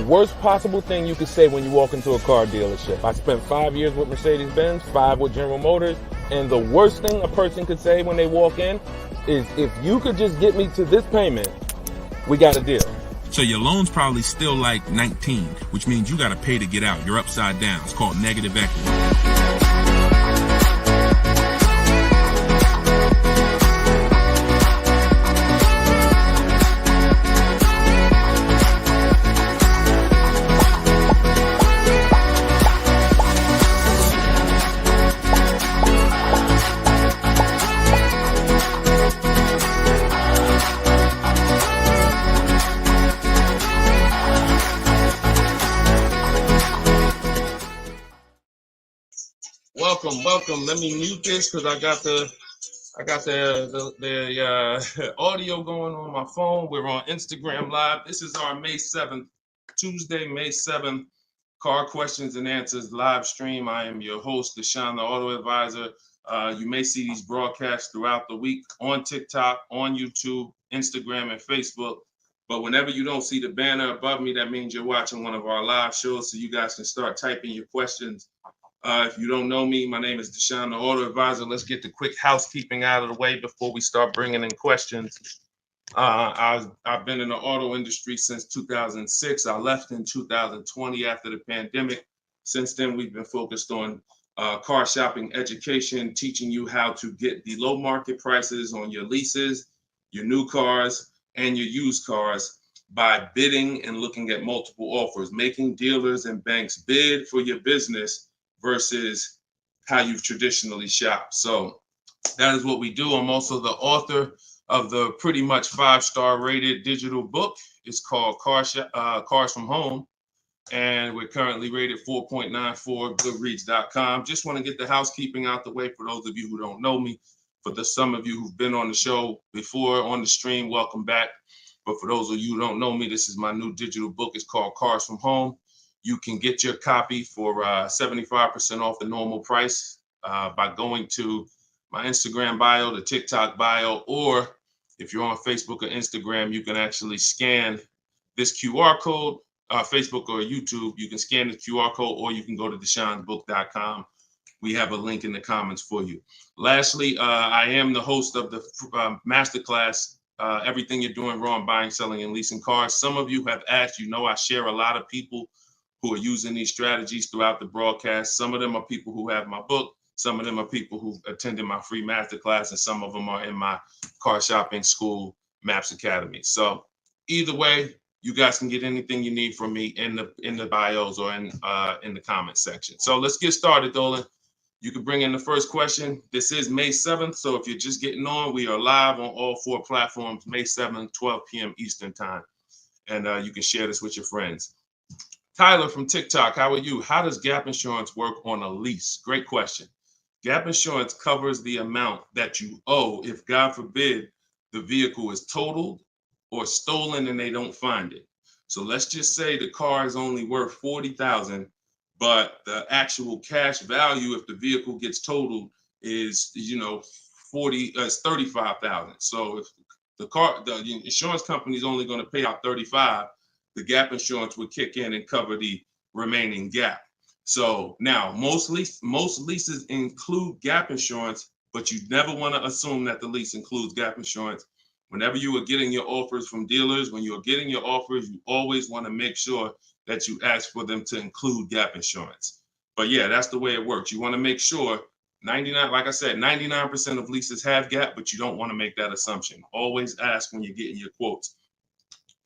worst possible thing you could say when you walk into a car dealership. I spent 5 years with Mercedes-Benz, 5 with General Motors, and the worst thing a person could say when they walk in is, if you could just get me to this payment, we got a deal. So your loan's probably still like 19, which means you got to pay to get out. You're upside down. It's called negative equity. Welcome. Let me mute this because I got the audio going on my phone. We're on Instagram Live. This is our May 7th, Tuesday, May 7th, Car Questions and Answers live stream. I am your host, Deshone the Auto Advisor. You may see these broadcasts throughout the week on TikTok, on YouTube, Instagram, and Facebook. But whenever you don't see the banner above me, that means you're watching one of our live shows, so you guys can start typing your questions. If you don't know me, my name is Deshone the Auto Advisor. Let's get the quick housekeeping out of the way before we start bringing in questions. I've been in the auto industry since 2006. I left in 2020 after the pandemic. Since then, we've been focused on car shopping education, teaching you how to get the low market prices on your leases, your new cars, and your used cars by bidding and looking at multiple offers, making dealers and banks bid for your business versus how you've traditionally shopped. So that is what we do. I'm also the author of the pretty much 5-star rated digital book. It's called Cars from Home, and we're currently rated 4.94, goodreads.com. Just want to get the housekeeping out the way for those of you who don't know me. For some of you who've been on the show before on the stream, welcome back. But for those of you who don't know me, this is my new digital book. It's called Cars from Home. You can get your copy for 75% off the normal price by going to my Instagram bio, the TikTok bio, or if you're on Facebook or Instagram, you can actually scan this QR code, Facebook or YouTube. You can scan the QR code, or you can go to deshonebook.com. We have a link in the comments for you. Lastly, I am the host of the masterclass, Everything You're Doing Wrong, Buying, Selling, and Leasing Cars. Some of you have asked, I share a lot of people who are using these strategies throughout the broadcast. Some of them are people who have my book. Some of them are people who attended my free masterclass, and some of them are in my car shopping school, Maps Academy. So either way, you guys can get anything you need from me in the bios or in the comment section. So let's get started, Dolan. You can bring in the first question. This is May 7th. So if you're just getting on, we are live on all 4 platforms, May 7th, 12 p.m. Eastern time. And you can share this with your friends. Tyler from TikTok, how are you? How does gap insurance work on a lease? Great question. Gap insurance covers the amount that you owe if, God forbid, the vehicle is totaled or stolen and they don't find it. So let's just say the car is only worth $40,000, but the actual cash value if the vehicle gets totaled is, $35,000. So if the insurance company is only going to pay out $35,000, the gap insurance would kick in and cover the remaining gap. So now most leases include gap insurance, but you never want to assume that the lease includes gap insurance. Whenever you are getting your offers from dealers, when you're getting your offers, you always want to make sure that you ask for them to include gap insurance. But yeah, that's the way it works. You want to make sure 99% of leases have gap, but you don't want to make that assumption. Always ask when you're getting your quotes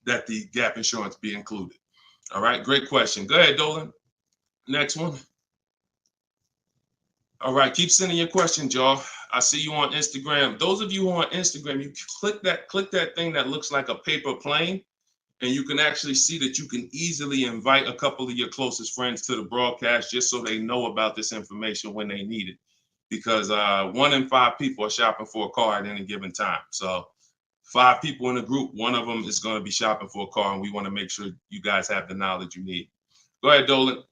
that the gap insurance be included. All right, great question. Go ahead, Dolan. Next one. All right, keep sending your questions, y'all. I see you on Instagram. Those of you who are on Instagram, you click that thing that looks like a paper plane, and you can actually see that you can easily invite a couple of your closest friends to the broadcast just so they know about this information when they need it. Because 1 in 5 people are shopping for a car at any given time. So 5 people in a group, 1 of them is going to be shopping for a car, and we want to make sure you guys have the knowledge you need. Go ahead, Dolan.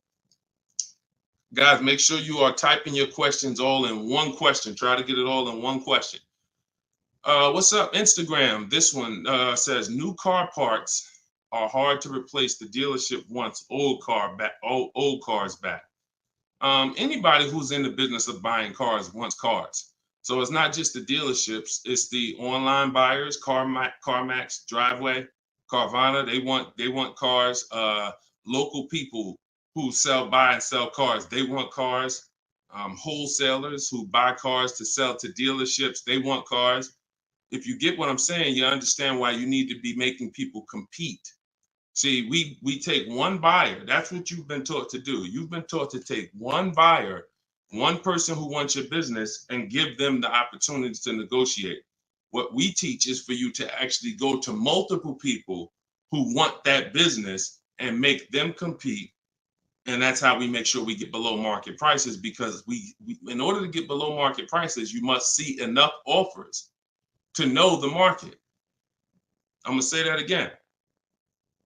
Guys, make sure you are typing your questions all in one question. Try to get it all in one question. What's up, Instagram? This one says new car parts are hard to replace. The dealership wants old cars back. Anybody who's in the business of buying cars wants cars. So it's not just the dealerships, it's the online buyers, CarMax, Driveway, Carvana. They want cars. Local people who buy and sell cars, they want cars. Wholesalers who buy cars to sell to dealerships, they want cars. If you get what I'm saying, you understand why you need to be making people compete. See, we take one buyer. That's what you've been taught to do. You've been taught to take one buyer, one person who wants your business, and give them the opportunity to negotiate. What we teach is for you to actually go to multiple people who want that business and make them compete. And that's how we make sure we get below market prices, because we in order to get below market prices, you must see enough offers to know the market. I'm gonna say that again.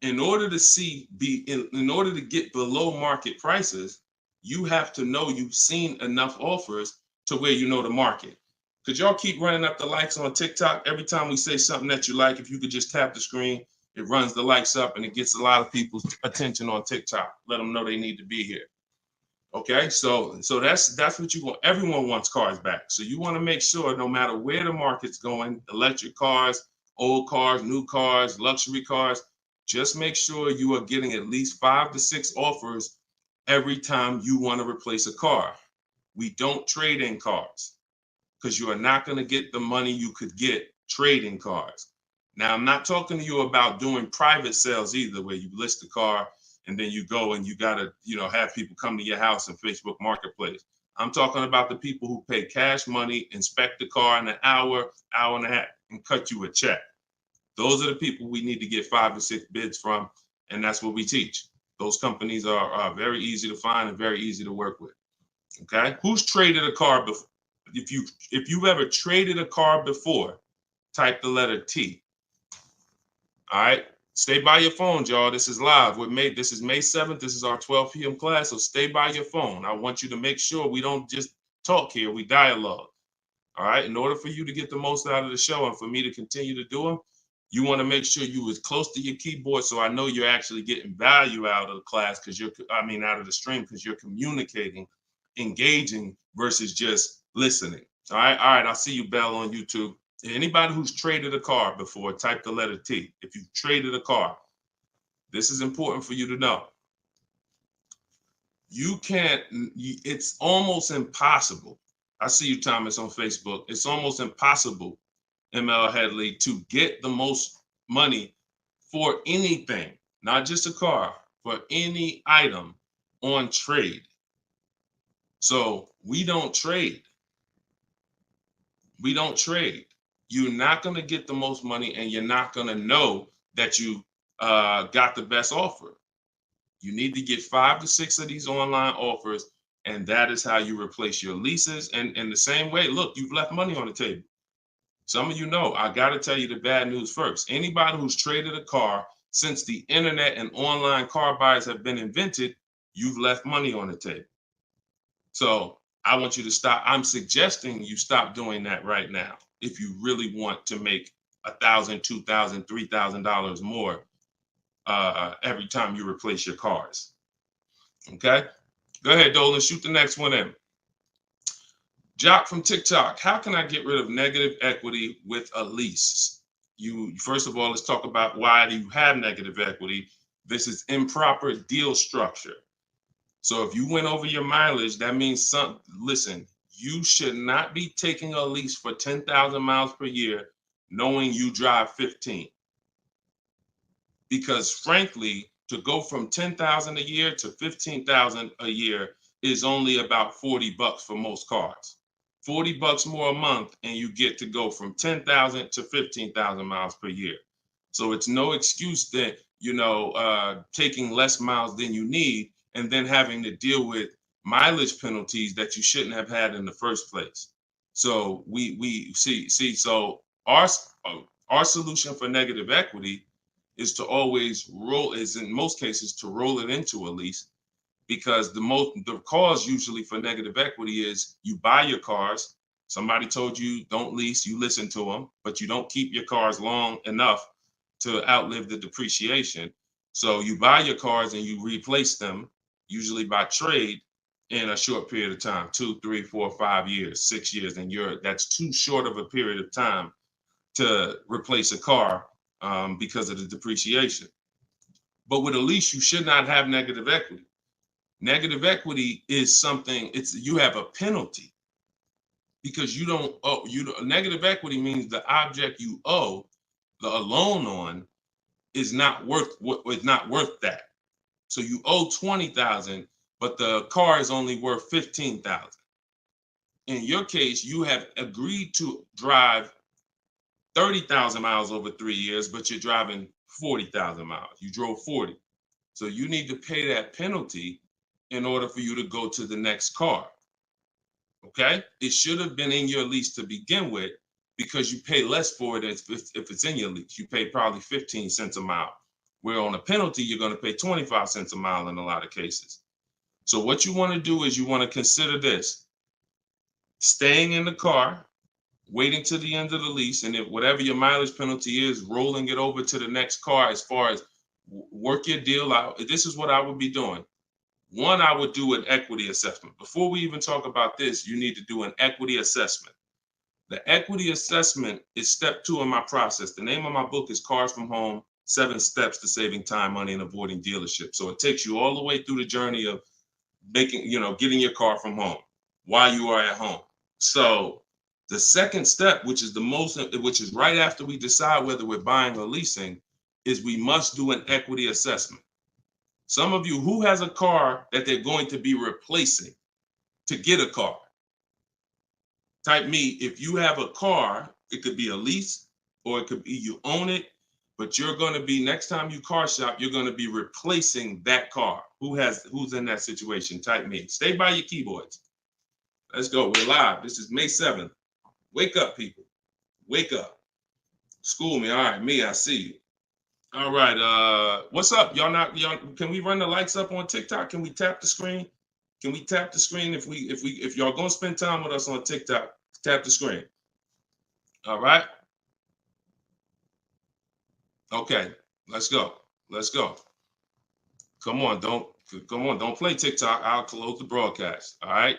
In order to get below market prices, you have to know you've seen enough offers to where you know the market. Could y'all keep running up the likes on TikTok? Every time we say something that you like, if you could just tap the screen, it runs the likes up and it gets a lot of people's attention on TikTok. Let them know they need to be here. Okay, so that's what you want. Everyone wants cars back. So you want to make sure no matter where the market's going, electric cars, old cars, new cars, luxury cars, just make sure you are getting at least 5 to 6 offers every time you want to replace a car. We don't trade in cars because you are not going to get the money you could get trading cars. Now, I'm not talking to you about doing private sales either, where you list the car and then you go and you got to, have people come to your house in Facebook Marketplace. I'm talking about the people who pay cash money, inspect the car in an hour, hour and a half, and cut you a check. Those are the people we need to get 5 or 6 bids from, and that's what we teach. Those companies are very easy to find and very easy to work with. Okay, who's traded a car before? If you've ever traded a car before, type the letter T. All right, stay by your phone, y'all. This is live. This is May 7th. This is our 12 p.m. class, so stay by your phone. I want you to make sure we don't just talk here, we dialogue. All right, in order for you to get the most out of the show and for me to continue to do them, you want to make sure you as close to your keyboard so I know you're actually getting value out of the class, out of the stream, because you're communicating, engaging versus just listening. All right, I'll see you, Bell, on YouTube. Anybody who's traded a car before, type the letter T. If you've traded a car, this is important for you to know. It's almost impossible. I see you, Thomas, on Facebook. It's almost impossible, ML Headley, to get the most money for anything, not just a car, for any item on trade. So we don't trade. We don't trade. You're not going to get the most money, and you're not going to know that you got the best offer. You need to get 5 to 6 of these online offers, and that is how you replace your leases. And in the same way, look, you've left money on the table. Some of you know, I got to tell you the bad news first. Anybody who's traded a car since the internet and online car buyers have been invented, you've left money on the table. So I want you to stop. I'm suggesting you stop doing that right now if you really want to make $1,000, $2,000, $3,000 more every time you replace your cars. Okay? Go ahead, Dolan. Shoot the next one in. Jock from TikTok. How can I get rid of negative equity with a lease? First of all, let's talk about why do you have negative equity. This is improper deal structure. So if you went over your mileage, that means listen, you should not be taking a lease for 10,000 miles per year knowing you drive 15. Because frankly, to go from 10,000 a year to 15,000 a year is only about $40 for most cars. $40 more a month, and you get to go from 10,000 to 15,000 miles per year. So it's no excuse that, taking less miles than you need and then having to deal with mileage penalties that you shouldn't have had in the first place. So we see. So our solution for negative equity is to always in most cases to roll it into a lease, because the cause usually for negative equity is you buy your cars. Somebody told you don't lease, you listen to them, but you don't keep your cars long enough to outlive the depreciation. So you buy your cars and you replace them, usually by trade, in a short period of time, 2, 3, 4, 5 years, 6 years, and that's too short of a period of time to replace a car because of the depreciation. But with a lease, you should not have negative equity. Negative equity is something, you have a penalty because you don't owe. Negative equity means the object you owe a loan on is not worth that. So you owe 20,000, but the car is only worth 15,000. In your case, you have agreed to drive 30,000 miles over 3 years, but you're driving 40,000 miles. You drove 40. So you need to pay that penalty in order for you to go to the next car. Okay? It should have been in your lease to begin with because you pay less for it if it's in your lease. You pay probably 15 cents a mile, where on a penalty, you're going to pay 25 cents a mile in a lot of cases. So what you want to do is you want to consider this: staying in the car, waiting to the end of the lease, and if whatever your mileage penalty is, rolling it over to the next car. As far as work your deal out, this is what I would be doing. One, I would do an equity assessment. Before we even talk about this, you need to do an equity assessment. The equity assessment is step 2 in my process. The name of my book is Cars from Home, 7 Steps to Saving Time, Money, and Avoiding Dealerships. So it takes you all the way through the journey of getting your car from home while you are at home. So the second step, which is right after we decide whether we're buying or leasing, is we must do an equity assessment. Some of you, who has a car that they're going to be replacing to get a car? Type me. If you have a car, it could be a lease or it could be you own it, but you're going to be, next time you car shop, you're going to be replacing that car. Who's in that situation? Type me. Stay by your keyboards. Let's go. We're live. This is May 7th. Wake up, people. Wake up. School me. All right, me, I see you. All right. What's up? Y'all can we run the lights up on TikTok? Can we tap the screen? Can we tap the screen if y'all gonna spend time with us on TikTok? Tap the screen. All right. Okay. Let's go. Let's go. Come on. Don't play TikTok. I'll close the broadcast. All right.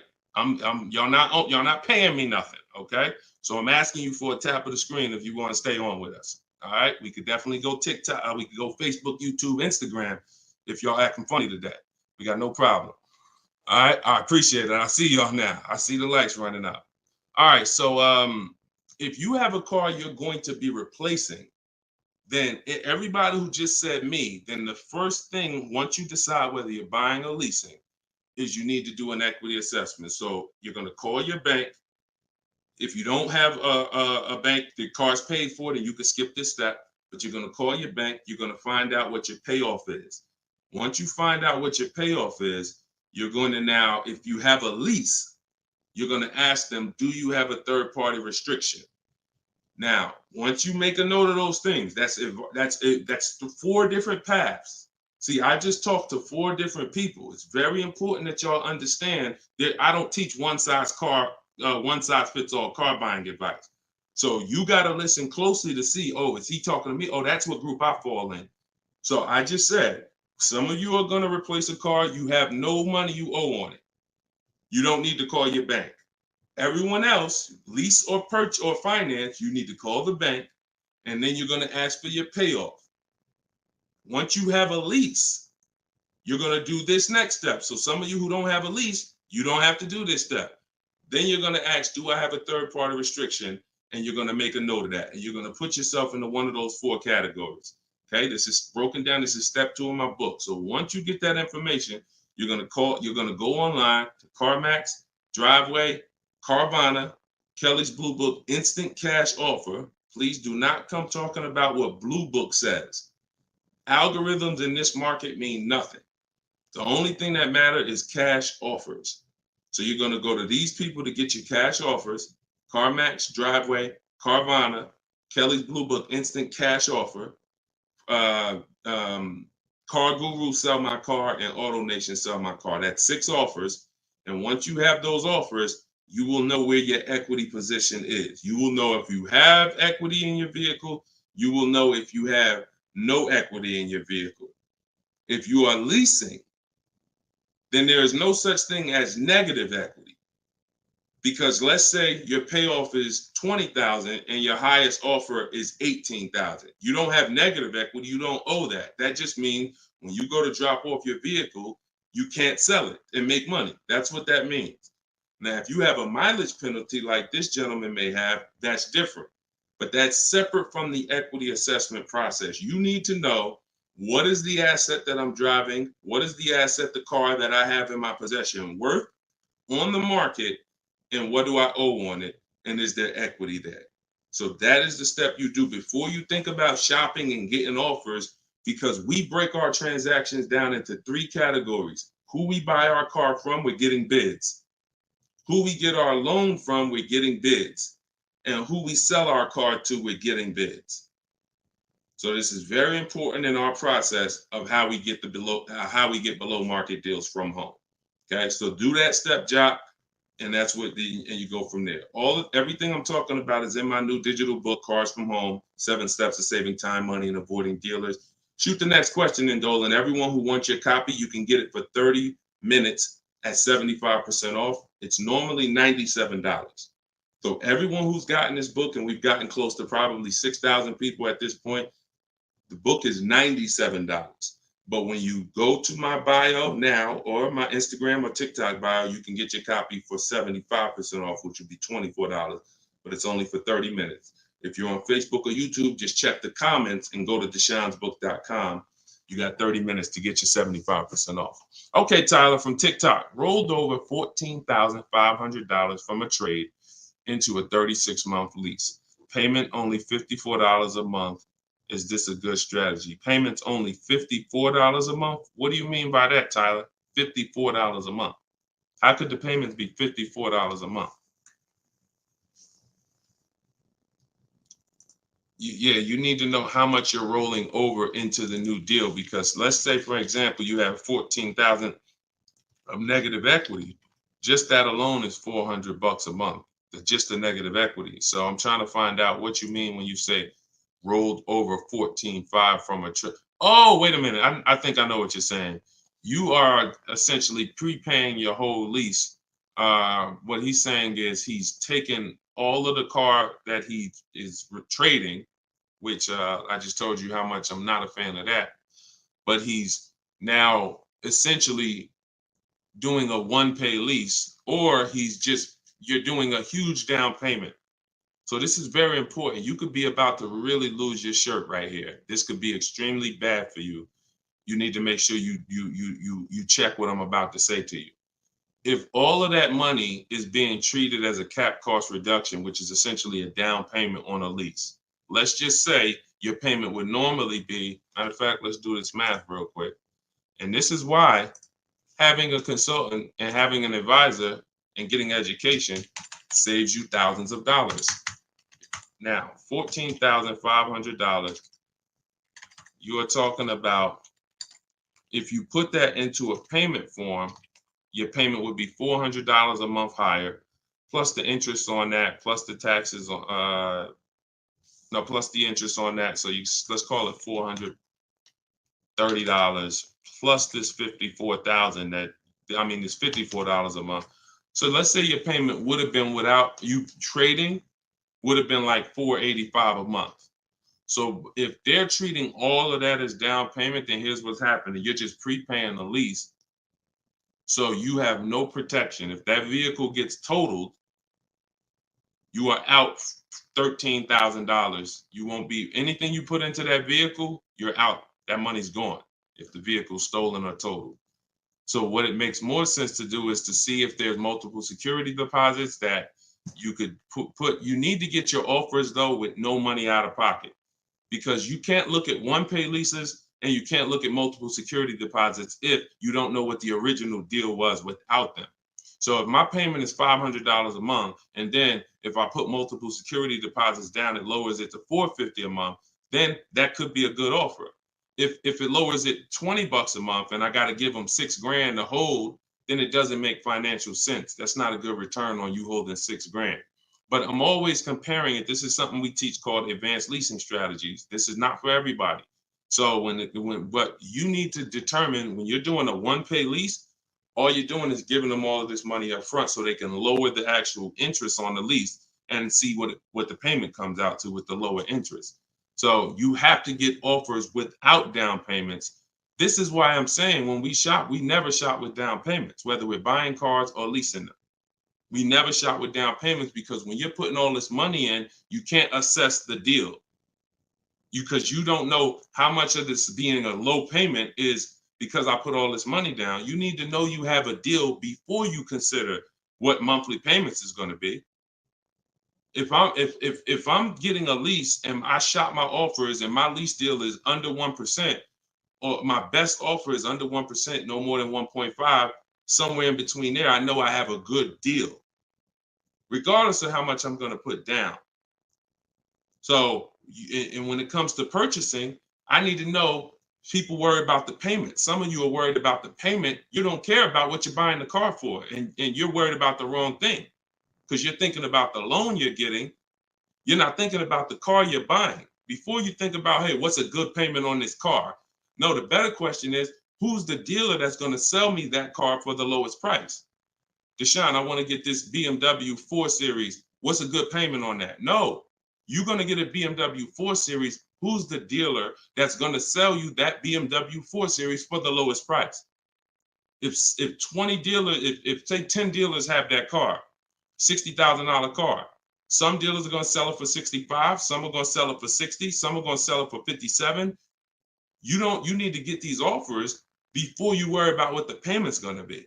Y'all not paying me nothing. Okay. So I'm asking you for a tap of the screen if you want to stay on with us. All right. We could definitely go TikTok. We could go Facebook, YouTube, Instagram if y'all acting funny today. We got no problem. All right, I appreciate it. I see y'all now. I see the lights running up. All right, so if you have a car you're going to be replacing, then everybody who just said me, then the first thing, once you decide whether you're buying or leasing, is you need to do an equity assessment. So you're going to call your bank. If you don't have a bank, the car's paid for, then you can skip this step, but you're going to call your bank. You're going to find out what your payoff is. Once you find out what your payoff is, you're going to now, if you have a lease, you're going to ask them, do you have a third-party restriction? Now, once you make a note of those things, that's 4 different paths. See, I just talked to 4 different people. It's very important that y'all understand that I don't teach one size fits all car buying advice. So you got to listen closely to see, oh, is he talking to me? Oh, that's what group I fall in. So I just said, some of you are going to replace a car. You have no money you owe on it. You don't need to call your bank. Everyone else, lease or purchase or finance, you need to call the bank, and then you're going to ask for your payoff. Once you have a lease, you're going to do this next step. So some of you who don't have a lease, you don't have to do this step. Then you're going to ask, do I have a third-party restriction? And you're going to make a note of that. And you're going to put yourself into one of those 4 categories. Okay, this is broken down. This is step 2 in my book. So once you get that information, you're going to go online to CarMax, Driveway, Carvana, Kelly's Blue Book, Instant Cash Offer. Please do not come talking about what Blue Book says. Algorithms in this market mean nothing. The only thing that matters is cash offers. So you're going to go to these people to get your cash offers: CarMax, Driveway, Carvana, Kelly's Blue Book, Instant Cash Offer, Car Guru, Sell My Car, and Auto Nation, Sell My Car. That's 6 offers. And once you have those offers, you will know where your equity position is. You will know if you have equity in your vehicle. You will know if you have no equity in your vehicle. If you are leasing, then there is no such thing as negative equity. Because let's say your payoff is $20,000 and your highest offer is $18,000. You don't have negative equity, you don't owe that. That just means when you go to drop off your vehicle, you can't sell it and make money. That's what that means. Now, if you have a mileage penalty like this gentleman may have, that's different. But that's separate from the equity assessment process. You need to know, what is the asset that I'm driving? What is the asset, the car that I have in my possession, worth on the market? And what do I owe on it? And is there equity there? So that is the step you do before you think about shopping and getting offers, because we break our transactions down into 3 categories. Who we buy our car from, we're getting bids. Who we get our loan from, we're getting bids. And who we sell our car to, we're getting bids. So this is very important in our process of how we get below market deals from home. Okay, so do that step, Jock, and that's what and you go from there. Everything I'm talking about is in my new digital book, Cars from Home: 7 Steps to Saving Time, Money, and Avoiding Dealers. Shoot the next question in, Dolan. Everyone who wants your copy, you can get it for 30 minutes at 75% off. It's normally $97. So everyone who's gotten this book, and we've gotten close to probably 6,000 people at this point, the book is $97. But when you go to my bio now, or my Instagram or TikTok bio, you can get your copy for 75% off, which would be $24, but it's only for 30 minutes. If you're on Facebook or YouTube, just check the comments and go to deshonsbook.com. You got 30 minutes to get your 75% off. Okay, Tyler from TikTok, rolled over $14,500 from a trade into a 36-month lease. Payment only $54 a month. Is this a good strategy? Payments only $54 a month? What do you mean by that, Tyler? $54 a month. How could the payments be $54 a month? You need to know how much you're rolling over into the new deal, because let's say, for example, you have $14,000 of negative equity. Just that alone is $400 a month. Just the negative equity. So I'm trying to find out what you mean when you say rolled over 14.5 from a trip. Oh, wait a minute. I think I know what you're saying. You are essentially prepaying your whole lease. What he's saying is he's taken all of the car that he is trading, which I just told you how much I'm not a fan of that. But he's now essentially doing a one-pay lease, or you're doing a huge down payment. So this is very important. You could be about to really lose your shirt right here. This could be extremely bad for you. You need to make sure you check what I'm about to say to you. If all of that money is being treated as a cap cost reduction, which is essentially a down payment on a lease, let's just say your payment would normally be, matter of fact, let's do this math real quick. And this is why having a consultant and having an advisor and getting education saves you thousands of dollars. Now, $14,500, you are talking about, if you put that into a payment form, your payment would be $400 a month higher, plus the interest on that, plus the taxes, plus the interest on that. So let's call it $430 plus this $54,000 this $54 a month. So let's say your payment would have been, without you trading, would have been like $485 a month. So if they're treating all of that as down payment, then here's what's happening. You're just prepaying the lease. So you have no protection. If that vehicle gets totaled, you are out $13,000. You won't be, anything you put into that vehicle, you're out. That money's gone if the vehicle's stolen or totaled. So what it makes more sense to do is to see if there's multiple security deposits that you could put. You need to get your offers, though, with no money out of pocket, because you can't look at one-pay leases and you can't look at multiple security deposits if you don't know what the original deal was without them. So if my payment is $500 a month, and then if I put multiple security deposits down, it lowers it to $450 a month, then that could be a good offer. If it lowers it $20 a month and I got to give them $6,000 to hold, then it doesn't make financial sense. That's not a good return on you holding $6,000. But I'm always comparing it. This is something we teach called advanced leasing strategies. This is not for everybody. So but you need to determine when you're doing a one-pay lease, all you're doing is giving them all of this money up front so they can lower the actual interest on the lease and see what the payment comes out to with the lower interest. So you have to get offers without down payments. This is why I'm saying when we shop, we never shop with down payments, whether we're buying cars or leasing them. We never shop with down payments because when you're putting all this money in, you can't assess the deal because you don't know how much of this being a low payment is because I put all this money down. You need to know you have a deal before you consider what monthly payments is going to be. If I'm getting a lease and I shop my offers and my lease deal is under 1%, or my best offer is under 1%, no more than 1.5, somewhere in between there, I know I have a good deal, regardless of how much I'm going to put down. So, and when it comes to purchasing, I need to know people worry about the payment. Some of you are worried about the payment. You don't care about what you're buying the car for, and you're worried about the wrong thing because you're thinking about the loan you're getting. You're not thinking about the car you're buying. Before you think about, hey, what's a good payment on this car? No, the better question is, who's the dealer that's going to sell me that car for the lowest price? Deshone, I want to get this BMW 4 Series. What's a good payment on that? No, you're going to get a BMW 4 Series. Who's the dealer that's going to sell you that BMW 4 Series for the lowest price? If 20 dealers, if say 10 dealers have that car, $60,000 car, some dealers are going to sell it for 65, some are going to sell it for 60, some are going to sell it for 57. You need to get these offers before you worry about what the payment's going to be.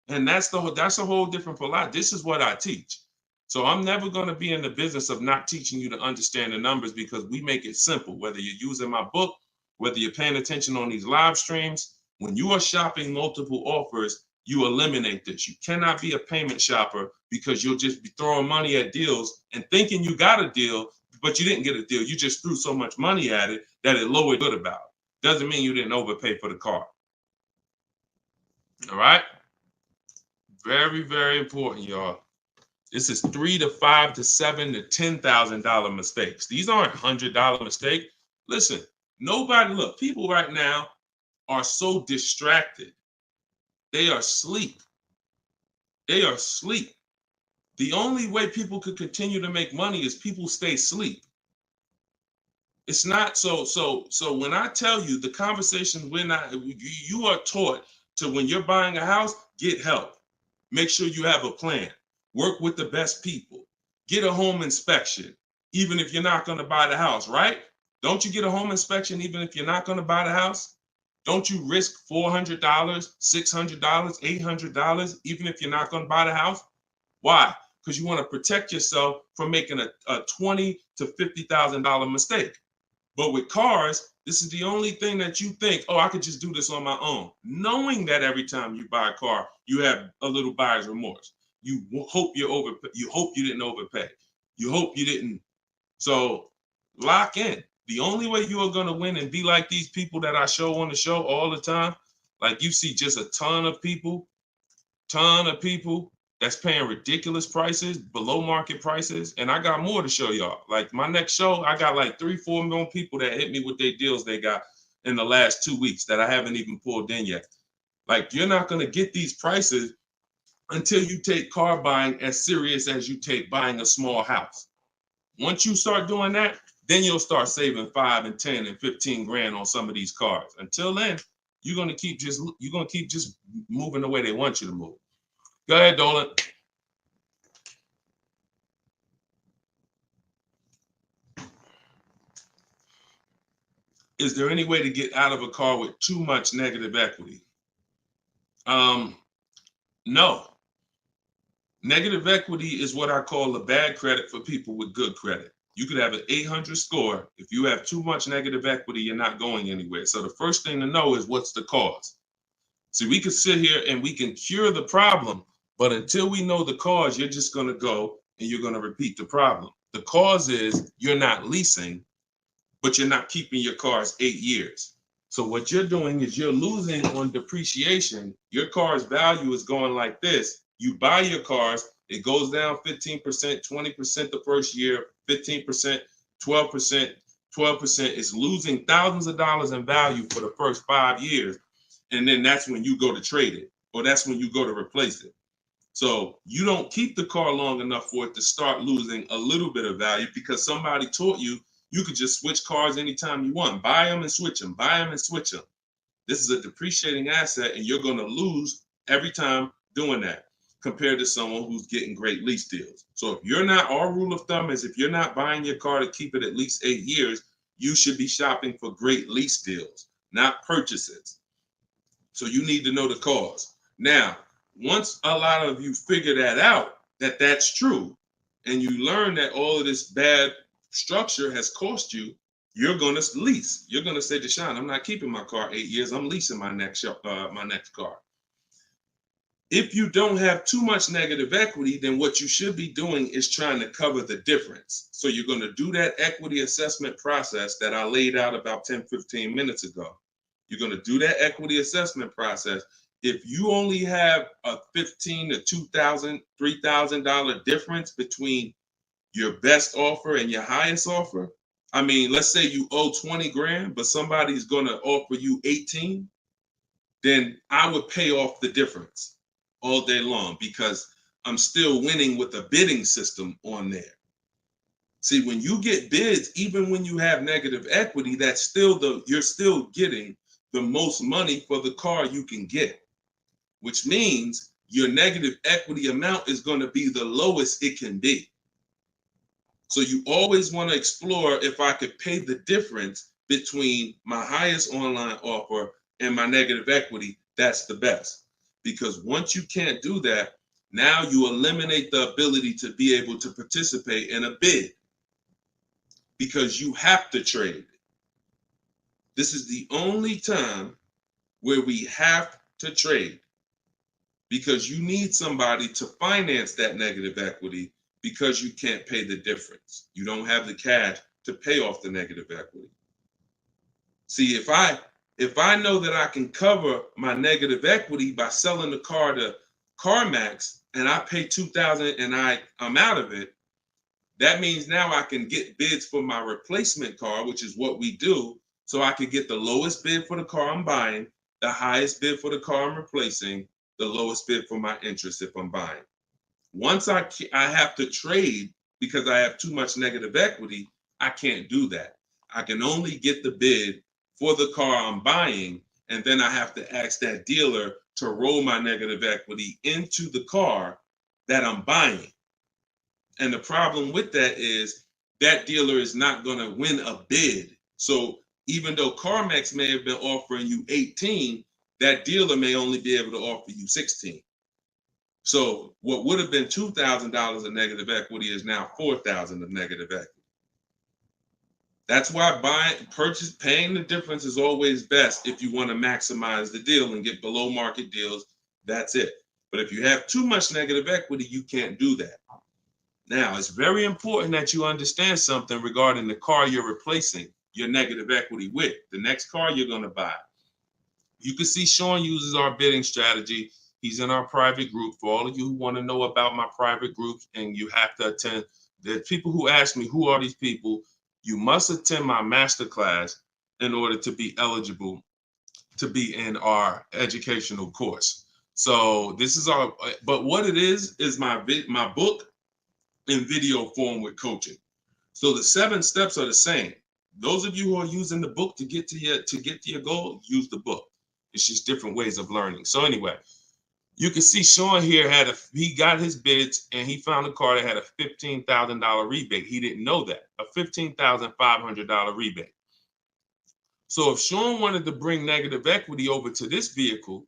And that's a whole different philosophy. This is what I teach. So I'm never going to be in the business of not teaching you to understand the numbers because we make it simple. Whether you're using my book, whether you're paying attention on these live streams, when you are shopping multiple offers, you eliminate this. You cannot be a payment shopper because you'll just be throwing money at deals and thinking you got a deal, but you didn't get a deal. You just threw so much money at it that it lowered good about. Doesn't mean you didn't overpay for the car. All right? Very, very important, y'all. This is $3,000 to $5,000 to $7,000 to $10,000 mistakes. These aren't $100 mistakes. Listen, people right now are so distracted. They are asleep. They are asleep. The only way people could continue to make money is people stay asleep. It's not so when I tell you the conversation, you are taught to, when you're buying a house, get help. Make sure you have a plan. Work with the best people. Get a home inspection, even if you're not going to buy the house, right? Don't you get a home inspection even if you're not going to buy the house? Don't you risk $400, $600, $800, even if you're not going to buy the house? Why? Because you want to protect yourself from making a $20,000 to $50,000 mistake. But with cars, this is the only thing that you think, oh, I could just do this on my own. Knowing that every time you buy a car, you have a little buyer's remorse. You hope you hope you didn't overpay. You hope you didn't. So lock in. The only way you are going to win and be like these people that I show on the show all the time, like you see just a ton of people that's paying ridiculous prices, below market prices. And I got more to show y'all. Like my next show, I got like 3-4 million people that hit me with their deals they got in the last 2 weeks that I haven't even pulled in yet. Like you're not going to get these prices until you take car buying as serious as you take buying a small house. Once you start doing that, then you'll start saving 5 and 10 and 15 grand on some of these cars. Until then, you're gonna keep just moving the way they want you to move. Go ahead, Dolan. Is there any way to get out of a car with too much negative equity? No. Negative equity is what I call a bad credit for people with good credit. You could have an 800 score. If you have too much negative equity, you're not going anywhere. So the first thing to know is what's the cause. See, we could sit here and we can cure the problem, but until we know the cause, you're just going to go and you're going to repeat the problem. The cause is you're not leasing, but you're not keeping your cars 8 years. So what you're doing is you're losing on depreciation. Your car's value is going like this. You buy your cars, it goes down 15%, 20% the first year, 15%, 12%, 12% is losing thousands of dollars in value for the first 5 years. And then that's when you go to trade it, or that's when you go to replace it. So you don't keep the car long enough for it to start losing a little bit of value because somebody taught you you could just switch cars anytime you want. Buy them and switch them, buy them and switch them. This is a depreciating asset, and you're going to lose every time doing that compared to someone who's getting great lease deals. So if you're not, our rule of thumb is if you're not buying your car to keep it at least 8 years, you should be shopping for great lease deals, not purchases. So you need to know the cause. Now, once a lot of you figure that out, that that's true, and you learn that all of this bad structure has cost you, you're going to lease. You're going to say, Deshone, I'm not keeping my car 8 years. I'm leasing my next car. If you don't have too much negative equity, then what you should be doing is trying to cover the difference. So you're going to do that equity assessment process that I laid out about 10, 15 minutes ago. You're going to do that equity assessment process. If you only have a $1,500 to $2,000, $3,000 difference between your best offer and your highest offer, I mean, let's say you owe 20 grand, but somebody's going to offer you 18, then I would pay off the difference all day long because I'm still winning with a bidding system on there. See, when you get bids, even when you have negative equity, that's still you're still getting the most money for the car you can get, which means your negative equity amount is going to be the lowest it can be. So you always want to explore if I could pay the difference between my highest online offer and my negative equity, that's the best. Because once you can't do that, now you eliminate the ability to be able to participate in a bid because you have to trade. This is the only time where we have to trade because you need somebody to finance that negative equity because you can't pay the difference. You don't have the cash to pay off the negative equity. See, if I know that I can cover my negative equity by selling the car to CarMax and I pay $2,000 and I'm out of it, that means now I can get bids for my replacement car, which is what we do. So I could get the lowest bid for the car I'm buying, the highest bid for the car I'm replacing, the lowest bid for my interest if I'm buying. Once I have to trade because I have too much negative equity, I can't do that. I can only get the bid for the car I'm buying, and then I have to ask that dealer to roll my negative equity into the car that I'm buying. And the problem with that is that dealer is not going to win a bid. So even though CarMax may have been offering you 18, that dealer may only be able to offer you 16. So what would have been $2,000 of negative equity is now $4,000 of negative equity. That's why paying the difference is always best if you want to maximize the deal and get below market deals. That's it. But if you have too much negative equity, you can't do that. Now, it's very important that you understand something regarding the car you're replacing your negative equity with, the next car you're going to buy. You can see Sean uses our bidding strategy. He's in our private group. For all of you who want to know about my private groups and you have to attend, there's people who ask me, who are these people? You must attend my masterclass in order to be eligible to be in our educational course. So this is but what it is my book in video form with coaching. So the 7 steps are the same. Those of you who are using the book to get to your goal, use the book. It's just different ways of learning. So anyway, you can see Sean here he got his bids and he found a car that had a $15,000 rebate. He didn't know that, a $15,500 rebate. So if Sean wanted to bring negative equity over to this vehicle,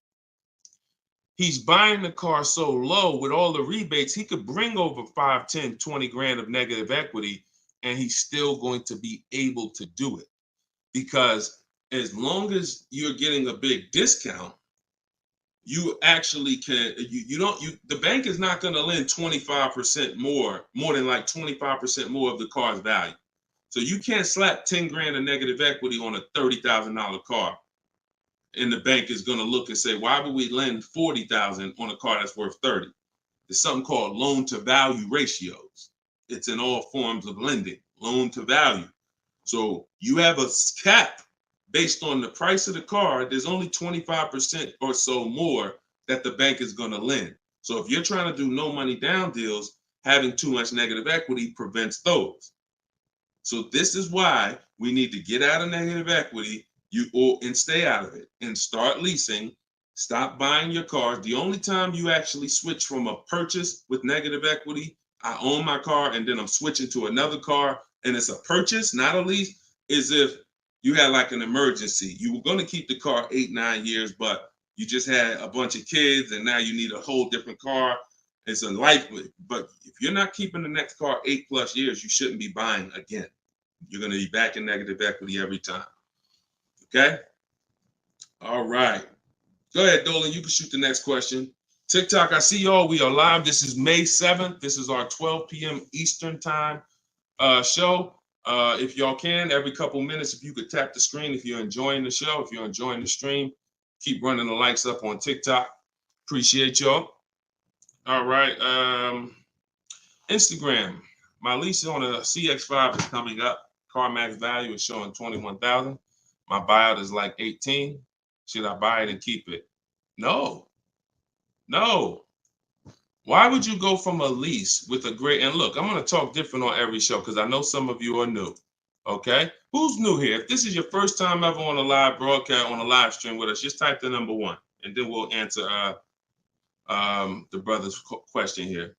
he's buying the car so low with all the rebates, he could bring over 5, 10, 20 grand of negative equity and he's still going to be able to do it. Because as long as you're getting a big discount, you actually can, the bank is not going to lend 25% more than like 25% more of the car's value. So you can't slap 10 grand of negative equity on a $30,000 car. And the bank is going to look and say, why would we lend 40,000 on a car that's worth 30? There's something called loan to value ratios. It's in all forms of lending, loan to value. So you have a cap based on the price of the car. There's only 25% or so more that the bank is going to lend. So if you're trying to do no money down deals, having too much negative equity prevents those. So this is why we need to get out of negative equity and stay out of it and start leasing. Stop buying your cars. The only time you actually switch from a purchase with negative equity, I own my car and then I'm switching to another car and it's a purchase, not a lease, is if you had like an emergency. You were going to keep the car 8-9 years, but you just had a bunch of kids and now you need a whole different car. It's unlikely. But if you're not keeping the next car 8+ years, you shouldn't be buying again. You're going to be back in negative equity every time. Okay? All right. Go ahead, Dolan. You can shoot the next question. TikTok, I see y'all. We are live. This is May 7th. This is our 12 p.m. Eastern time show. If y'all can, every couple minutes, if you could tap the screen, if you're enjoying the show, if you're enjoying the stream, keep running the likes up on TikTok. Appreciate y'all. All right. Instagram. My lease on a CX5 is coming up. CarMax value is showing 21,000. My buyout is like 18. Should I buy it and keep it? No. Why would you go from a lease with a great, and look, I'm going to talk different on every show because I know some of you are new. Okay? Who's new here? If this is your first time ever on a live broadcast, on a live stream with us, just type the number 1 and then we'll answer the brother's question here.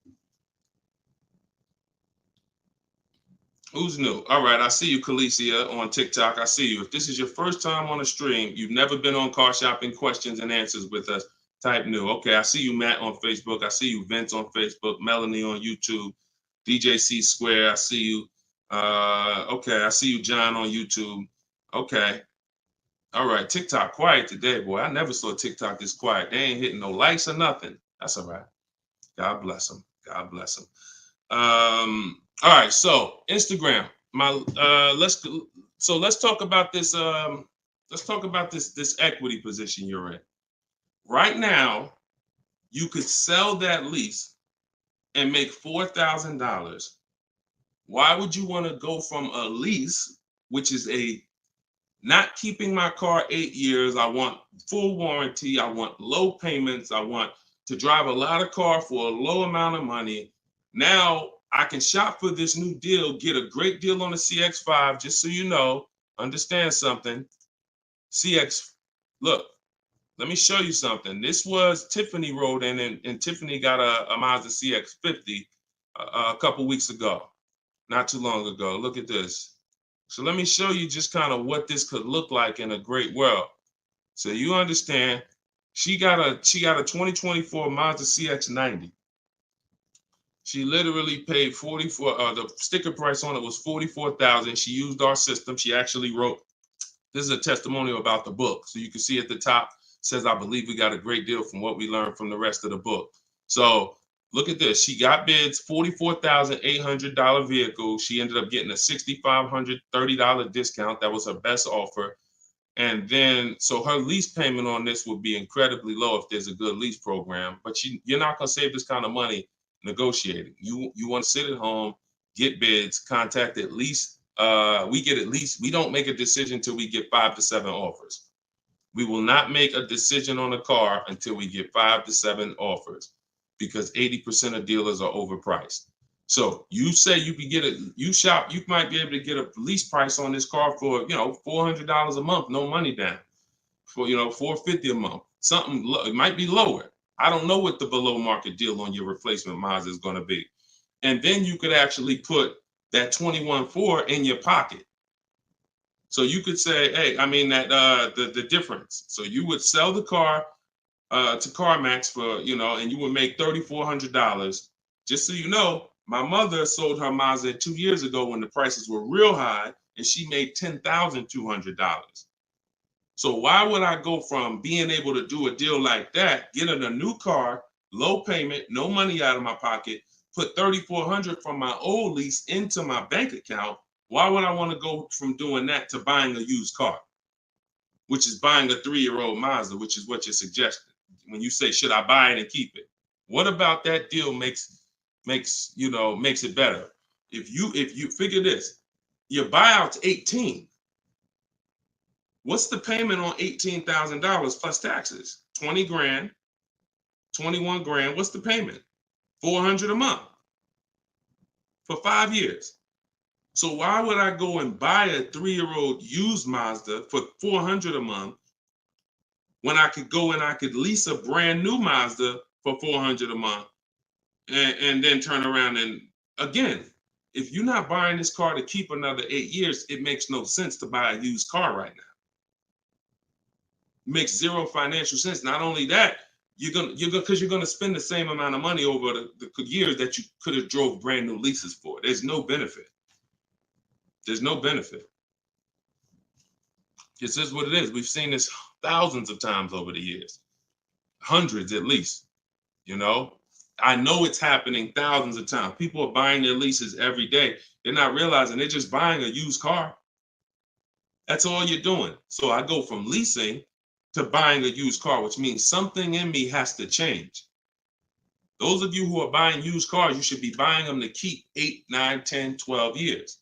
Who's new? All right, I see you, Khaleesi, on TikTok. I see you. If this is your first time on a stream, you've never been on Car Shopping Questions and Answers with us, type new. Okay, I see you, Matt, on Facebook. I see you, Vince, on Facebook. Melanie on YouTube. DJ C Square, I see you. Okay, I see you, John, on YouTube. Okay. All right, TikTok quiet today, boy. I never saw TikTok this quiet. They ain't hitting no likes or nothing. That's all right. God bless them. God bless them. All right, so Instagram. Let's talk about this. Let's talk about this equity position you're in. Right now, you could sell that lease and make $4,000. Why would you want to go from a lease, which is a not keeping my car 8 years? I want full warranty. I want low payments. I want to drive a lot of car for a low amount of money. Now I can shop for this new deal, get a great deal on the CX5, just so you know, understand something. CX, look, let me show you something. This was Tiffany rode in, and Tiffany got a Mazda CX50 a couple weeks ago, not too long ago. Look at this. So let me show you just kind of what this could look like in a great world. So you understand, she got a 2024 Mazda CX90. She literally paid 44. The sticker price on it was 44,000. She used our system. She actually wrote. This is a testimonial about the book, so you can see at the top says, "I believe we got a great deal from what we learned from the rest of the book." So look at this. She got bids, $44,800 vehicle. She ended up getting a $6,530 discount. That was her best offer. And then, so her lease payment on this would be incredibly low if there's a good lease program. But you're not going to save this kind of money negotiating. You want to sit at home, get bids, contact at least. We don't make a decision until we get 5 to 7 offers. We will not make a decision on a car until we get 5 to 7 offers, because 80% of dealers are overpriced. So you say you can get you might be able to get a lease price on this car for, $400 a month, no money down, for, $450 a month. Something, it might be lower. I don't know what the below market deal on your replacement Mazda is going to be. And then you could actually put that 21.4 in your pocket. So you could say, hey, the difference. So you would sell the car to CarMax for, and you would make $3,400. Just so you know, my mother sold her Mazda 2 years ago when the prices were real high, and she made $10,200. So why would I go from being able to do a deal like that, getting a new car, low payment, no money out of my pocket, put $3,400 from my old lease into my bank account? Why would I want to go from doing that to buying a used car, which is buying a 3-year-old Mazda, which is what you're suggesting when you say, should I buy it and keep it? What about that deal makes it better? If you figure this, Your buyout's 18. What's the payment on $18,000 plus taxes? 20 grand, 21 grand. What's the payment? $400 a month for 5 years. So why would I go and buy a 3-year-old used Mazda for $400 a month when I could go and I could lease a brand new Mazda for $400 a month and then turn around and again, if you're not buying this car to keep another 8 years, it makes no sense to buy a used car right now. It makes zero financial sense. Not only that, you're gonna spend the same amount of money over the years that you could have drove brand new leases for. There's no benefit. There's no benefit. This is what it is. We've seen this thousands of times over the years, hundreds at least. You know, I know it's happening thousands of times. People are buying their leases every day. They're not realizing they're just buying a used car. That's all you're doing. So I go from leasing to buying a used car, which means something in me has to change. Those of you who are buying used cars, you should be buying them to keep 8, 9, 10, 12 years.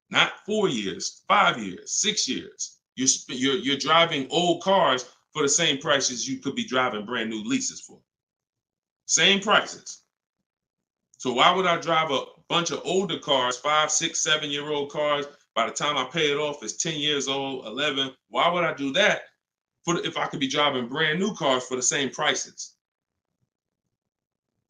Not 4 years, 5 years, 6 years. You're driving old cars for the same prices you could be driving brand new leases for. Same prices. So why would I drive a bunch of older cars, 5, 6, 7-year-old cars? By the time I pay it off, it's 10 years old, 11. Why would I do that if I could be driving brand new cars for the same prices?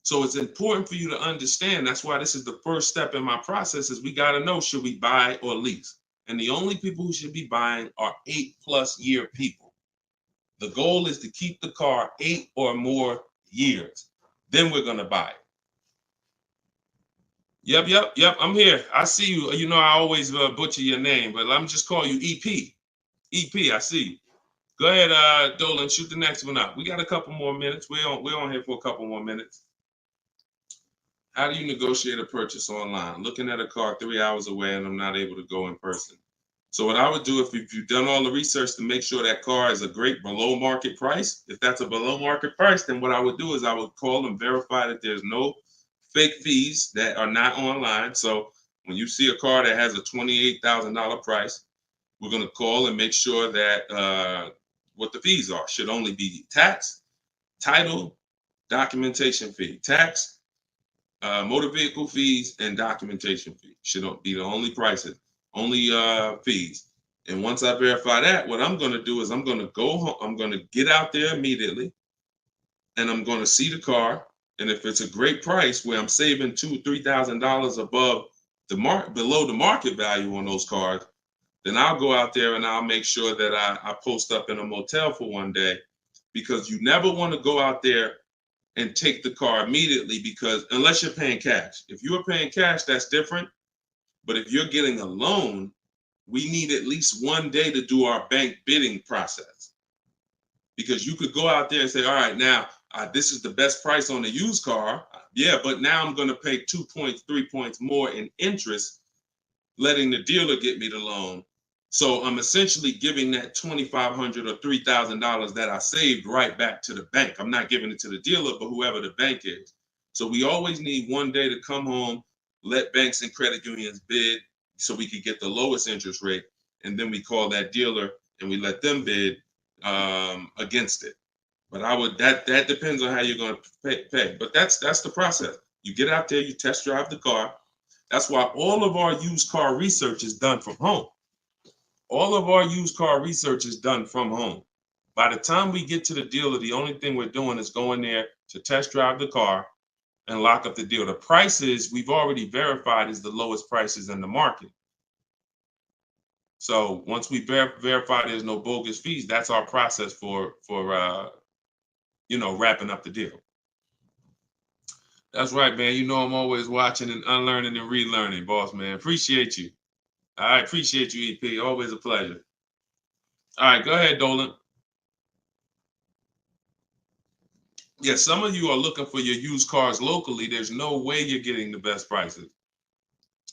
So it's important for you to understand. That's why this is the first step in my process is we got to know, should we buy or lease? And the only people who should be buying are 8+ year people. The goal is to keep the car 8 or more years. Then we're going to buy it. Yep. I'm here. I see you. You know, I always butcher your name, but let me just call you EP. EP, I see you. Go ahead, Dolan, shoot the next one up. We got a couple more minutes. We're on here for a couple more minutes. How do you negotiate a purchase online? Looking at a car 3 hours away and I'm not able to go in person. So what I would do, if you've done all the research to make sure that car is a great below market price, if that's a below market price, then what I would do is I would call and verify that there's no fake fees that are not online. So when you see a car that has a $28,000 price, we're going to call and make sure that what the fees are. Should only be tax, title, documentation fee. Tax, motor vehicle fees, and documentation fee should be the only prices, only fees. And once I verify that, what I'm going to do is I'm going to go home. I'm going to get out there immediately, and I'm going to see the car. And if it's a great price where I'm saving $2,000 or $3,000 above below the market value on those cars, then I'll go out there and I'll make sure that I post up in a motel for one day, because you never want to go out there and take the car immediately, because unless you're paying cash. If you're paying cash, that's different. But if you're getting a loan, we need at least one day to do our bank bidding process. Because you could go out there and say, all right, now this is the best price on the used car. Yeah, but now I'm going to pay 2 points, 3 points more in interest, letting the dealer get me the loan. So I'm essentially giving that $2,500 or $3,000 that I saved right back to the bank. I'm not giving it to the dealer, but whoever the bank is. So we always need one day to come home, let banks and credit unions bid so we could get the lowest interest rate. And then we call that dealer and we let them bid against it. But that depends on how you're going to pay. But that's the process. You get out there, you test drive the car. That's why all of our used car research is done from home. All of our used car research is done from home. By the time we get to the dealer, the only thing we're doing is going there to test drive the car and lock up the deal. The prices we've already verified is the lowest prices in the market. So once we verify there's no bogus fees, that's our process for wrapping up the deal. That's right, man. You know I'm always watching and unlearning and relearning, boss man. Appreciate you. I appreciate you, EP. Always a pleasure. All right, go ahead, Dolan. Yeah, some of you are looking for your used cars locally. There's no way you're getting the best prices.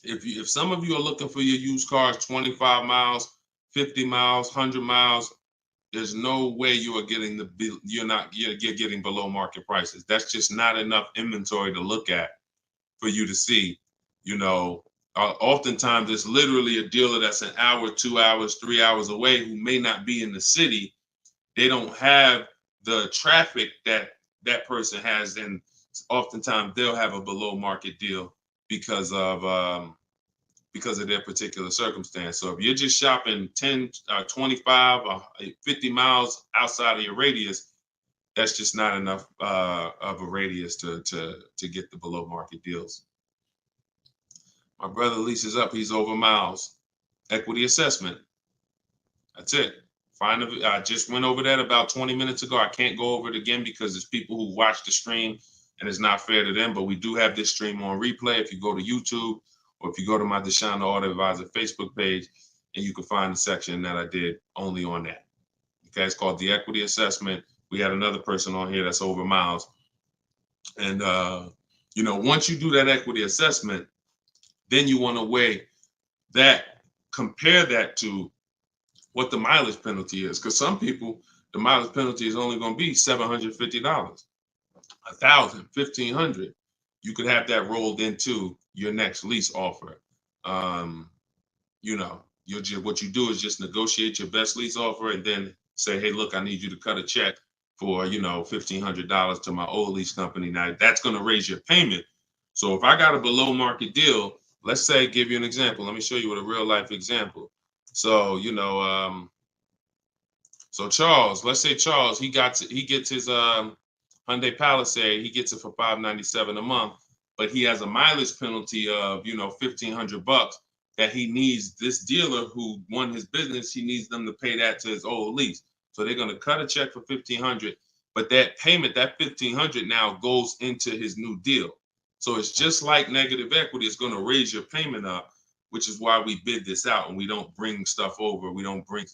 If some of you are looking for your used cars 25 miles, 50 miles, 100 miles, there's no way you are getting you're getting below market prices. That's just not enough inventory to look at for you to see, Oftentimes, it's literally a dealer that's an hour, 2 hours, 3 hours away who may not be in the city. They don't have the traffic that that person has, and oftentimes they'll have a below market deal because of their particular circumstance. So if you're just shopping 10, 25, 50 miles outside of your radius, that's just not enough of a radius to get the below market deals. My brother leases up, he's over miles. Equity assessment. That's it. I just went over that about 20 minutes ago. I can't go over it again because there's people who watch the stream and it's not fair to them, but we do have this stream on replay. If you go to YouTube or if you go to my Deshone the Auto Advisor Facebook page, and you can find the section that I did only on that. Okay, it's called the equity assessment. We had another person on here that's over miles. And, once you do that equity assessment, then you want to weigh that, compare that to what the mileage penalty is. Because some people, the mileage penalty is only going to be $750, $1,000, $1,500. You could have that rolled into your next lease offer. What you do is just negotiate your best lease offer and then say, hey, look, I need you to cut a check for, $1,500 to my old lease company. Now that's going to raise your payment. So if I got a below market deal, let's say, give you an example. Let me show you with a real life example. So, so Charles, let's say Charles, he gets his Hyundai Palisade, he gets it for $597 a month, but he has a mileage penalty of, $1,500 that he needs. This dealer who won his business, he needs them to pay that to his old lease. So they're going to cut a check for $1,500, but that payment, that $1,500 now goes into his new deal. So it's just like negative equity. It's going to raise your payment up, which is why we bid this out and we don't bring stuff over. We don't bring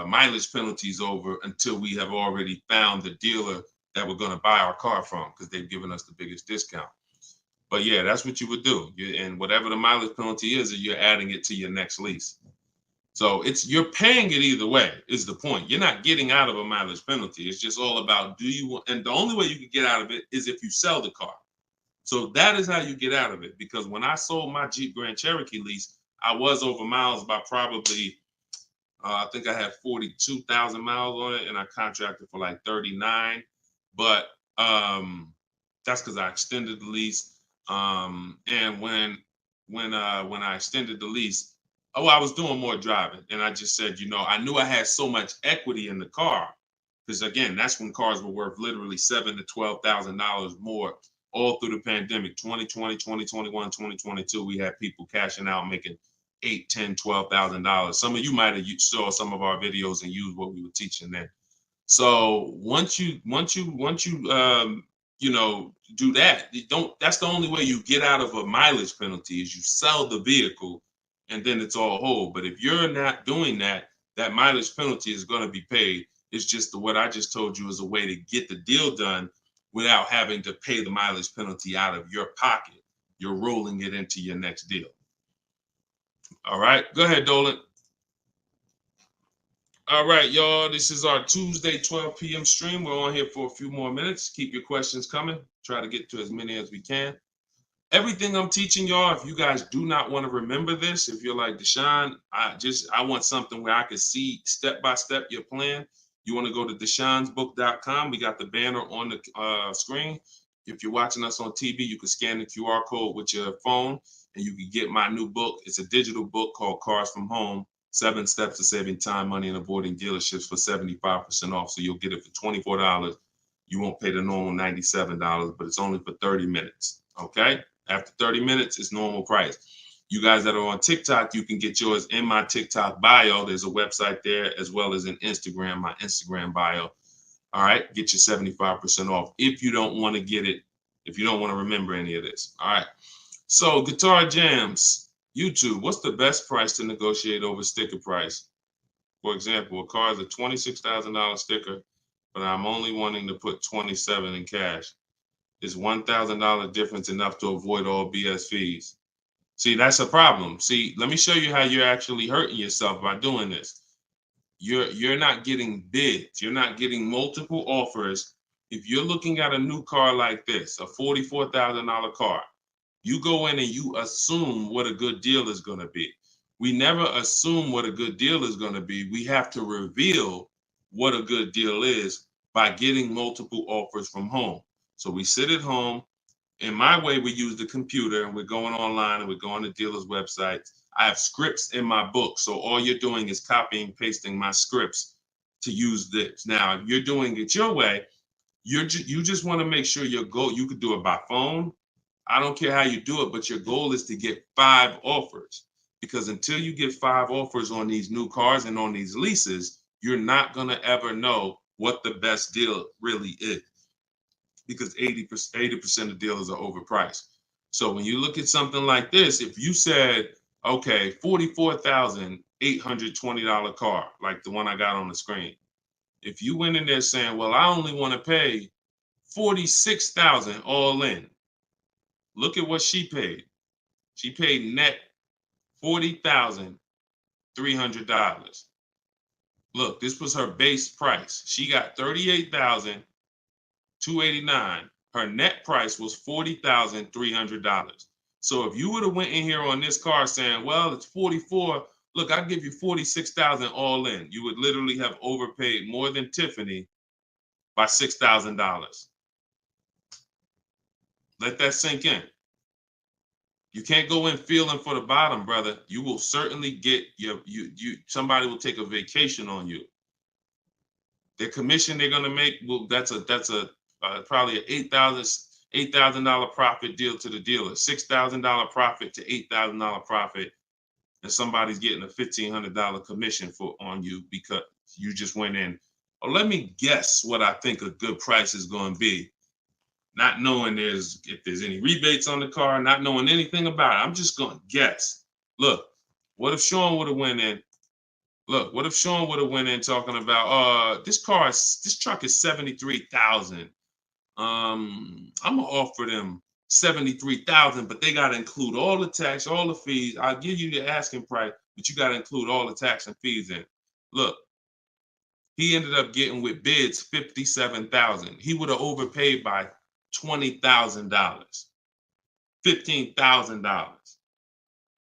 mileage penalties over until we have already found the dealer that we're going to buy our car from, because they've given us the biggest discount. But yeah, that's what you would do. And whatever the mileage penalty is, you're adding it to your next lease. So you're paying it either way is the point. You're not getting out of a mileage penalty. It's just all about and the only way you can get out of it is if you sell the car. So that is how you get out of it. Because when I sold my Jeep Grand Cherokee lease, I was over miles by probably, I think I had 42,000 miles on it, and I contracted for like 39. But that's because I extended the lease. And when I extended the lease, I was doing more driving, and I just said, I knew I had so much equity in the car, because again, that's when cars were worth literally $7,000 to $12,000 more all through the pandemic. 2020, 2021, 2022, we had people cashing out, making $8,000, $10,000, $12,000. Some of you might have saw some of our videos and used what we were teaching then. So once you do that, that's the only way you get out of a mileage penalty is you sell the vehicle, and then it's all whole. But if you're not doing that, that mileage penalty is going to be paid. It's just what I just told you is a way to get the deal done without having to pay the mileage penalty out of your pocket. You're rolling it into your next deal. All right, go ahead, Dolan. All right, y'all, this is our Tuesday 12 p.m. stream. We're on here for a few more minutes. Keep your questions coming. Try to get to as many as we can. Everything I'm teaching y'all, if you guys do not want to remember this, if you're like, Deshone, I want something where I can see step-by-step your plan, you want to go to deshonesbook.com. We got the banner on the screen. If you're watching us on TV, you can scan the QR code with your phone, and you can get my new book. It's a digital book called Cars from Home, 7 Steps to Saving Time, Money, and Avoiding Dealerships for 75% off. So you'll get it for $24. You won't pay the normal $97, but it's only for 30 minutes, okay? After 30 minutes, it's normal price. You guys that are on TikTok, you can get yours in my TikTok bio. There's a website there, as well as in Instagram, my Instagram bio. All right, get your 75% off if you don't want to get it, if you don't want to remember any of this. All right, so Guitar Jams, YouTube, what's the best price to negotiate over sticker price? For example, a car is a $26,000 sticker, but I'm only wanting to put $27,000 in cash. Is $1,000 difference enough to avoid all BS fees? See, that's a problem. See, let me show you how you're actually hurting yourself by doing this. You're not getting bids. You're not getting multiple offers. If you're looking at a new car like this, a $44,000 car, You go in and you assume what a good deal is going to be. We never assume what a good deal is going to be. We have to reveal what a good deal is by getting multiple offers from home. So we sit at home. In my way, we use the computer and we're going online and we're going to dealers' websites. I have scripts in my book. So all you're doing is copying, pasting my scripts to use this. Now, if you're doing it your way, you just want to make sure your goal, you could do it by phone. I don't care how you do it, but your goal is to get 5 offers, because until you get 5 offers on these new cars and on these leases, you're not going to ever know what the best deal really is, because 80% of dealers are overpriced. So when you look at something like this, if you said, okay, $44,820 car, like the one I got on the screen, if you went in there saying, well, I only want to pay $46,000 all in, look at what she paid. She paid net $40,300. Look, this was her base price. She got $38,289. Her net price was $40,300. So if you would have went in here on this car saying, well, it's 44, look, I'll give you 46,000 all in, you would literally have overpaid more than Tiffany by $6,000. Let that sink in. You can't go in feeling for the bottom, brother. You will certainly get somebody will take a vacation on you. Their commission they're gonna make, well, that's probably an $8,000 profit deal to the dealer, $6,000 profit to $8,000 profit, and somebody's getting a $1,500 commission on you because you just went in. Oh, let me guess what I think a good price is going to be. Not knowing if there's any rebates on the car, not knowing anything about it. I'm just going to guess. Look, what if Sean would have went in? Look, what if Sean would have went in talking about, this truck is $73,000. I'm gonna offer them $73,000, but they gotta include all the tax, all the fees. I'll give you the asking price, but you gotta include all the tax and fees in. Look, he ended up getting with bids $57,000. He would have overpaid by $20,000, $15,000.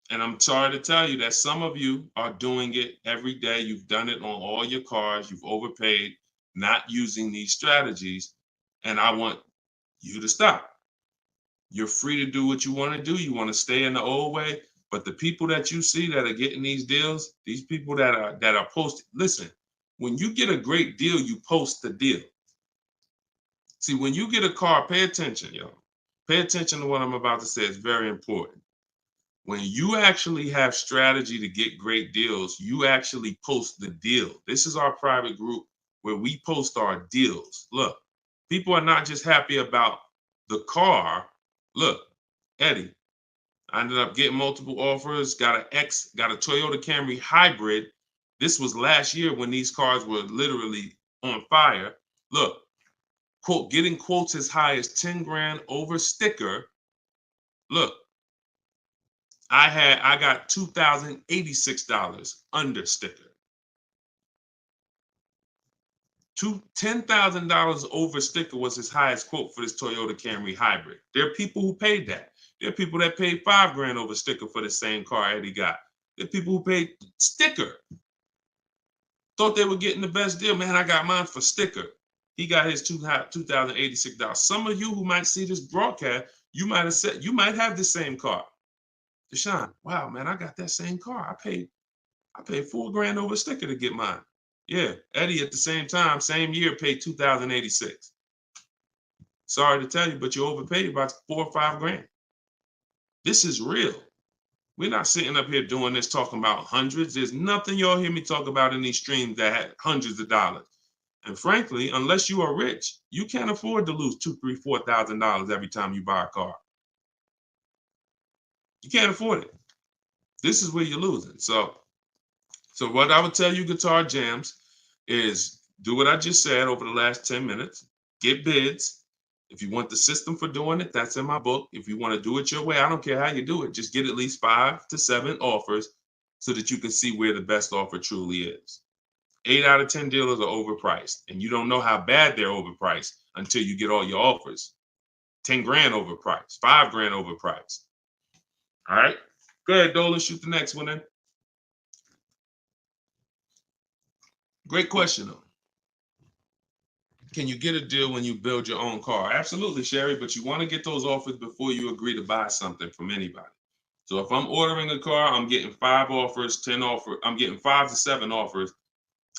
And I'm sorry to tell you that some of you are doing it every day. You've done it on all your cars. You've overpaid, not using these strategies. And I want you to stop. You're free to do what you want to do. You want to stay in the old way. But the people that you see that are getting these deals, these people that are posting, listen, when you get a great deal, you post the deal. See, when you get a car, pay attention, y'all. Pay attention to what I'm about to say. It's very important. When you actually have strategy to get great deals, you actually post the deal. This is our private group where we post our deals. Look, people are not just happy about the car. Look, Eddie, I ended up getting multiple offers, got a Toyota Camry hybrid. This was last year when these cars were literally on fire. Look, quote, getting quotes as high as 10 grand over sticker. Look, I got $2,086 under sticker. $10,000 over sticker was his highest quote for this Toyota Camry hybrid. There are people who paid that. There are people that paid 5 grand over sticker for the same car Eddie got. There are people who paid sticker. Thought they were getting the best deal. Man, I got mine for sticker. He got his $2,086. Some of you who might see this broadcast, you might have said, you might have the same car. Deshone, wow, man, I got that same car. I paid 4 grand over sticker to get mine. Yeah, Eddie at the same time, same year, paid $2,086. Sorry to tell you, but you overpaid about 4 or 5 grand. This is real. We're not sitting up here doing this talking about hundreds. There's nothing y'all hear me talk about in these streams that had hundreds of dollars. And frankly, unless you are rich, you can't afford to lose $2,000, $3,000, $4,000 every time you buy a car. You can't afford it. This is where you're losing. So what I would tell you, Guitar Jams, is do what I just said over the last 10 minutes. Get bids. If you want the system for doing it, that's in my book. If you want to do it your way, I don't care how you do it. Just get at least 5 to 7 offers so that you can see where the best offer truly is. 8 out of 10 dealers are overpriced, and you don't know how bad they're overpriced until you get all your offers. 10 grand overpriced, 5 grand overpriced. All right. Go ahead, Dolan. Shoot the next one in. Great question, though. Can you get a deal when you build your own car? Absolutely, Sherry, but you want to get those offers before you agree to buy something from anybody. So if I'm ordering a car, I'm getting 5 offers, 10 offers. I'm getting 5 to 7 offers,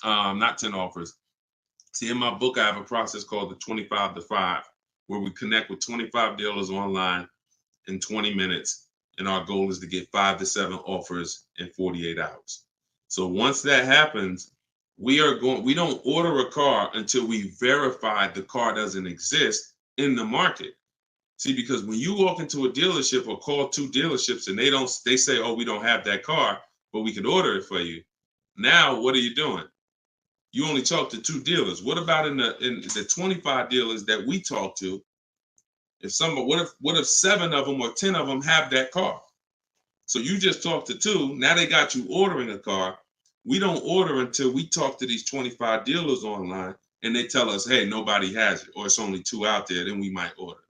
not 10 offers. See, in my book, I have a process called the 25 to 5, where we connect with 25 dealers online in 20 minutes. And our goal is to get 5 to 7 offers in 48 hours. So once that happens, we don't order a car until we verify the car doesn't exist in the market. See, because when you walk into a dealership or call 2 dealerships and they say, oh, we don't have that car, but we can order it for you. Now, what are you doing? You only talk to 2 dealers. What about in the 25 dealers that we talk to? What if 7 of them or 10 of them have that car? So you just talked to 2. Now they got you ordering a car. We don't order until we talk to these 25 dealers online and they tell us, hey, nobody has it, or it's only 2 out there, then we might order.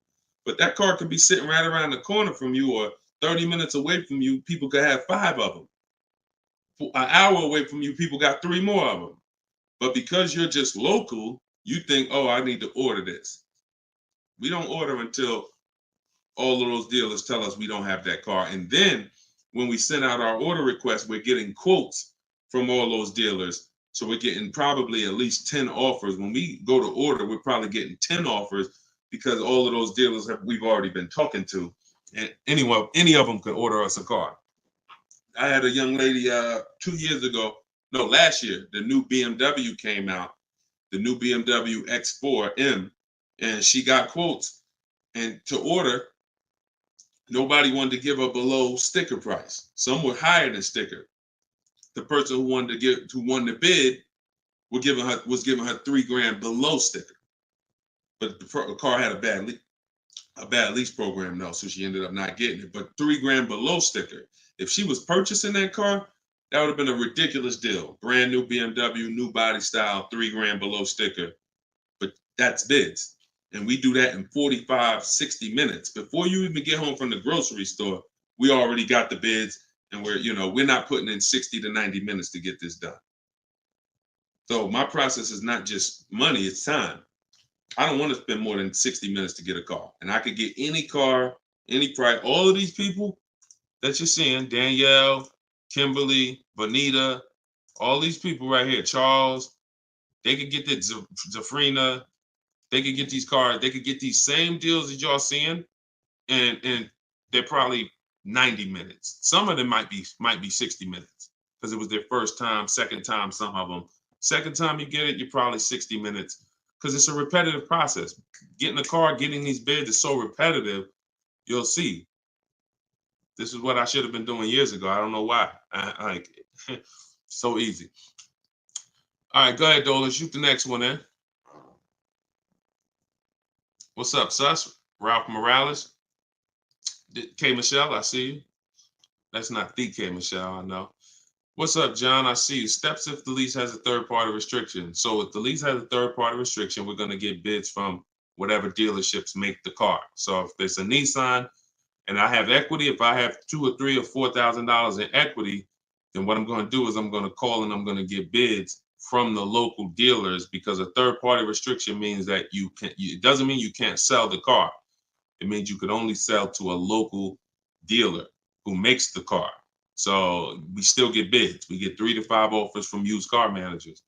But that car could be sitting right around the corner from you, or 30 minutes away from you. People could have 5 of them. An hour away from you, people got 3 more of them. But because you're just local, you think, oh, I need to order this. We don't order until all of those dealers tell us we don't have that car. And then when we send out our order request, we're getting quotes from all those dealers. So we're getting probably at least 10 offers. When we go to order, we're probably getting 10 offers because all of those dealers we've already been talking to. And any of them could order us a car. I had a young lady 2 years ago, no, last year, the new BMW came out, the new BMW X4M, and she got quotes. And to order, nobody wanted to give her below sticker price. Some were higher than sticker. The person who won the bid was giving her $3,000 below sticker. But the car had a bad lease program though, so she ended up not getting it. But $3,000 below sticker. If she was purchasing that car, that would have been a ridiculous deal. Brand new BMW, new body style, $3,000 below sticker. But that's bids. And we do that in 45, 60 minutes. Before you even get home from the grocery store, we already got the bids, and we're not putting in 60 to 90 minutes to get this done. So my process is not just money, it's time. I don't want to spend more than 60 minutes to get a car. And I could get any car, any price. All of these people that you're seeing, Danielle, Kimberly, Bonita, all these people right here, Charles, they could get that Zafrina, they could get these cars, they could get these same deals that y'all seeing, and they're probably 90 minutes. Some of them might be 60 minutes because it was their first time, second time, some of them. Second time you get it, you're probably 60 minutes because it's a repetitive process. Getting a car, getting these bids is so repetitive, you'll see. This is what I should have been doing years ago. I don't know why. So easy. All right, go ahead, Dolan. Shoot the next one in. What's up, Sus? Ralph Morales. K. Michelle, I see you. That's not the K. Michelle, I know. What's up, John? I see you. Steps if the lease has a third-party restriction. So if the lease has a third-party restriction, we're going to get bids from whatever dealerships make the car. So if there's a Nissan and I have equity, if I have $2,000 or $3,000 or $4,000 in equity, then what I'm going to do is I'm going to call and I'm going to get bids from the local dealers, because a third-party restriction means that it doesn't mean you can't sell the car. It means you could only sell to a local dealer who makes the car. So we still get bids. We get 3 to 5 offers from used car managers.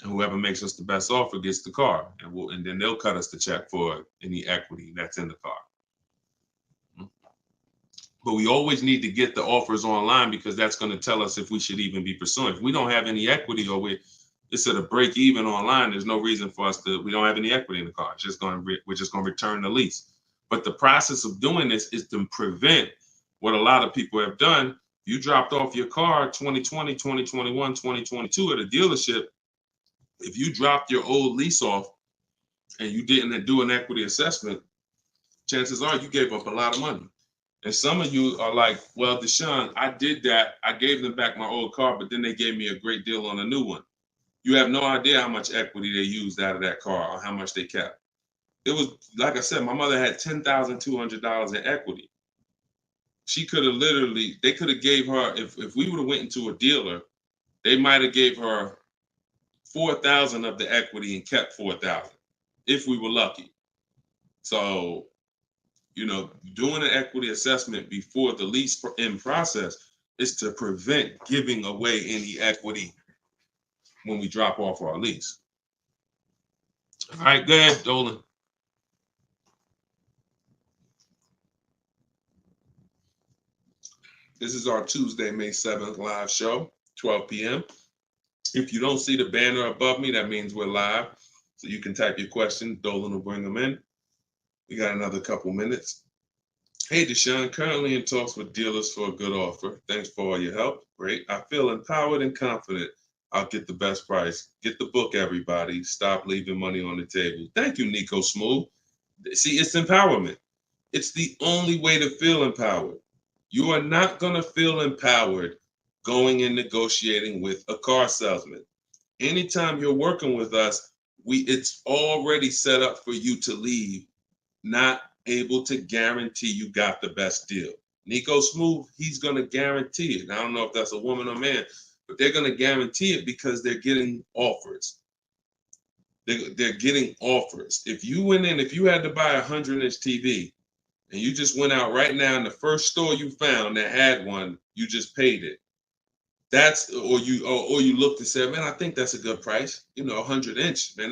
And whoever makes us the best offer gets the car. And then they'll cut us the check for any equity that's in the car. But we always need to get the offers online, because that's going to tell us if we should even be pursuing. If we don't have any equity, or it's at a break even online, there's no reason for us we don't have any equity in the car. We're just going to return the lease. But the process of doing this is to prevent what a lot of people have done. You dropped off your car 2020, 2021, 2022 at a dealership. If you dropped your old lease off and you didn't do an equity assessment, chances are you gave up a lot of money. And some of you are like, well, Deshone, I did that. I gave them back my old car, but then they gave me a great deal on a new one. You have no idea how much equity they used out of that car or how much they kept. It was, like I said, my mother had $10,200 in equity. She could have literally, they could have gave her, if we would have went into a dealer, they might have gave her 4,000 of the equity and kept 4,000 if we were lucky. So, doing an equity assessment before the lease in process is to prevent giving away any equity when we drop off our lease. All right, go ahead, Dolan. This is our Tuesday, May 7th live show, 12 p.m. If you don't see the banner above me, that means we're live. So you can type your question. Dolan will bring them in. We got another couple minutes. Hey, Deshone, currently in talks with dealers for a good offer. Thanks for all your help. Great. I feel empowered and confident I'll get the best price. Get the book, everybody. Stop leaving money on the table. Thank you, Nico Smooth. See, it's empowerment. It's the only way to feel empowered. You are not going to feel empowered going and negotiating with a car salesman. Anytime you're working with us, it's already set up for you to leave not able to guarantee you got the best deal. Nico Smooth, he's going to guarantee it. I don't know if that's a woman or man, but they're going to guarantee it because they're getting offers. They're getting offers. If you went in, if you had to buy a 100-inch TV and you just went out right now and the first store you found that had one, you just paid it. Or you looked and said, man, I think that's a good price. 100-inch, man,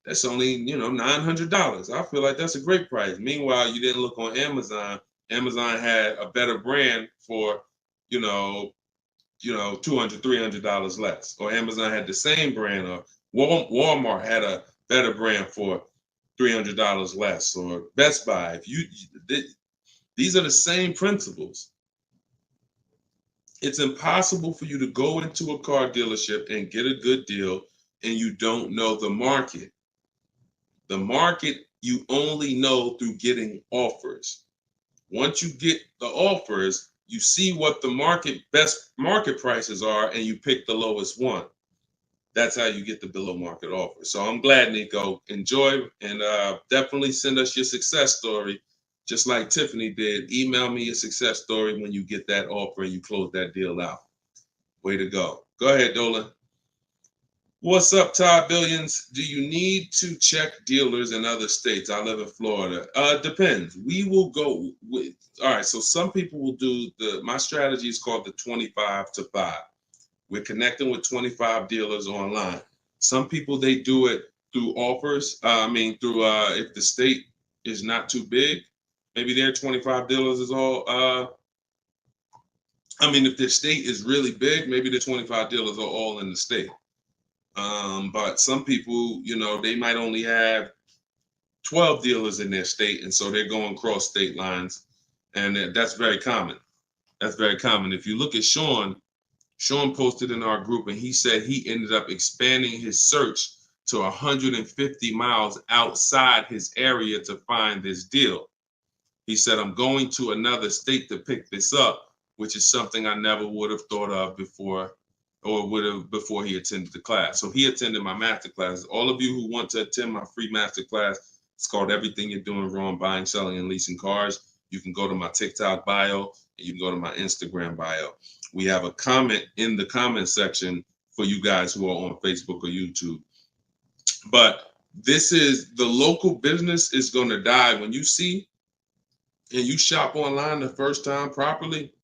that's only, $900. I feel like that's a great price. Meanwhile, you didn't look on Amazon. Amazon had a better brand for, $200, $300 less. Or Amazon had the same brand, or Walmart had a better brand for $300 less, or Best Buy. These are the same principles. It's impossible for you to go into a car dealership and get a good deal and you don't know the market. The market you only know through getting offers. Once you get the offers, you see what the best market prices are and you pick the lowest one. That's how you get the below market offer. So I'm glad, Nico. Enjoy, and definitely send us your success story. Just like Tiffany did, email me your success story when you get that offer and you close that deal out. Way to go. Go ahead, Dolan. What's up, Todd Billions? Do you need to check dealers in other states? I live in Florida. Depends. We will go with, all right, so some people will do my strategy is called the 25 to 5. We're connecting with 25 dealers online. Some people, they do it through offers. Through if the state is not too big, maybe their 25 dealers is all. If their state is really big, maybe the 25 dealers are all in the state. But some people, they might only have 12 dealers in their state, and so they're going cross state lines, and that's very common. That's very common. If you look at Sean posted in our group, and he said he ended up expanding his search to 150 miles outside his area to find this deal. He said, I'm going to another state to pick this up, which is something I never would have thought of before, or would have before he attended the class. So he attended my master class. All of you who want to attend my free master class, it's called Everything You're Doing Wrong, Buying, Selling, and Leasing Cars. You can go to my TikTok bio, and you can go to my Instagram bio. We have a comment in the comment section for you guys who are on Facebook or YouTube. But this is, the local business is going to die. When you see and you shop online the first time properly,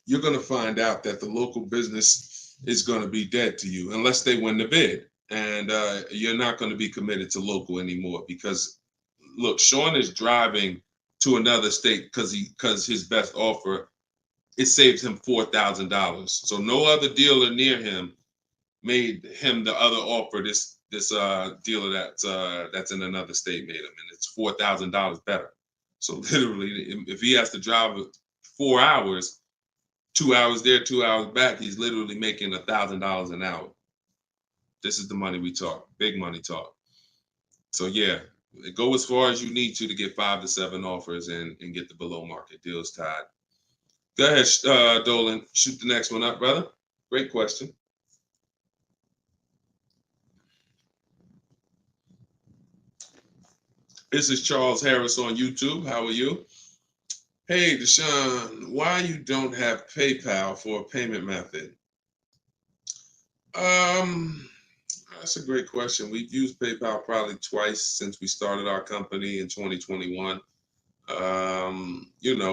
you're going to find out that the local business is going to be dead to you unless they win the bid. And you're not going to be committed to local anymore because, look, Sean is driving to another state because his best offer, it saved him $4,000. So no other dealer near him made him the other offer. This dealer that's in another state made him, and it's $4,000 better. So literally, if he has to drive 4 hours, 2 hours there, 2 hours back, he's literally making $1,000 an hour. This is the money we talk, big money talk. So yeah, go as far as you need to get 5 to 7 offers and get the below market deals tied. Go ahead, Dolan, shoot the next one up, brother. Great question. This is Charles Harris on YouTube. How are you? Hey, Deshone, why you don't have PayPal for a payment method? That's a great question. We've used PayPal probably twice since we started our company in 2021.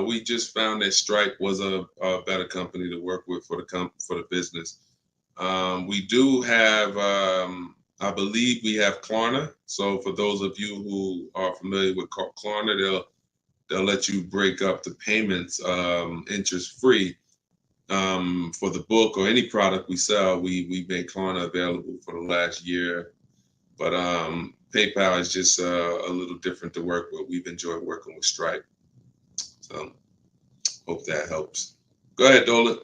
We just found that Stripe was a better company to work with for the business. We do have, I believe we have Klarna. So for those of you who are familiar with Klarna, they'll let you break up the payments interest free. For the book or any product we sell, we make Klarna available for the last year. But PayPal is just a little different to work with. We've enjoyed working with Stripe. So hope that helps. Go ahead, Dolan.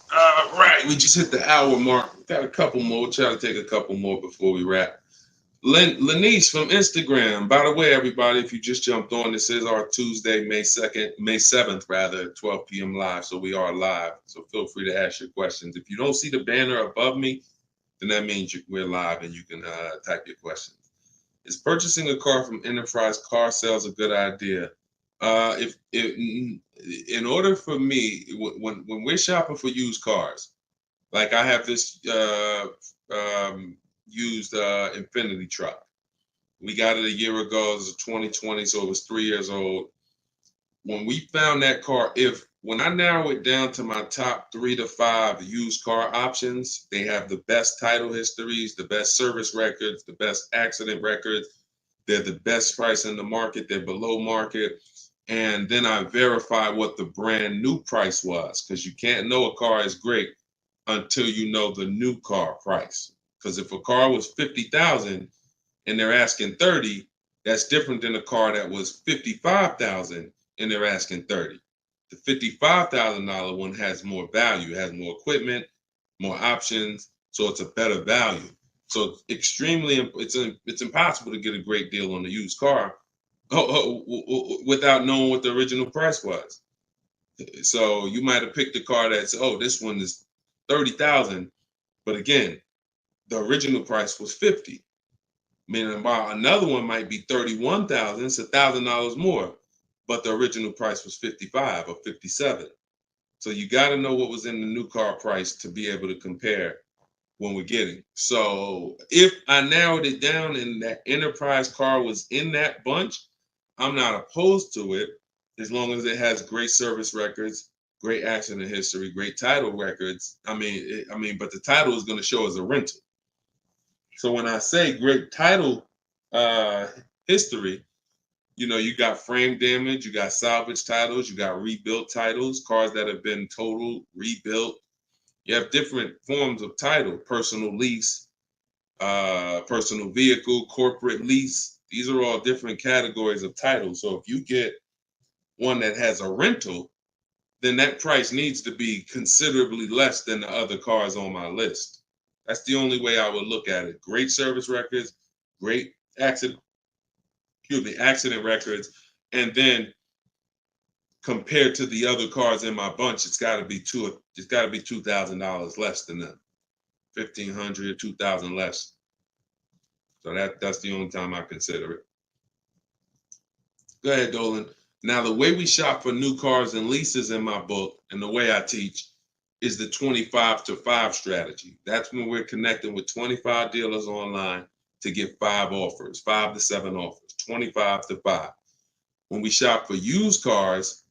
Right, we just hit the hour mark. Got a couple more. We'll try to take a couple more before we wrap. Lenice from Instagram. By the way, everybody, if you just jumped on, this is our Tuesday, May 7th, rather, 12 p.m. live. So we are live. So feel free to ask your questions. If you don't see the banner above me, then that means we're live and you can type your questions. Is purchasing a car from Enterprise Car Sales a good idea? In order for me, when we're shopping for used cars, like I have this used Infinity truck. We got it a year ago. It was 2020, so it was 3 years old. When we found that car, when I narrow it down to my top 3 to 5 used car options, they have the best title histories, the best service records, the best accident records. They're the best price in the market. They're below market. And then I verify what the brand new price was, because you can't know a car is great until you know the new car price. Because if a car was 50,000 and they're asking 30, that's different than a car that was 55,000 and they're asking 30. The $55,000 one has more value, has more equipment, more options, so it's a better value. So it's impossible to get a great deal on a used car without knowing what the original price was. So you might have picked a car that's, this one is 30,000, but again, the original price was 50. Meaning another one might be 31,000, it's $1,000 more, but the original price was 55 or 57. So you got to know what was in the new car price to be able to compare when we're getting. So if I narrowed it down and that Enterprise car was in that bunch, I'm not opposed to it as long as it has great service records, great accident history, great title records. But the title is going to show as a rental. So when I say great title history, you got frame damage, you got salvage titles, you got rebuilt titles, cars that have been totaled, rebuilt. You have different forms of title: personal lease, personal vehicle, corporate lease. These are all different categories of title. So if you get one that has a rental, then that price needs to be considerably less than the other cars on my list. That's the only way I would look at it. Great service records, great accident records, and then compared to the other cars in my bunch, it's got to be $2,000 less than them, $1,500, $2,000 less. So that's the only time I consider it. Go ahead, Dolan. Now, the way we shop for new cars and leases in my book, and the way I teach, is the 25 to 5 strategy. That's when we're connecting with 25 dealers online to get 5 offers, 5 to 7 offers, 25 to 5. When we shop for used cars,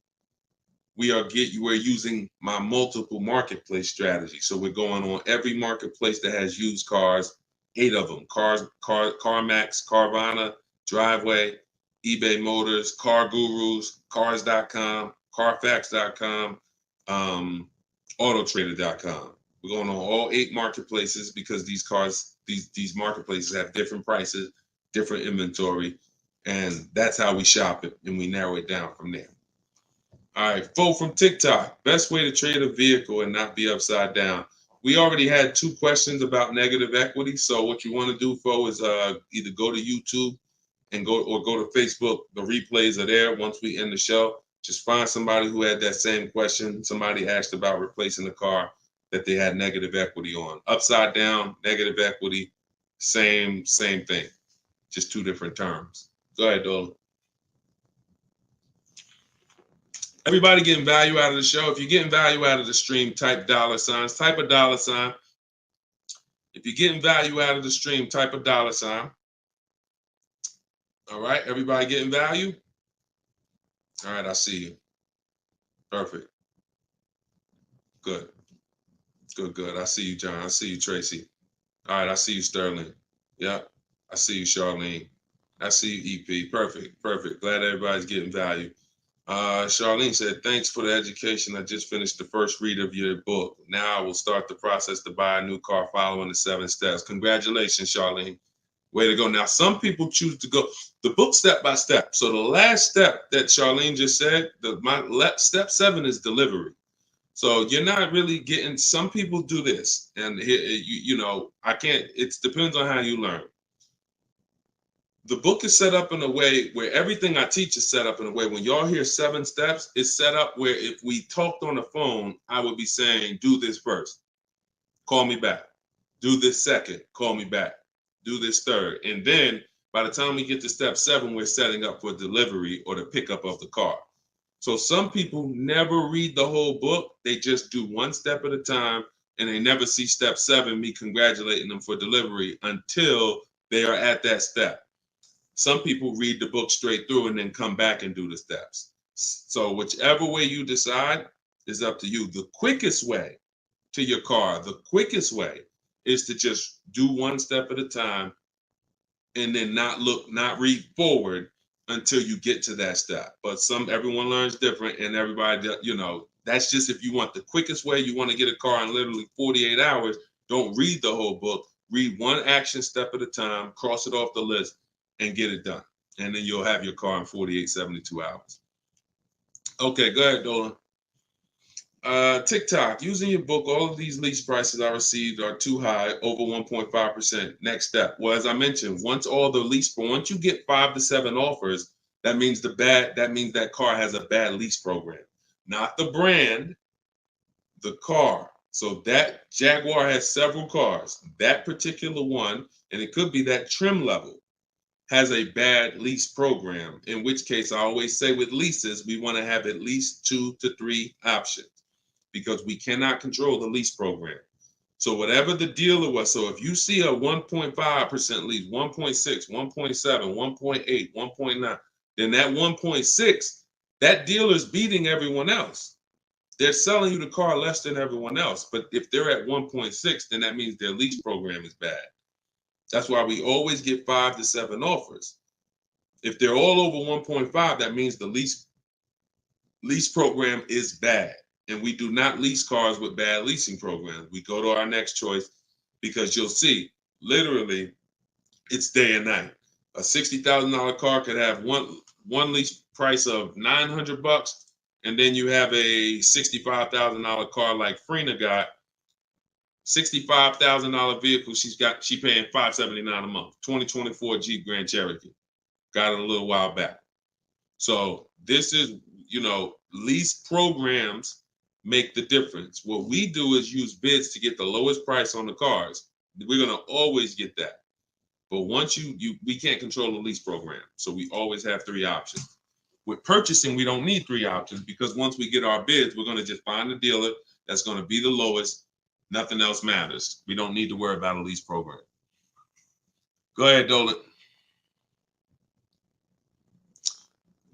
we're using my multiple marketplace strategy. So we're going on every marketplace that has used cars, 8 of them: CarMax, Carvana, Driveway, eBay Motors, Car Gurus, Cars.com, Carfax.com, Autotrader.com. We're going on all 8 marketplaces because these marketplaces have different prices, different inventory, and that's how we shop it, and we narrow it down from there. All right, Fo from TikTok. Best way to trade a vehicle and not be upside down. We already had 2 questions about negative equity. So what you want to do, Fo, is either go to YouTube and go to Facebook. The replays are there once we end the show. Just find somebody who had that same question. Somebody asked about replacing the car that they had negative equity on. Upside down, negative equity, same thing. Just 2 different terms. Go ahead, Dolan. Everybody getting value out of the show. If you're getting value out of the stream, type $signs, type a $sign. If you're getting value out of the stream, type a $sign. All right, everybody getting value? All right, I see you. Perfect. Good. Good. I see you, John. I see you, Tracy. All right, I see you, Sterling. Yep. I see you, Charlene. I see you, EP. Perfect. Glad everybody's getting value. Charlene said, thanks for the education. I just finished the first read of your book. Now I will start the process to buy a new car following the 7 steps. Congratulations, Charlene. Way to go. Now, some people choose to go the book step by step. So the last step that Charlene just said, step 7 is delivery. So you're not really getting, some people do this. And I can't, it depends on how you learn. The book is set up in a way where everything I teach is set up in a way, when y'all hear 7 steps, it's set up where if we talked on the phone, I would be saying, do this first, call me back. Do this second, call me back. Do this third. And then by the time we get to step 7, we're setting up for delivery or the pickup of the car. So some people never read the whole book. They just do 1 step at a time, and they never see step 7, me congratulating them for delivery, until they are at that step. Some people read the book straight through and then come back and do the steps. So whichever way you decide is up to you. The quickest way to your car, the quickest way is to just do 1 step at a time and then not read forward until you get to that step. But everyone learns different, and everybody, that's just if you want the quickest way, you want to get a car in literally 48 hours, don't read the whole book. Read 1 action step at a time, cross it off the list, and get it done. And then you'll have your car in 48, 72 hours. Okay, go ahead, Dolan. TikTok, using your book, all of these lease prices I received are too high, over 1.5%. Next step. Well, as I mentioned, once you get 5 to 7 offers, that means that car has a bad lease program. Not the brand, the car. So that Jaguar has several cars. That particular one, and it could be that trim level, has a bad lease program, in which case I always say with leases, we want to have at least 2 to 3 options, because we cannot control the lease program. So whatever the dealer was, so if you see a 1.5% lease, 1.6, 1.7, 1.8, 1.9, then that 1.6, that dealer's beating everyone else. They're selling you the car less than everyone else. But if they're at 1.6, then that means their lease program is bad. That's why we always get 5 to 7 offers. If they're all over 1.5, that means the lease program is bad. And we do not lease cars with bad leasing programs. We go to our next choice, because you'll see, literally, it's day and night. A $60,000 car could have one lease price of $900, and then you have a $65,000 car like Frena got. $65,000 vehicle, she paying $579 a month. 2024 Jeep Grand Cherokee. Got it a little while back. So this is, lease programs make the difference. What we do is use bids to get the lowest price on the cars. We're gonna always get that. But once we can't control the lease program. So we always have 3 options. With purchasing, we don't need 3 options, because once we get our bids, we're gonna just find a dealer that's gonna be the lowest. Nothing else matters. We don't need to worry about a lease program. Go ahead, Dolan.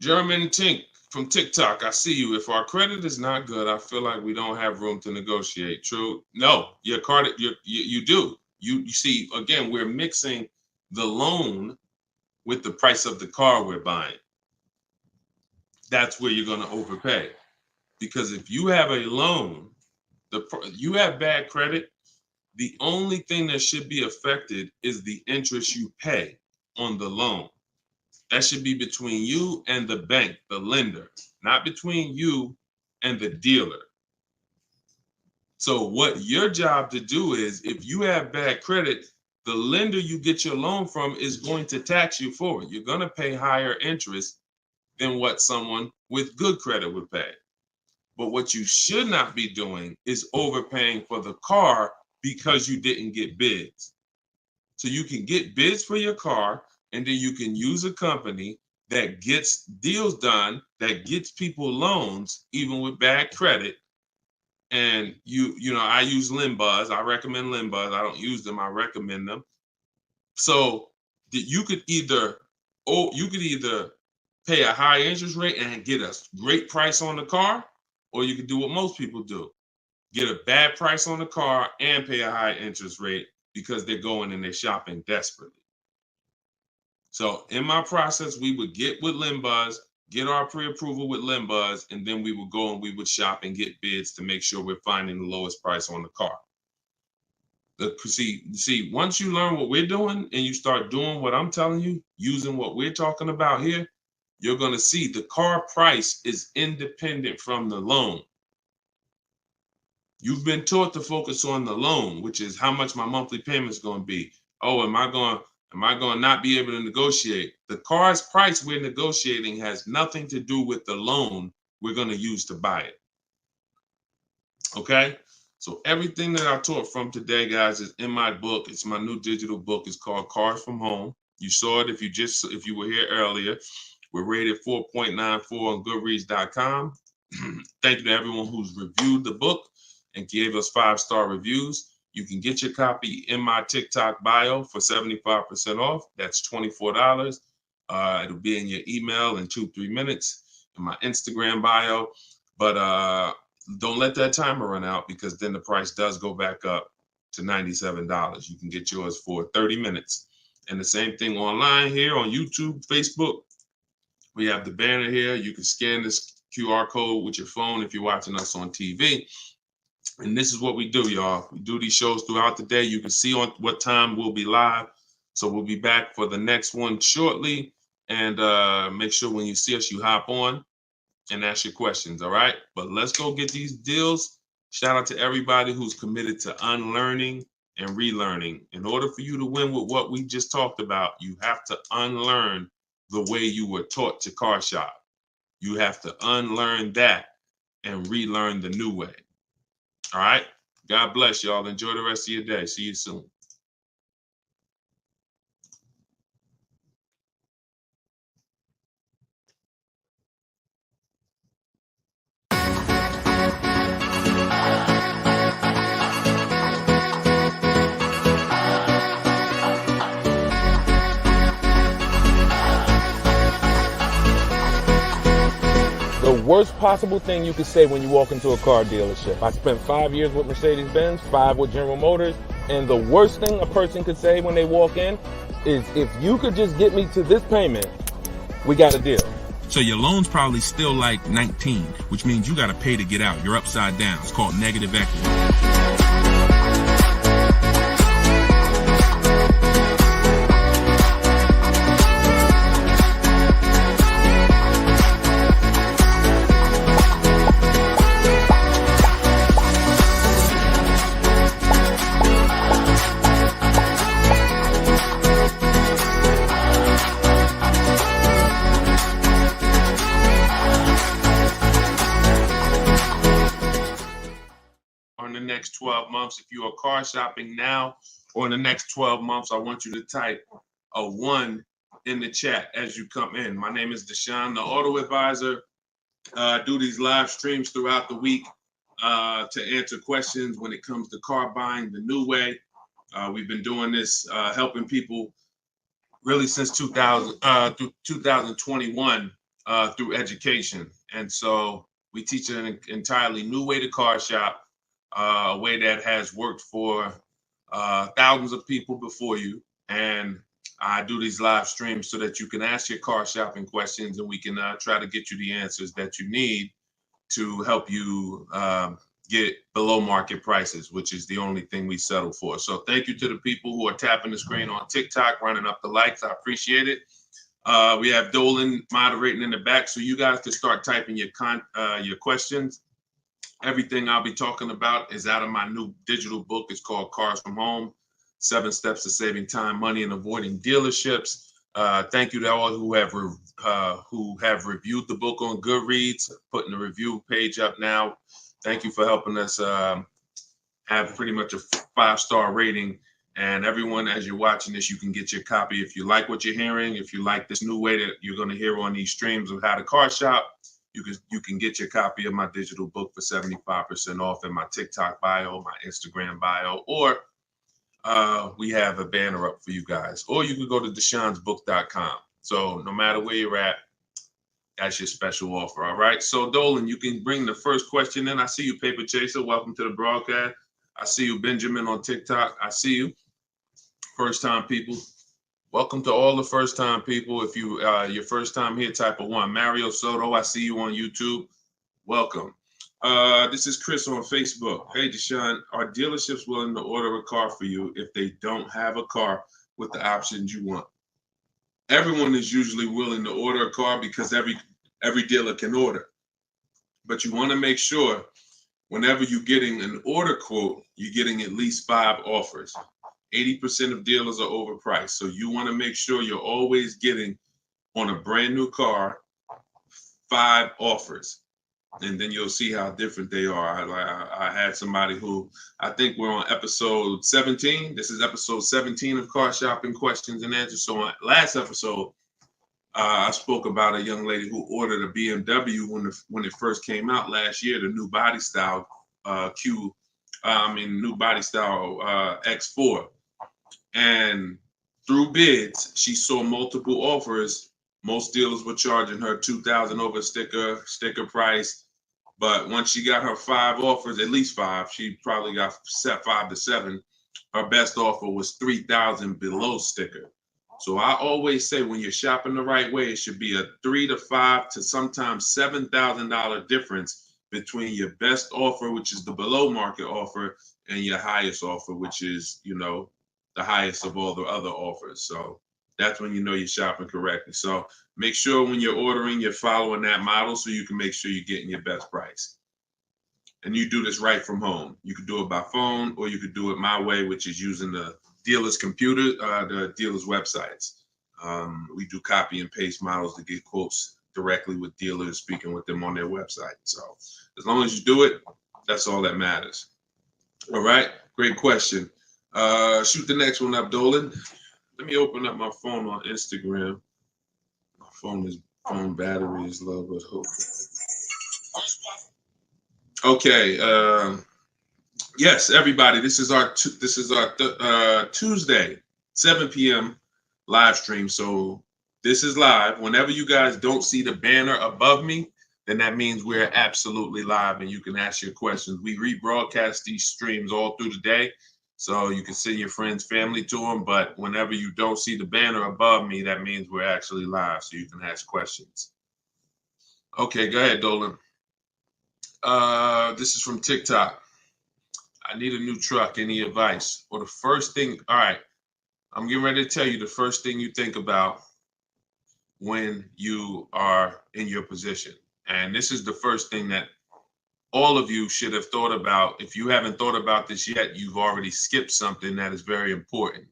German Tink from TikTok, I see you. If our credit is not good, I feel like we don't have room to negotiate. True? No, your credit, you do. You see, again, we're mixing the loan with the price of the car we're buying. That's where you're going to overpay. Because if you have a loan, you have bad credit, the only thing that should be affected is the interest you pay on the loan. That should be between you and the bank, the lender, not between you and the dealer. So what your job to do is, if you have bad credit, the lender you get your loan from is going to tax you for it. You're going to pay higher interest than what someone with good credit would pay. But what you should not be doing is overpaying for the car because you didn't get bids. So you can get bids for your car, and then you can use a company that gets deals done, that gets people loans, even with bad credit. And I use Limbuzz. I recommend Limbuzz. I don't use them. I recommend them. So you could either pay a high interest rate and get a great price on the car, or you could do what most people do. Get a bad price on the car and pay a high interest rate because they're going and they're shopping desperately. So in my process, we would get with Limbuzz, get our pre-approval with Limbuzz, and then we would go and we would shop and get bids to make sure we're finding the lowest price on the car. See, once you learn what we're doing and you start doing what I'm telling you, using what we're talking about here, you're going to see the car price is independent from the loan. You've been taught to focus on the loan, which is how much my monthly payment is going to be. Oh, am I going to not be able to negotiate? The car's price we're negotiating has nothing to do with the loan we're going to use to buy it. Okay? So everything that I taught from today, guys, is in my book. It's my new digital book. It's called Cars from Home. You saw it if you were here earlier. We're rated 4.94 on Goodreads.com. Thank you to everyone who's reviewed the book and gave us 5-star reviews. You can get your copy in my TikTok bio for 75% off. That's $24. It'll be in your email in 2-3 minutes, in my Instagram bio. But don't let that timer run out, because then the price does go back up to $97. You can get yours for 30 minutes. And the same thing online here on YouTube, Facebook. We have the banner here. You can scan this QR code with your phone if you're watching us on TV. And this is what we do, y'all. We do these shows throughout the day. You can see on what time we'll be live. So we'll be back for the next one shortly. And make sure when you see us, you hop on and ask your questions, all right? But let's go get these deals. Shout out to everybody who's committed to unlearning and relearning. In order for you to win with what we just talked about, you have to unlearn the way you were taught to car shop. You have to unlearn that and relearn the new way. All right? God bless y'all. Enjoy the rest of your day. See you soon. The worst possible thing you could say when you walk into a car dealership. I spent 5 years with Mercedes-Benz, 5 with General Motors, and the worst thing a person could say when they walk in is, if you could just get me to this payment, we got a deal. So your loan's probably still like 19, which means you got to pay to get out. You're upside down. It's called negative equity. The next 12 months, if you are car shopping now, or in the next 12 months, I want you to type a 1 in the chat as you come in. My name is Deshone the Auto Advisor. I do these live streams throughout the week to answer questions when it comes to car buying the new way. We've been doing this, helping people really since 2021 through education. And so we teach an entirely new way to car shop. A way that has worked for thousands of people before you. And I do these live streams so that you can ask your car shopping questions, and we can try to get you the answers that you need to help you get below market prices, which is the only thing we settle for. So thank you to the people who are tapping the screen on TikTok, running up the likes. I appreciate it. We have Dolan moderating in the back, so you guys can start typing your questions. Everything I'll be talking about is out of my new digital book. It's called Cars from Home, 7 Steps to Saving Time, Money, and Avoiding Dealerships. Thank you to all who have reviewed the book on Goodreads, putting the review page up now. Thank you for helping us have pretty much a 5-star rating And everyone, as you're watching this, you can get your copy. If you like what you're hearing, if you like this new way that you're going to hear on these streams of how to car shop, you can get your copy of my digital book for 75% off in my TikTok bio, my Instagram bio, or we have a banner up for you guys. Or you can go to deshonsbook.com. So no matter where you're at, that's your special offer. All right. So Dolan, you can bring the first question in. I see you, Paper Chaser. Welcome to the broadcast. I see you, Benjamin, on TikTok. I see you. First time people. Welcome to all the first time people. If you your first time here, type of 1. Mario Soto, I see you on YouTube. Welcome. This is Chris on Facebook. Hey, Deshone, are dealerships willing to order a car for you if they don't have a car with the options you want? Everyone is usually willing to order a car because every dealer can order. But you want to make sure whenever you're getting an order quote, you're getting at least 5 offers. 80% of dealers are overpriced. So you want to make sure you're always getting on a brand new car 5 offers. And then you'll see how different they are. I had somebody who, I think we're on episode 17. This is episode 17 of Car Shopping Questions and Answers. So on last episode, I spoke about a young lady who ordered a BMW when it first came out last year, the new body style new body style X4. And through bids, she saw multiple offers. Most dealers were charging her $2,000 over sticker price. But once she got her 5 offers, at least 5, she probably got set 5 to 7. Her best offer was $3,000 below sticker. So I always say when you're shopping the right way, it should be a $3,000 to $5,000 to sometimes $7,000 difference between your best offer, which is the below market offer, and your highest offer, which is, the highest of all the other offers. So that's when you know you're shopping correctly. So make sure when you're ordering, you're following that model so you can make sure you're getting your best price. And you do this right from home. You could do it by phone, or you could do it my way, which is using the dealer's computer, the dealer's websites. We do copy and paste models to get quotes directly with dealers, speaking with them on their website. So as long as you do it, that's all that matters. All right, great question. Shoot the next one up, Dolan. Let me open up my phone on Instagram. My phone battery is low, but hope. Okay. Yes, everybody. This is our Tuesday 7 p.m. live stream. So this is live. Whenever you guys don't see the banner above me, then that means we're absolutely live, and you can ask your questions. We rebroadcast these streams all through the day. So you can send your friends, family to them. But whenever you don't see the banner above me, that means we're actually live. So you can ask questions. Okay, go ahead, Dolan. This is from TikTok. I need a new truck. Any advice? Or the first thing, all right, I'm getting ready to tell you the first thing you think about when you are in your position. And this is the first thing that all of you should have thought about. If you haven't thought about this yet, you've already skipped something that is very important.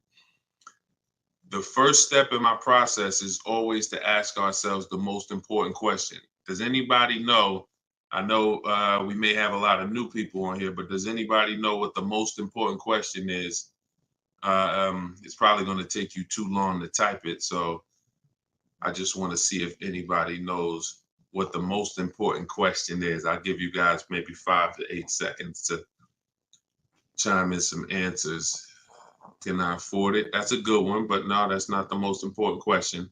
The first step in my process is always to ask ourselves the most important question. Does anybody know? I know we may have a lot of new people on here, but does anybody know what the most important question is? It's probably going to take you too long to type it. So I just want to see if anybody knows what the most important question is. I'll give you guys maybe 5 to 8 seconds to chime in some answers. Can I afford it? That's a good one, but no, that's not the most important question.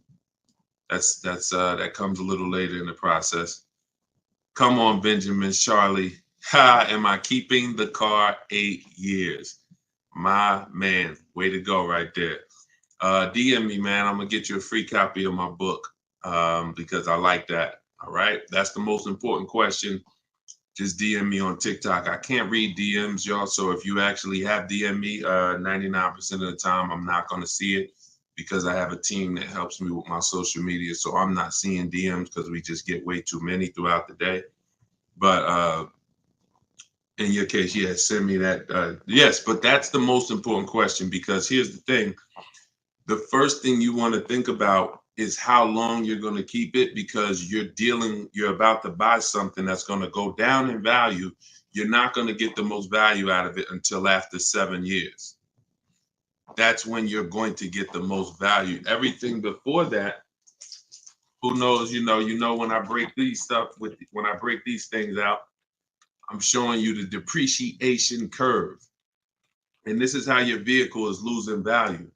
That comes a little later in the process. Come on, Benjamin, Charlie. Am I keeping the car 8 years? My man, way to go right there. DM me, man. I'm gonna get you a free copy of my book because I like that. All right, that's the most important question. Just DM me on TikTok. I can't read DMs, y'all. So if you actually have DM me, 99% of the time, I'm not going to see it because I have a team that helps me with my social media. So I'm not seeing DMs because we just get way too many throughout the day. But in your case, yes, send me that. Yes, but that's the most important question because here's the thing. The first thing you want to think about is how long you're going to keep it because you're about to buy something that's going to go down in value. You're not going to get the most value out of it until after 7 years. that's when you're going to get the most value. Everything before that, who knows, when I break these things out, I'm showing you the depreciation curve. And this is how your vehicle is losing value.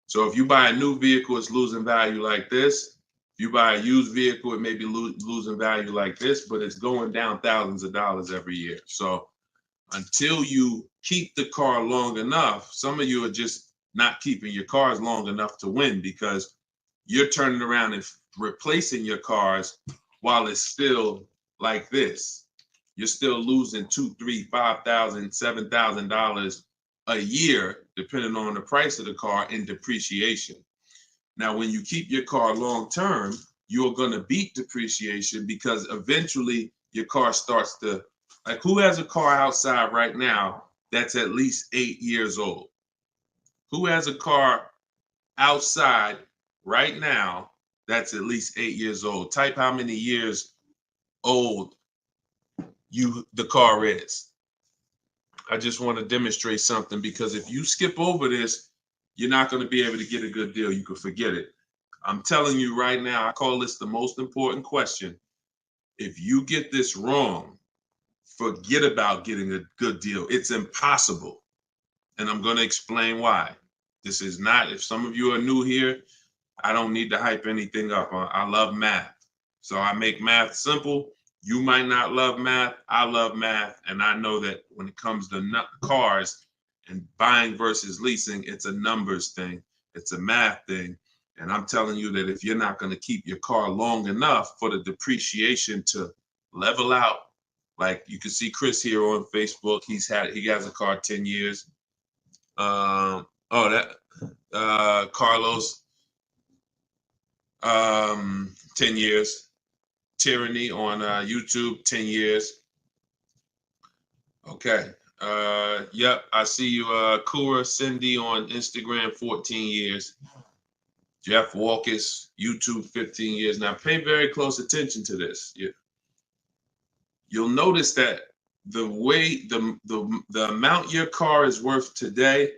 So if you buy a new vehicle, it's losing value like this. If you buy a used vehicle, it may be losing value like this, but it's going down thousands of dollars every year. So until you keep the car long enough, some of you are just not keeping your cars long enough to win, because you're turning around and replacing your cars while it's still like this. You're still losing $2,000, $3,000, $5,000, $7,000 a year, depending on the price of the car, in depreciation. Now, when you keep your car long term, you're going to beat depreciation, because eventually your car starts to, like, who has a car outside right now that's at least 8 years old? Who has a car outside right now that's at least 8 years old? Type how many years old the car is. I just want to demonstrate something, because if you skip over this, you're not going to be able to get a good deal. You can forget it. I'm telling you right now, I call this the most important question. If you get this wrong, forget about getting a good deal. It's impossible. And I'm going to explain why. This is not, if some of you are new here, I don't need to hype anything up. I love math. So I make math simple. You might not love math. I love math. And I know that when it comes to cars and buying versus leasing, it's a numbers thing. It's a math thing. And I'm telling you that if you're not going to keep your car long enough for the depreciation to level out, like you can see Chris here on Facebook, he has a car 10 years. Carlos, 10 years. Tyranny on YouTube, 10 years. Okay. Yep, I see you. Kura Cindy on Instagram, 14 years. Jeff Walkus, YouTube, 15 years. Now pay very close attention to this. You'll notice that the way the amount your car is worth today,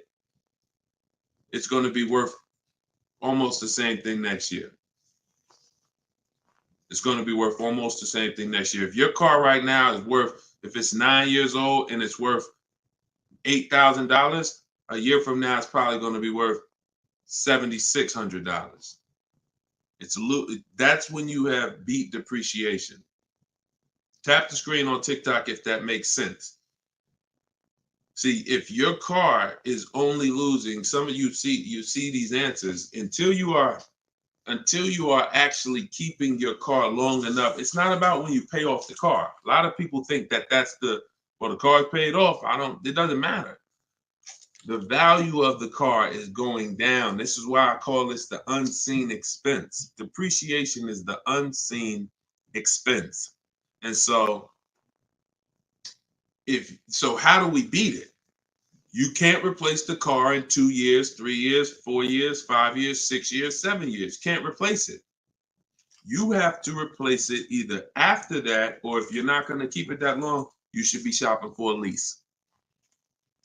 it's going to be worth almost the same thing next year. It's going to be worth almost the same thing next year. If your car right now is worth, if it's 9 years old and it's worth $8,000, a year from now it's probably going to be worth $7,600. That's when you have beat depreciation. Tap the screen on TikTok if that makes sense. See, if your car is only losing, some of you see these answers, until you are actually keeping your car long enough. It's not about when you pay off the car. A lot of people think that that's the car's paid off. It doesn't matter. The value of the car is going down. This is why I call this the unseen expense. Depreciation is the unseen expense. And so how do we beat it? You can't replace the car in 2 years, 3 years, 4 years, 5 years, 6 years, 7 years. Can't replace it. You have to replace it either after that, or if you're not going to keep it that long, you should be shopping for a lease.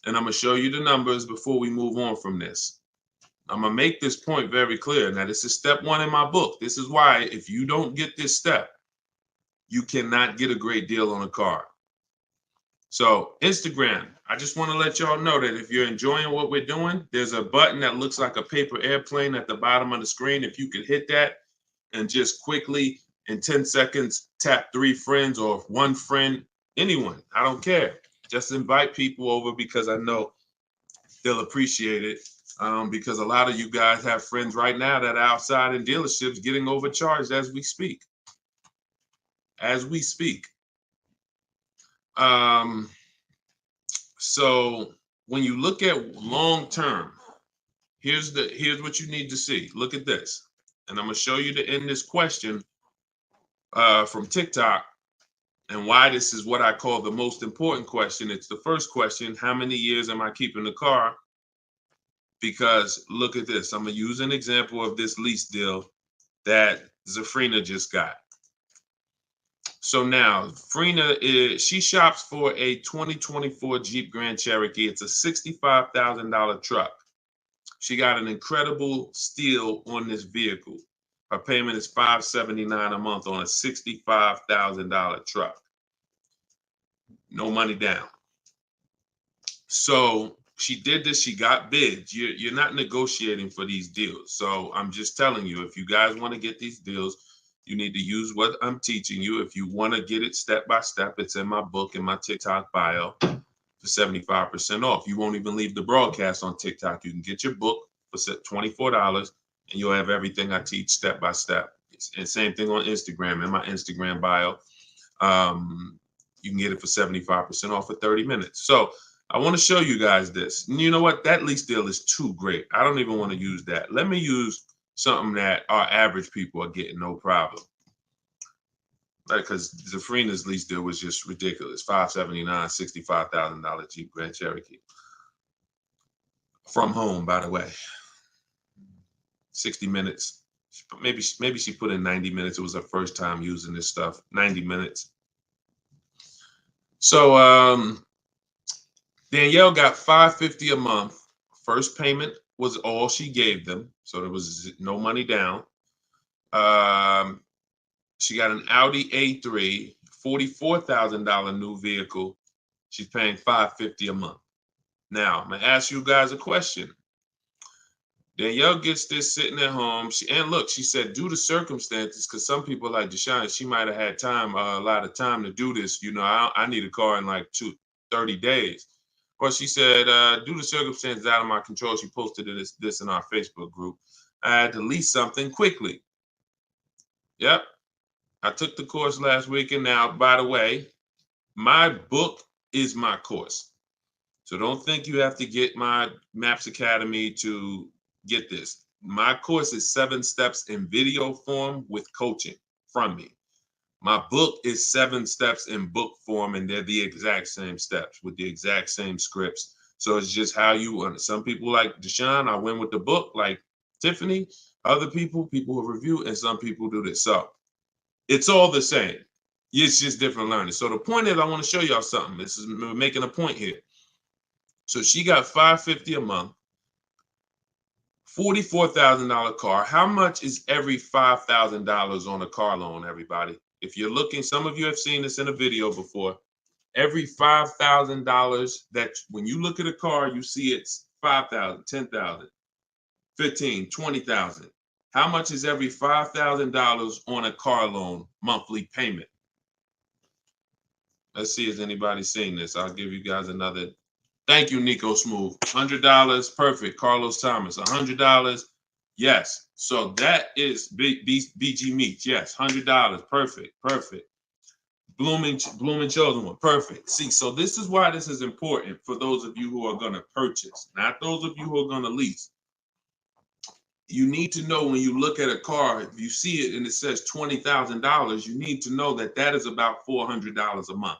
And I'm going to show you the numbers before we move on from this. I'm going to make this point very clear. Now, this is step 1 in my book. This is why if you don't get this step, you cannot get a great deal on a car. So Instagram, I just want to let y'all know that if you're enjoying what we're doing, there's a button that looks like a paper airplane at the bottom of the screen. If you could hit that and just quickly in 10 seconds, tap 3 friends or 1 friend, anyone, I don't care. Just invite people over, because I know they'll appreciate it. Because a lot of you guys have friends right now that are outside in dealerships getting overcharged as we speak. So when you look at long term, here's what you need to see. Look at this. And I'm going to show you to end this question from TikTok, and why this is what I call the most important question. It's the first question: how many years am I keeping the car? Because look at this. I'm going to use an example of this lease deal that Zafrina just got. So now Frina she shops for a 2024 Jeep Grand Cherokee. It's a $65,000 truck. She got an incredible steal on this vehicle. Her payment is $579 a month on a $65,000 truck. No money down. So she did this. She got bids. You're not negotiating for these deals. So I'm just telling you, if you guys want to get these deals, you need to use what I'm teaching you. If you want to get it step by step, it's in my book, in my TikTok bio for 75% off. You won't even leave the broadcast on TikTok. You can get your book for $24 and you'll have everything I teach step by step. And same thing on Instagram, in my Instagram bio. You can get it for 75% off for 30 minutes. So I want to show you guys this. And you know what? That lease deal is too great. I don't even want to use that. Let me use something that our average people are getting no problem. Because Zafrina's lease deal was just ridiculous. $579, $65,000 Jeep Grand Cherokee. From home, by the way. 60 minutes. Maybe she put in 90 minutes. It was her first time using this stuff. 90 minutes. So Danielle got $550 a month. First payment was all she gave them. So there was no money down. She got an Audi A3, $44,000 new vehicle. She's paying $550 a month. Now, I'm going to ask you guys a question. Danielle gets this sitting at home. And look, she said, due to circumstances, because some people like Deshone, she might have had time, a lot of time to do this. You know, I need a car in like 30 days. But she said, due to circumstances out of my control, she posted this in our Facebook group. I had to lease something quickly. Yep. I took the course last week. And now, by the way, my book is my course. So don't think you have to get my Maps Academy to get this. My course is 7 steps in video form with coaching from me. My book is 7 steps in book form, and they're the exact same steps with the exact same scripts. So it's just how you want. Some people like Deshone, I win with the book, like Tiffany. Other people who review, and some people do this. So it's all the same. It's just different learning. So the point is, I want to show y'all something. We're making a point here. So she got $550 a month. $44,000 car. How much is every $5,000 on a car loan, everybody? If you're looking, some of you have seen this in a video before. Every $5,000 that when you look at a car, you see it's $5,000, $10,000, $15,000, $20,000. How much is every $5,000 on a car loan monthly payment? Let's see if anybody's seen this. I'll give you guys another. Thank you, Nico Smooth. $100, perfect. Carlos Thomas, $100. Yes. So that is BG Meats. Yes, $100. Perfect. Blooming Chosen One. Perfect. See, so this is why this is important for those of you who are going to purchase, not those of you who are going to lease. You need to know when you look at a car, if you see it and it says $20,000, you need to know that that is about $400 a month.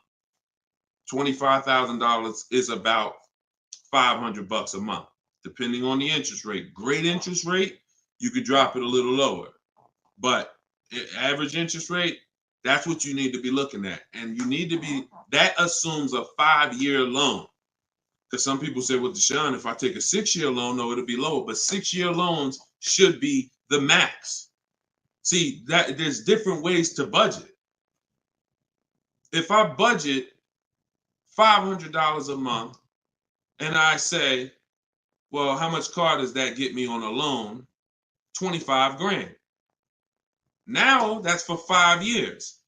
$25,000 is about $500 a month, depending on the interest rate. Great interest rate, you could drop it a little lower. But average interest rate, that's what you need to be looking at. And you need to be, that assumes a 5-year loan. Because some people say, well, Deshone, if I take a 6-year loan, no, it'll be lower. But 6-year loans should be the max. See, that there's different ways to budget. If I budget $500 a month, and I say, well, how much car does that get me on a loan? 25 grand. Now that's for 5 years.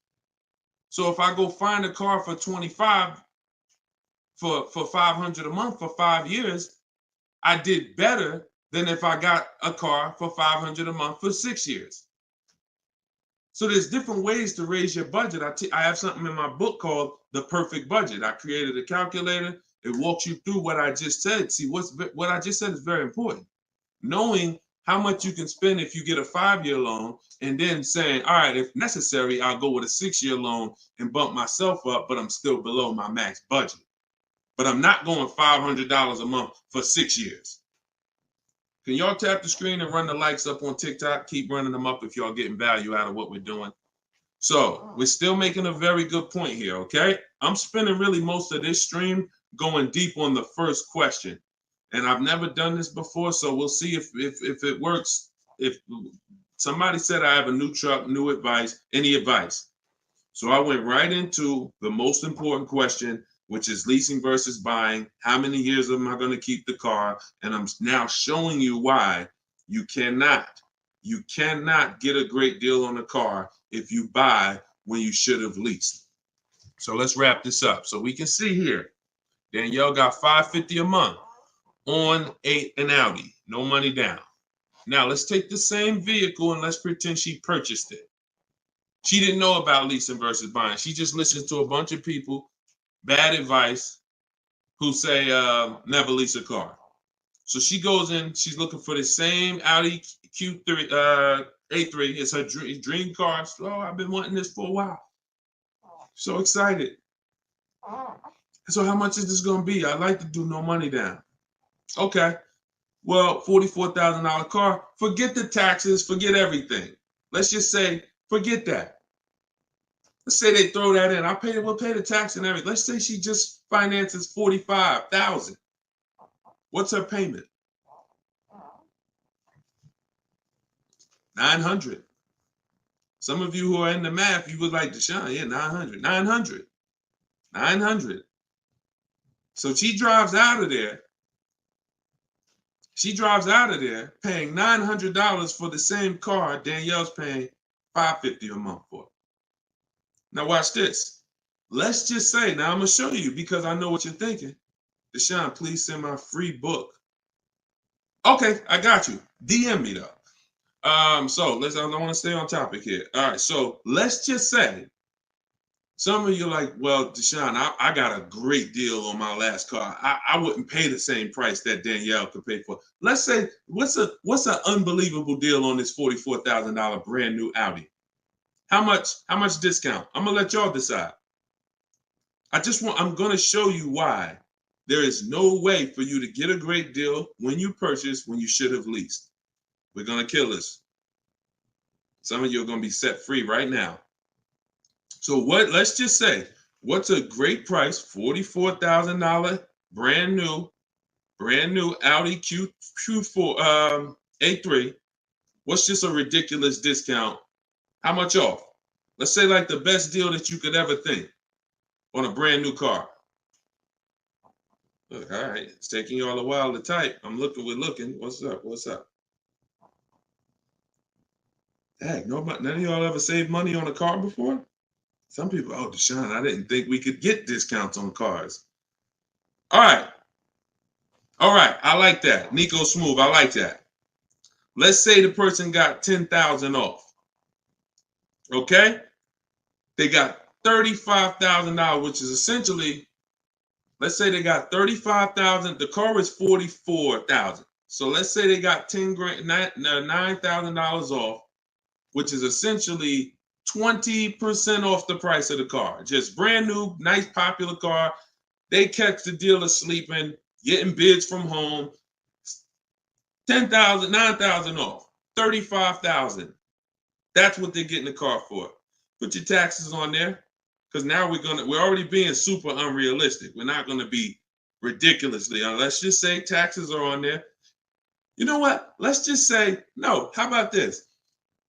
So if I go find a car for 25 for 500 a month for 5 years, I did better than if I got a car for 500 a month for 6 years. So there's different ways to raise your budget. I have something in my book called The Perfect Budget. I created a calculator. It walks you through what I just said. See, what I just said is very important. Knowing how much you can spend if you get a 5-year loan, and then saying, all right, if necessary, I'll go with a 6-year loan and bump myself up, but I'm still below my max budget. But I'm not going $500 a month for 6 years. Can y'all tap the screen and run the likes up on TikTok? Keep running them up if y'all getting value out of what we're doing. So we're still making a very good point here, okay? I'm spending really most of this stream going deep on the first question. And I've never done this before, so we'll see if it works. If somebody said I have a new truck, new advice, any advice. So I went right into the most important question, which is leasing versus buying. How many years am I going to keep the car? And I'm now showing you why you cannot get a great deal on a car if you buy when you should have leased. So let's wrap this up. So we can see here, Danielle got $550 a month on an Audi, no money down. Now let's take the same vehicle and let's pretend she purchased it. She didn't know about leasing versus buying. She just listens to a bunch of people, bad advice, who say never lease a car. So she goes in, she's looking for the same Audi Q3, A3. It's her dream car. So, I've been wanting this for a while. So excited. So how much is this going to be? I'd like to do no money down. Okay. Well, $44,000 car. Forget the taxes. Forget everything. Let's just say, forget that. Let's say they throw that in. We'll pay the tax and everything. Let's say she just finances $45,000. What's her payment? $900. Some of you who are in the math, you was like, Deshone, yeah, $900. So she drives out of there. She drives out of there paying $900 for the same car Danielle's paying $550 a month for. Now watch this. Let's just say, now I'm going to show you because I know what you're thinking. Deshone, please send my free book. Okay, I got you. DM me though. So I don't want to stay on topic here. All right, so let's just say some of you are like, well, Deshone, I got a great deal on my last car. I wouldn't pay the same price that Danielle could pay for. Let's say, what's an unbelievable deal on this $44,000 brand new Audi? How much discount? I'm gonna let y'all decide. I'm gonna show you why there is no way for you to get a great deal when you purchase when you should have leased. We're gonna kill this. Some of you are gonna be set free right now. So let's just say, what's a great price? $44,000 brand new Audi Q4 A3. What's just a ridiculous discount? How much off? Let's say like the best deal that you could ever think on a brand new car. Look, all right, it's taking y'all a while to type. We're looking. What's up? Heck, none of y'all ever saved money on a car before? Some people, oh, Deshone, I didn't think we could get discounts on cars. All right, I like that. Nico Smooth, I like that. Let's say the person got $10,000 off. Okay? They got $35,000, which is essentially, let's say they got $35,000. The car is $44,000. So let's say they got $9,000 off, which is essentially 20% off the price of the car. Just brand new, nice, popular car. They catch the dealer sleeping, getting bids from home. $10,000, $9,000 off, $35,000. That's what they're getting the car for. Put your taxes on there, because now we're already being super unrealistic. We're not gonna be ridiculously. Let's just say taxes are on there. You know what? Let's just say no. How about this?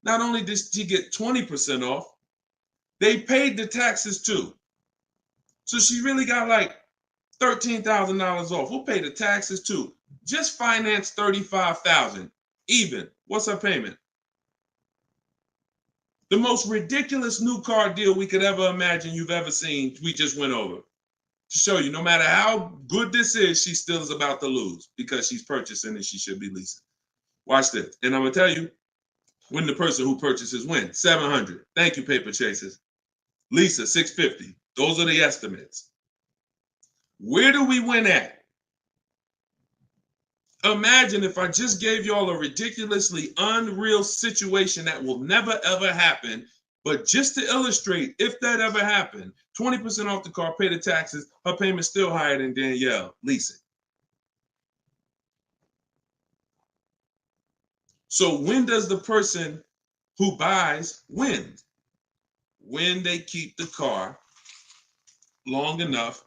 Not only did she get 20% off, they paid the taxes too. So she really got like $13,000 off. We'll pay the taxes too. Just finance $35,000 even. What's her payment? The most ridiculous new car deal we could ever imagine you've ever seen, we just went over. To show you, no matter how good this is, she still is about to lose because she's purchasing and she should be leasing. Watch this. And I'm going to tell you, when the person who purchases wins, $700. Thank you, paper chasers. Lisa, $650. Those are the estimates. Where do we win at? Imagine if I just gave y'all a ridiculously unreal situation that will never ever happen, but just to illustrate, if that ever happened, 20% off the car, pay the taxes, her payment's still higher than Danielle leasing. So when does the person who buys win? When they keep the car long enough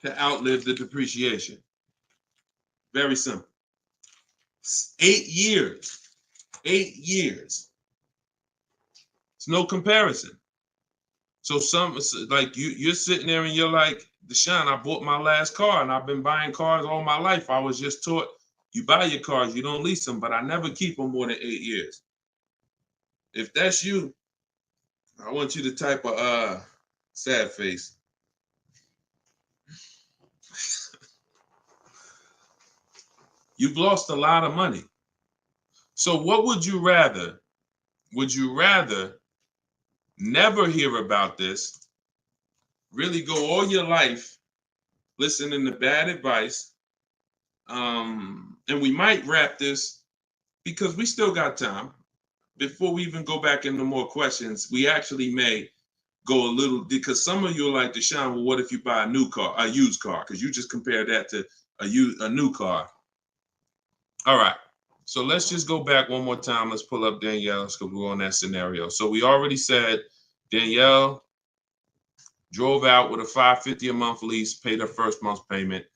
to outlive the depreciation. Very simple. 8 years. 8 years. It's no comparison. So like you're sitting there and you're like, Deshone, I bought my last car and I've been buying cars all my life. I was just taught you buy your cars, you don't lease them, but I never keep them more than 8 years. If that's you, I want you to type a sad face. You've lost a lot of money. So what would you rather? Would you rather never hear about this, really go all your life listening to bad advice? And we might wrap this because we still got time. Before we even go back into more questions, we actually may go a little, because some of you are like, Deshone, well, what if you buy a new car, a used car? Because you just compared that to a new car. All right. So let's just go back one more time. Let's pull up Danielle's because we're on that scenario. So we already said Danielle drove out with a $550 a month lease, paid her first month's payment.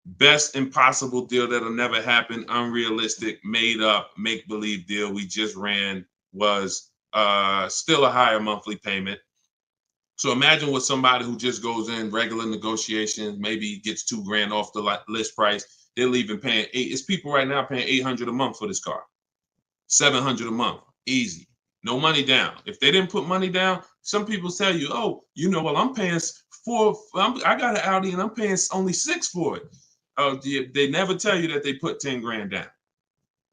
Best impossible deal that'll never happen, unrealistic, made up, make-believe deal we just ran was still a higher monthly payment. So imagine with somebody who just goes in regular negotiations, maybe gets $2,000 off the list price. They're leaving paying it's people right now paying $800 a month for this car, $700 a month, easy, no money down. If they didn't put money down, some people tell you, oh, well, I'm paying I got an Audi and I'm paying only $6,000 for it. They never tell you that they put 10 grand down.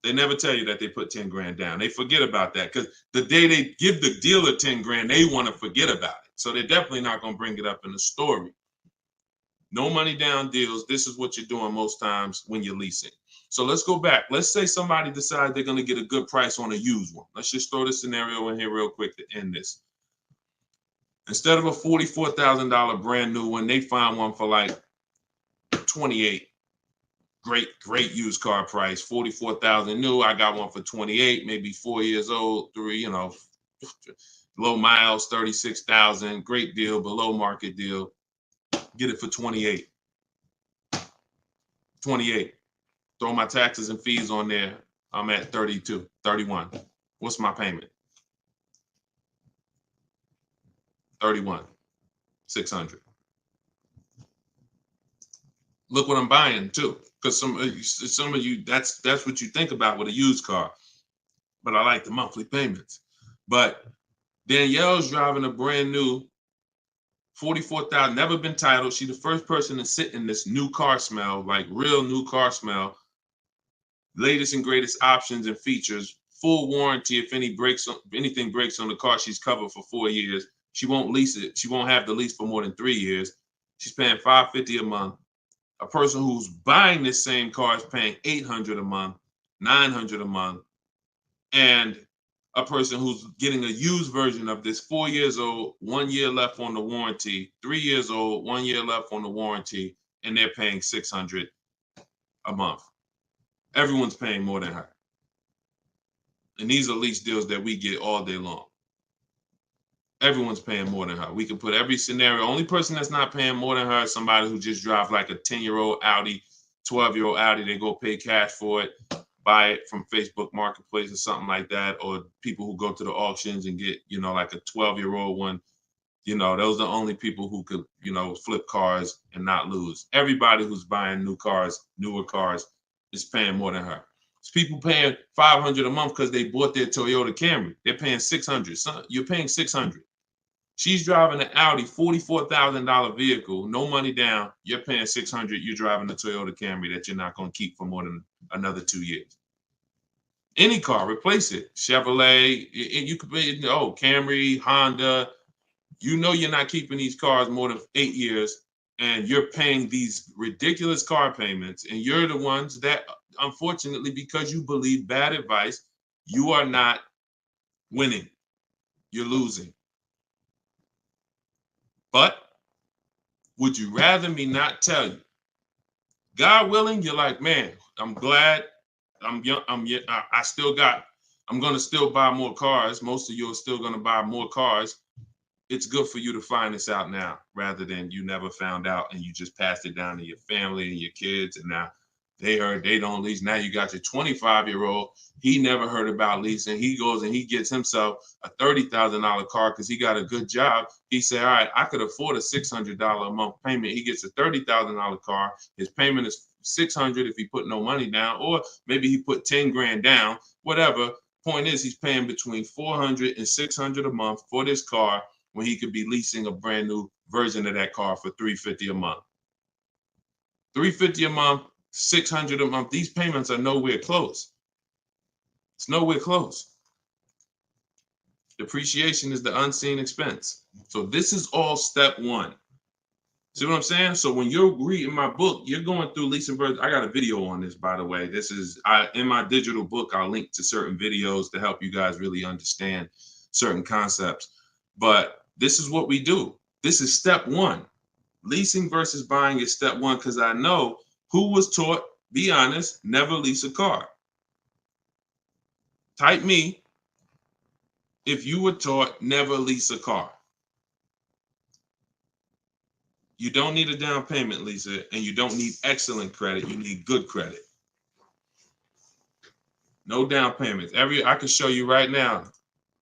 They never tell you that they put 10 grand down. They forget about that because the day they give the dealer 10 grand, they want to forget about it. So they're definitely not going to bring it up in the story. No money down deals. This is what you're doing most times when you're leasing. So let's go back. Let's say somebody decides they're going to get a good price on a used one. Let's just throw the scenario in here real quick to end this. Instead of a $44,000 brand new one, they find one for like 28. Great used car price, 44,000 new. I got one for 28, maybe 4 years old, low miles, 36,000. Great deal, below market deal. Get it for 28. 28. Throw my taxes and fees on there. I'm at 32, 31. What's my payment? 31, 600. Look what I'm buying too, because some of you that's what you think about with a used car. But I like the monthly payments. But Danielle's driving a brand new 44,000, never been titled. She's the first person to sit in this new car smell, like real new car smell. Latest and greatest options and features, full warranty. If anything breaks on the car, she's covered for 4 years. She won't lease it. She won't have the lease for more than 3 years. She's paying $550 a month. A person who's buying this same car is paying $800 a month, $900 a month, and a person who's getting a used version of this, 4 years old, 1 year left on the warranty, 3 years old, 1 year left on the warranty, and they're paying $600 a month. Everyone's paying more than her. And these are lease deals that we get all day long. Everyone's paying more than her. We can put every scenario. Only person that's not paying more than her is somebody who just drives like a 10-year-old Audi, 12-year-old Audi. They go pay cash for it, buy it from Facebook Marketplace or something like that, or people who go to the auctions and get, like a 12-year-old one. Those are the only people who could, flip cars and not lose. Everybody who's buying new cars, newer cars, is paying more than her. It's people paying $500 a month because they bought their Toyota Camry. They're paying $600. So you're paying $600. She's driving an Audi, $44,000 vehicle, no money down. You're paying $600. You're driving a Toyota Camry that you're not going to keep for more than another 2 years. Any car, replace it. Chevrolet, you could be, Camry, Honda. You're not keeping these cars more than 8 years, and you're paying these ridiculous car payments, and you're the ones that, unfortunately, because you believe bad advice, you are not winning. You're losing. But would you rather me not tell you? God willing, you're like, man, I'm glad I'm young. I'm going to still buy more cars. Most of you are still going to buy more cars. It's good for you to find this out now rather than you never found out and you just passed it down to your family and your kids. And now They heard they don't lease. Now you got your 25-year-old. He never heard about leasing. He goes and he gets himself a $30,000 car because he got a good job. He said, all right, I could afford a $600 a month payment. He gets a $30,000 car. His payment is $600 if he put no money down, or maybe he put 10 grand down, whatever. Point is, he's paying between $400 and $600 a month for this car when he could be leasing a brand new version of that car for $350 a month. $350 a month, $600 a month. These payments are nowhere close. It's nowhere close. Depreciation is the unseen expense. So this is all step one. See what I'm saying? So when you're reading my book, you're going through leasing versions. I got a video on this, by the way. This is in my digital book. I'll link to certain videos to help you guys really understand certain concepts. But this is what we do. This is step one. Leasing versus buying is step one, because I know who was taught, be honest, never lease a car. Type me if you were taught never lease a car. You don't need a down payment, Lisa, and you don't need excellent credit. You need good credit. No down payments. I can show you right now,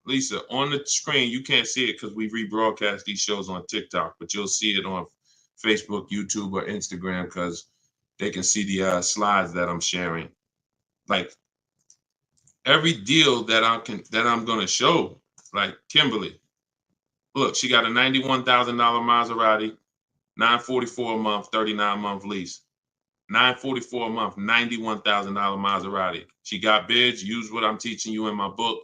Lisa, on the screen. You can't see it because we rebroadcast these shows on TikTok, but you'll see it on Facebook, YouTube, or Instagram because they can see the slides that I'm sharing. Like every deal that I'm gonna show, like Kimberly. Look, she got a $91,000 Maserati. $944 a month, 39-month lease. $944 a month, $91,000 Maserati. She got bids. Use what I'm teaching you in my book.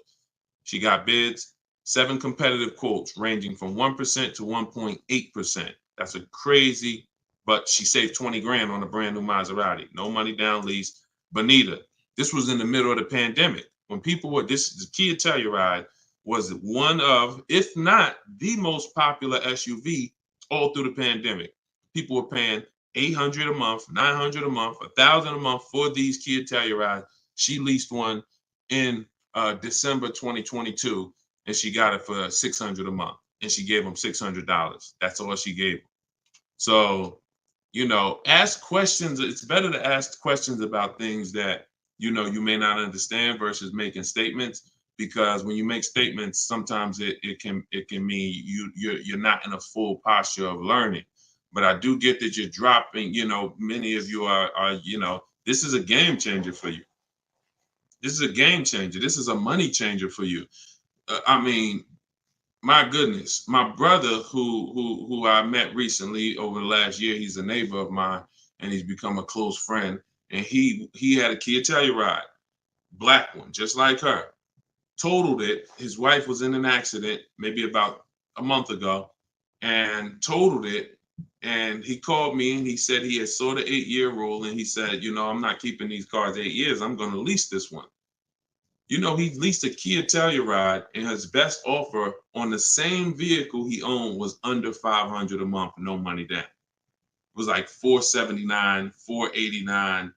She got bids. 7 competitive quotes ranging from 1% to 1.8%. That's a crazy, but she saved 20 grand on a brand new Maserati. No money down lease. Bonita, this was in the middle of the pandemic. When people were, the Kia Telluride was one of, if not the most popular SUV all through the pandemic. People were paying $800 a month, $900 a month, $1,000 a month for these Kia Telluride. She leased one in December 2022, and she got it for $600 a month, and she gave them $600. That's all she gave them. So, ask questions. It's better to ask questions about things that you may not understand versus making statements. Because when you make statements, sometimes it can mean you're not in a full posture of learning. But I do get that you're dropping. Many of you are this is a game changer for you. This is a game changer. This is a money changer for you. I mean, my goodness, my brother who I met recently over the last year, he's a neighbor of mine, and he's become a close friend. And he had a Kia Telluride, black one, just like her. Totaled it. His wife was in an accident maybe about a month ago and totaled it. And he called me and he said he had saw the 8-year rule. And he said, I'm not keeping these cars 8 years. I'm going to lease this one. He leased a Kia Telluride, and his best offer on the same vehicle he owned was under $500 a month, no money down. It was like $479, $489.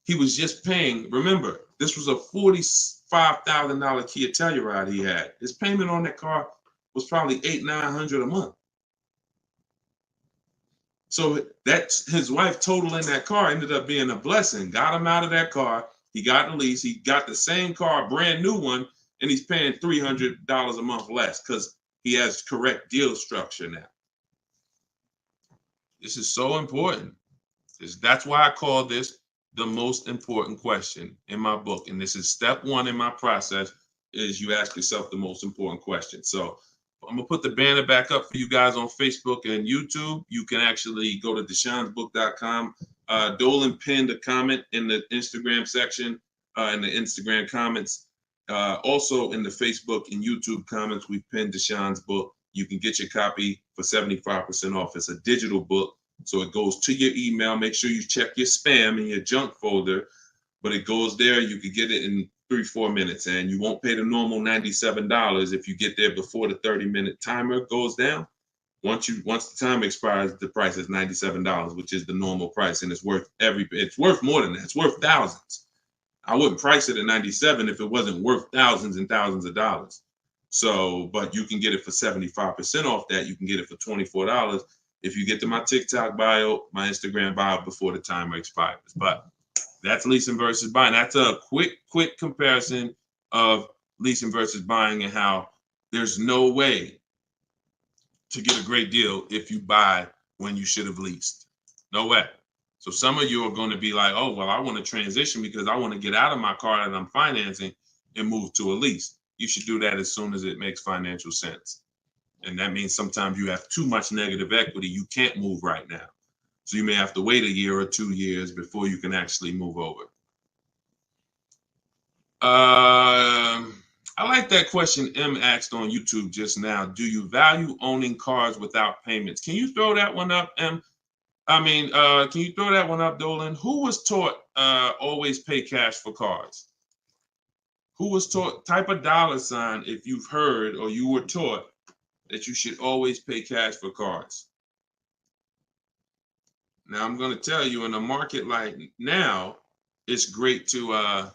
He was just paying, remember, this was a $45,000 Kia Telluride he had. His payment on that car was probably $800-900 a month. So that's his wife totaling that car ended up being a blessing. Got him out of that car. He got the lease. He got the same car, brand new one, and he's paying $300 a month less because he has correct deal structure now. This is so important. That's why I call this the most important question in my book. And this is step one in my process, is you ask yourself the most important question. So I'm gonna put the banner back up for you guys on Facebook and YouTube. You can actually go to deshonsbook.com. Dolan pinned a comment in the Instagram section, in the Instagram comments. Also in the Facebook and YouTube comments, we've pinned Deshon's book. You can get your copy for 75% off. It's a digital book, so it goes to your email. Make sure you check your spam and your junk folder, but it goes there. You can get it in 3-4 minutes, and you won't pay the normal $97 if you get there before the 30-minute timer goes down. Once the time expires, the price is $97, which is the normal price, and it's worth more than that. It's worth thousands. I wouldn't price it at $97 if it wasn't worth thousands and thousands of dollars. So, but you can get it for 75% off that. You can get it for $24 if you get to my TikTok bio, my Instagram bio before the timer expires. But that's leasing versus buying. That's a quick comparison of leasing versus buying and how there's no way to get a great deal if you buy when you should have leased. No way. So some of you are going to be like, oh, well, I want to transition because I want to get out of my car that I'm financing and move to a lease. You should do that as soon as it makes financial sense. And that means sometimes you have too much negative equity. You can't move right now. So you may have to wait a year or 2 years before you can actually move over. I like that question M asked on YouTube just now. Do you value owning cars without payments? Can you throw that one up, M? Can you throw that one up, Dolan? Who was taught always pay cash for cars? Who was taught, type a $sign if you've heard or you were taught that you should always pay cash for cars. Now, I'm going to tell you, in a market like now, it's great to, all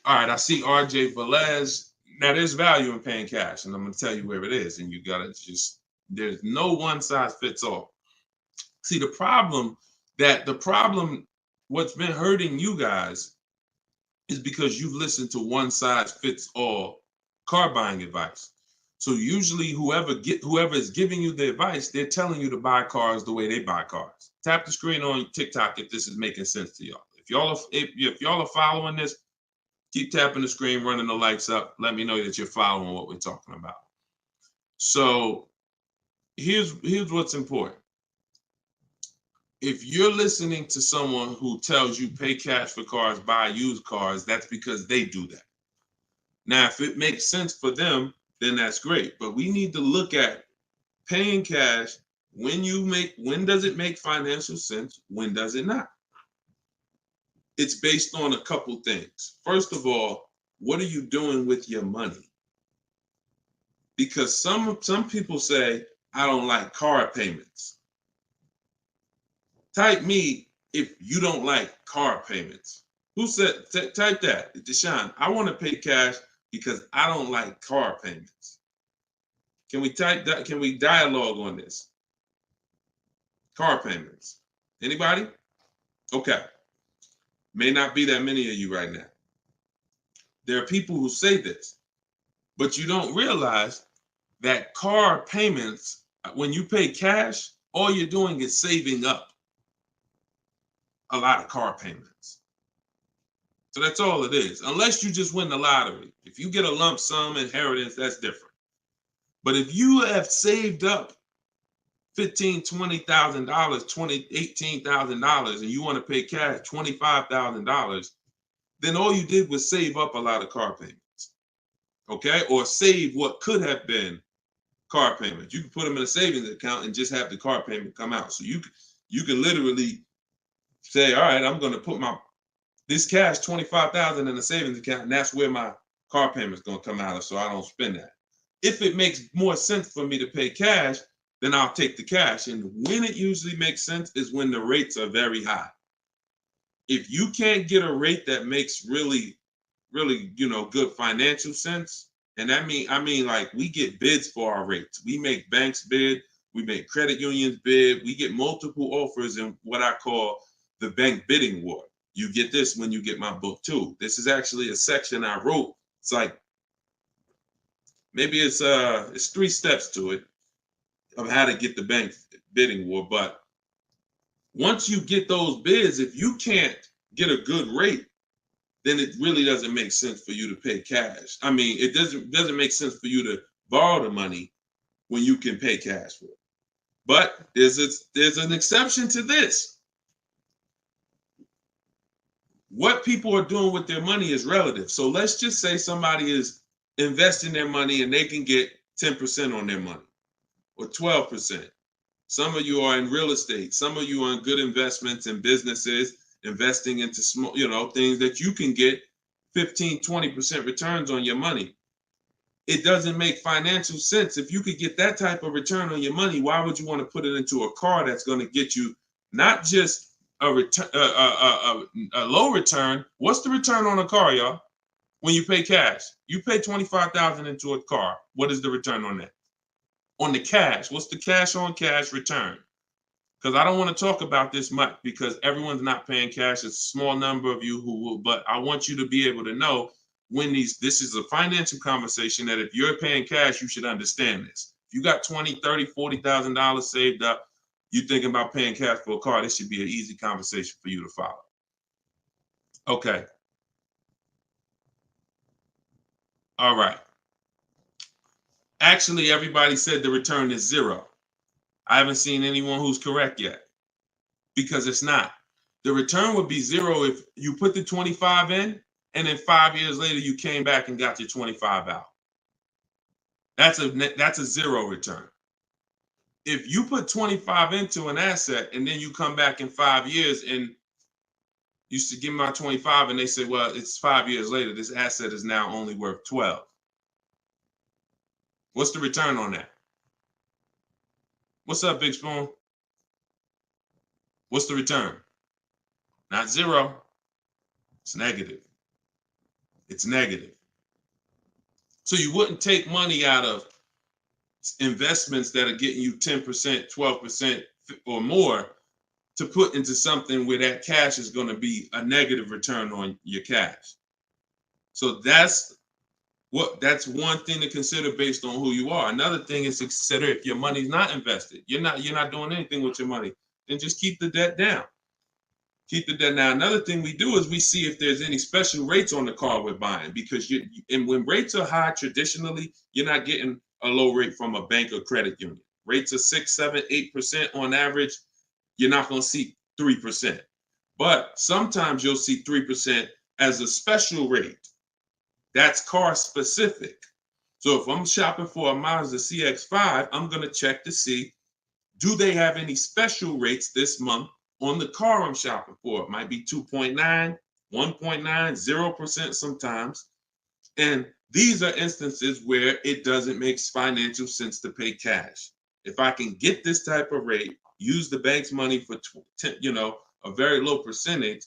right, I see RJ Velez. Now, there's value in paying cash, and I'm going to tell you where it is, and you got to just, there's no one size fits all. See, the problem, what's been hurting you guys is because you've listened to one size fits all car buying advice. So usually whoever is giving you the advice, they're telling you to buy cars the way they buy cars. Tap the screen on TikTok if this is making sense to y'all. If y'all are following this, keep tapping the screen, running the lights up. Let me know that you're following what we're talking about. So here's what's important. If you're listening to someone who tells you pay cash for cars, buy used cars, that's because they do that. Now, if it makes sense for them, then that's great. But we need to look at paying cash. When does it make financial sense? When does it not? It's based on a couple things. First of all, what are you doing with your money? Because some people say, I don't like car payments. Type me if you don't like car payments. Who said, type that, Deshone, I want to pay cash because I don't like car payments. Can we type that? Can we dialogue on this? Car payments. Anybody? Okay. May not be that many of you right now. There are people who say this, but you don't realize that car payments, when you pay cash, all you're doing is saving up a lot of car payments. So that's all it is, unless you just win the lottery. If you get a lump sum inheritance, that's different. But if you have saved up $15,000, $20,000, $18,000, and you want to pay cash $25,000, then all you did was save up a lot of car payments, okay? Or save what could have been car payments. You can put them in a savings account and just have the car payment come out. So you can literally say, all right, I'm going to put this cash, $25,000 in a savings account, and that's where my car payment is going to come out of, so I don't spend that. If it makes more sense for me to pay cash, then I'll take the cash. And when it usually makes sense is when the rates are very high. If you can't get a rate that makes really, really, good financial sense, and I mean like we get bids for our rates. We make banks bid, we make credit unions bid, we get multiple offers in what I call the bank bidding war. You get this when you get my book too. This is actually a section I wrote. It's like, maybe it's 3 steps to it of how to get the bank bidding war. But once you get those bids, if you can't get a good rate, then it really doesn't make sense for you to pay cash. I mean, it doesn't make sense for you to borrow the money when you can pay cash for it. But there's an exception to this. What people are doing with their money is relative. So let's just say somebody is investing their money and they can get 10% on their money or 12%. Some of you are in real estate. Some of you are in good investments and businesses, investing into small, things that you can get 15, 20% returns on your money. It doesn't make financial sense. If you could get that type of return on your money, why would you want to put it into a car that's going to get you not just a low return? What's the return on a car, y'all? When you pay cash, you pay $25,000 into a car. What is the return on that? on the cash. What's the cash on cash return? Because I don't want to talk about this much because everyone's not paying cash. It's a small number of you who will, but I want you to be able to know when this is a financial conversation that if you're paying cash, you should understand this. If you got $20,000, $30,000, $40,000 saved up, you're thinking about paying cash for a car, this should be an easy conversation for you to follow. Okay. All right. Actually, everybody said the return is 0. I haven't seen anyone who's correct yet because it's not. The return would be 0 if you put the 25 in and then 5 years later you came back and got your 25 out. That's a 0 return. If you put 25 into an asset and then you come back in 5 years and you used to give me my 25 and they say, well, it's 5 years later, this asset is now only worth 12. What's the return on that? What's up, Big Spoon? What's the return? Not 0. It's negative. It's negative. So you wouldn't take money out of investments that are getting you 10%, 12% or more to put into something where that cash is going to be a negative return on your cash. So that's one thing to consider based on who you are. Another thing is to consider if your money's not invested, you're not doing anything with your money, then just keep the debt down. Keep the debt down. Another thing we do is we see if there's any special rates on the car we're buying, because and when rates are high, traditionally, you're not getting a low rate from a bank or credit union. Rates are 6, 7, 8% on average. You're not going to see 3%. But sometimes you'll see 3% as a special rate. That's car specific. So if I'm shopping for a Mazda CX-5, I'm going to check to see, do they have any special rates this month on the car I'm shopping for? It might be 2.9, 1.9, 0% sometimes. And these are instances where it doesn't make financial sense to pay cash. If I can get this type of rate, use the bank's money for a very low percentage,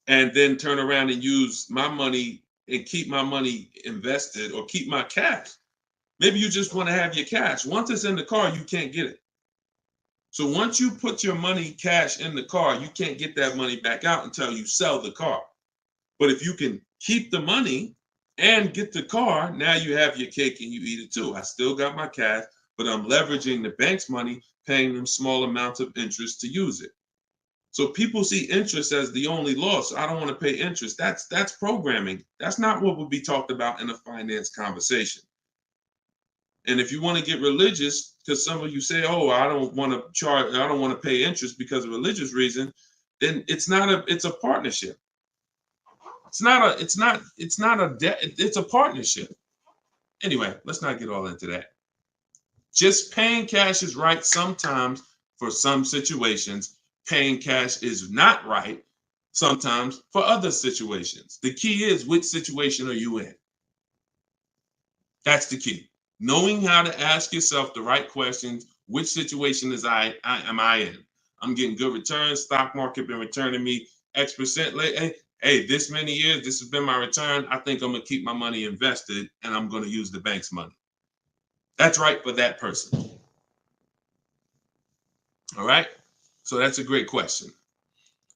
and then turn around and use my money and keep my money invested or keep my cash. Maybe you just want to have your cash. Once it's in the car, you can't get it. So once you put your money cash in the car, you can't get that money back out until you sell the car. But if you can keep the money and get the car, now you have your cake and you eat it too. I still got my cash, but I'm leveraging the bank's money, paying them small amounts of interest to use it. So people see interest as the only loss. I don't want to pay interest. That's programming. That's not what would be talked about in a finance conversation. And if you want to get religious, because some of you say, "Oh, I don't want to pay interest because of religious reason," then it's a partnership. It's not a debt. It's a partnership. Anyway, let's not get all into that. Just paying cash is right sometimes for some situations. Paying cash is not right sometimes for other situations. The key is, which situation are you in? That's the key. Knowing how to ask yourself the right questions. Which situation am I in? I'm getting good returns. Stock market been returning me X% lately. Hey, this many years, this has been my return. I think I'm going to keep my money invested and I'm going to use the bank's money. That's right for that person. All right. So that's a great question.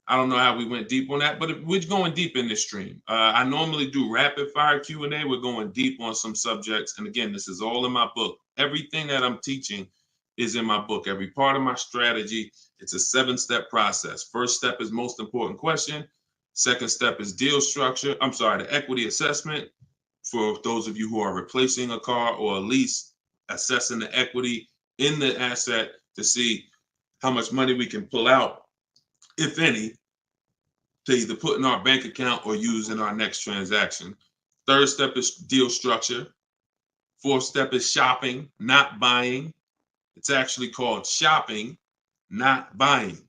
I don't know how we went deep on that, but we're going deep in this stream. I normally do rapid fire Q&A. We're going deep on some subjects. And again, this is all in my book. Everything that I'm teaching is in my book. Every part of my strategy, it's a 7-step process. First step is most important question. Second step is deal structure. The equity assessment for those of you who are replacing a car or a lease, assessing the equity in the asset to see how much money we can pull out, if any, to either put in our bank account or use in our next transaction. Third step is deal structure. Fourth step is shopping, not buying. It's actually called shopping, not buying,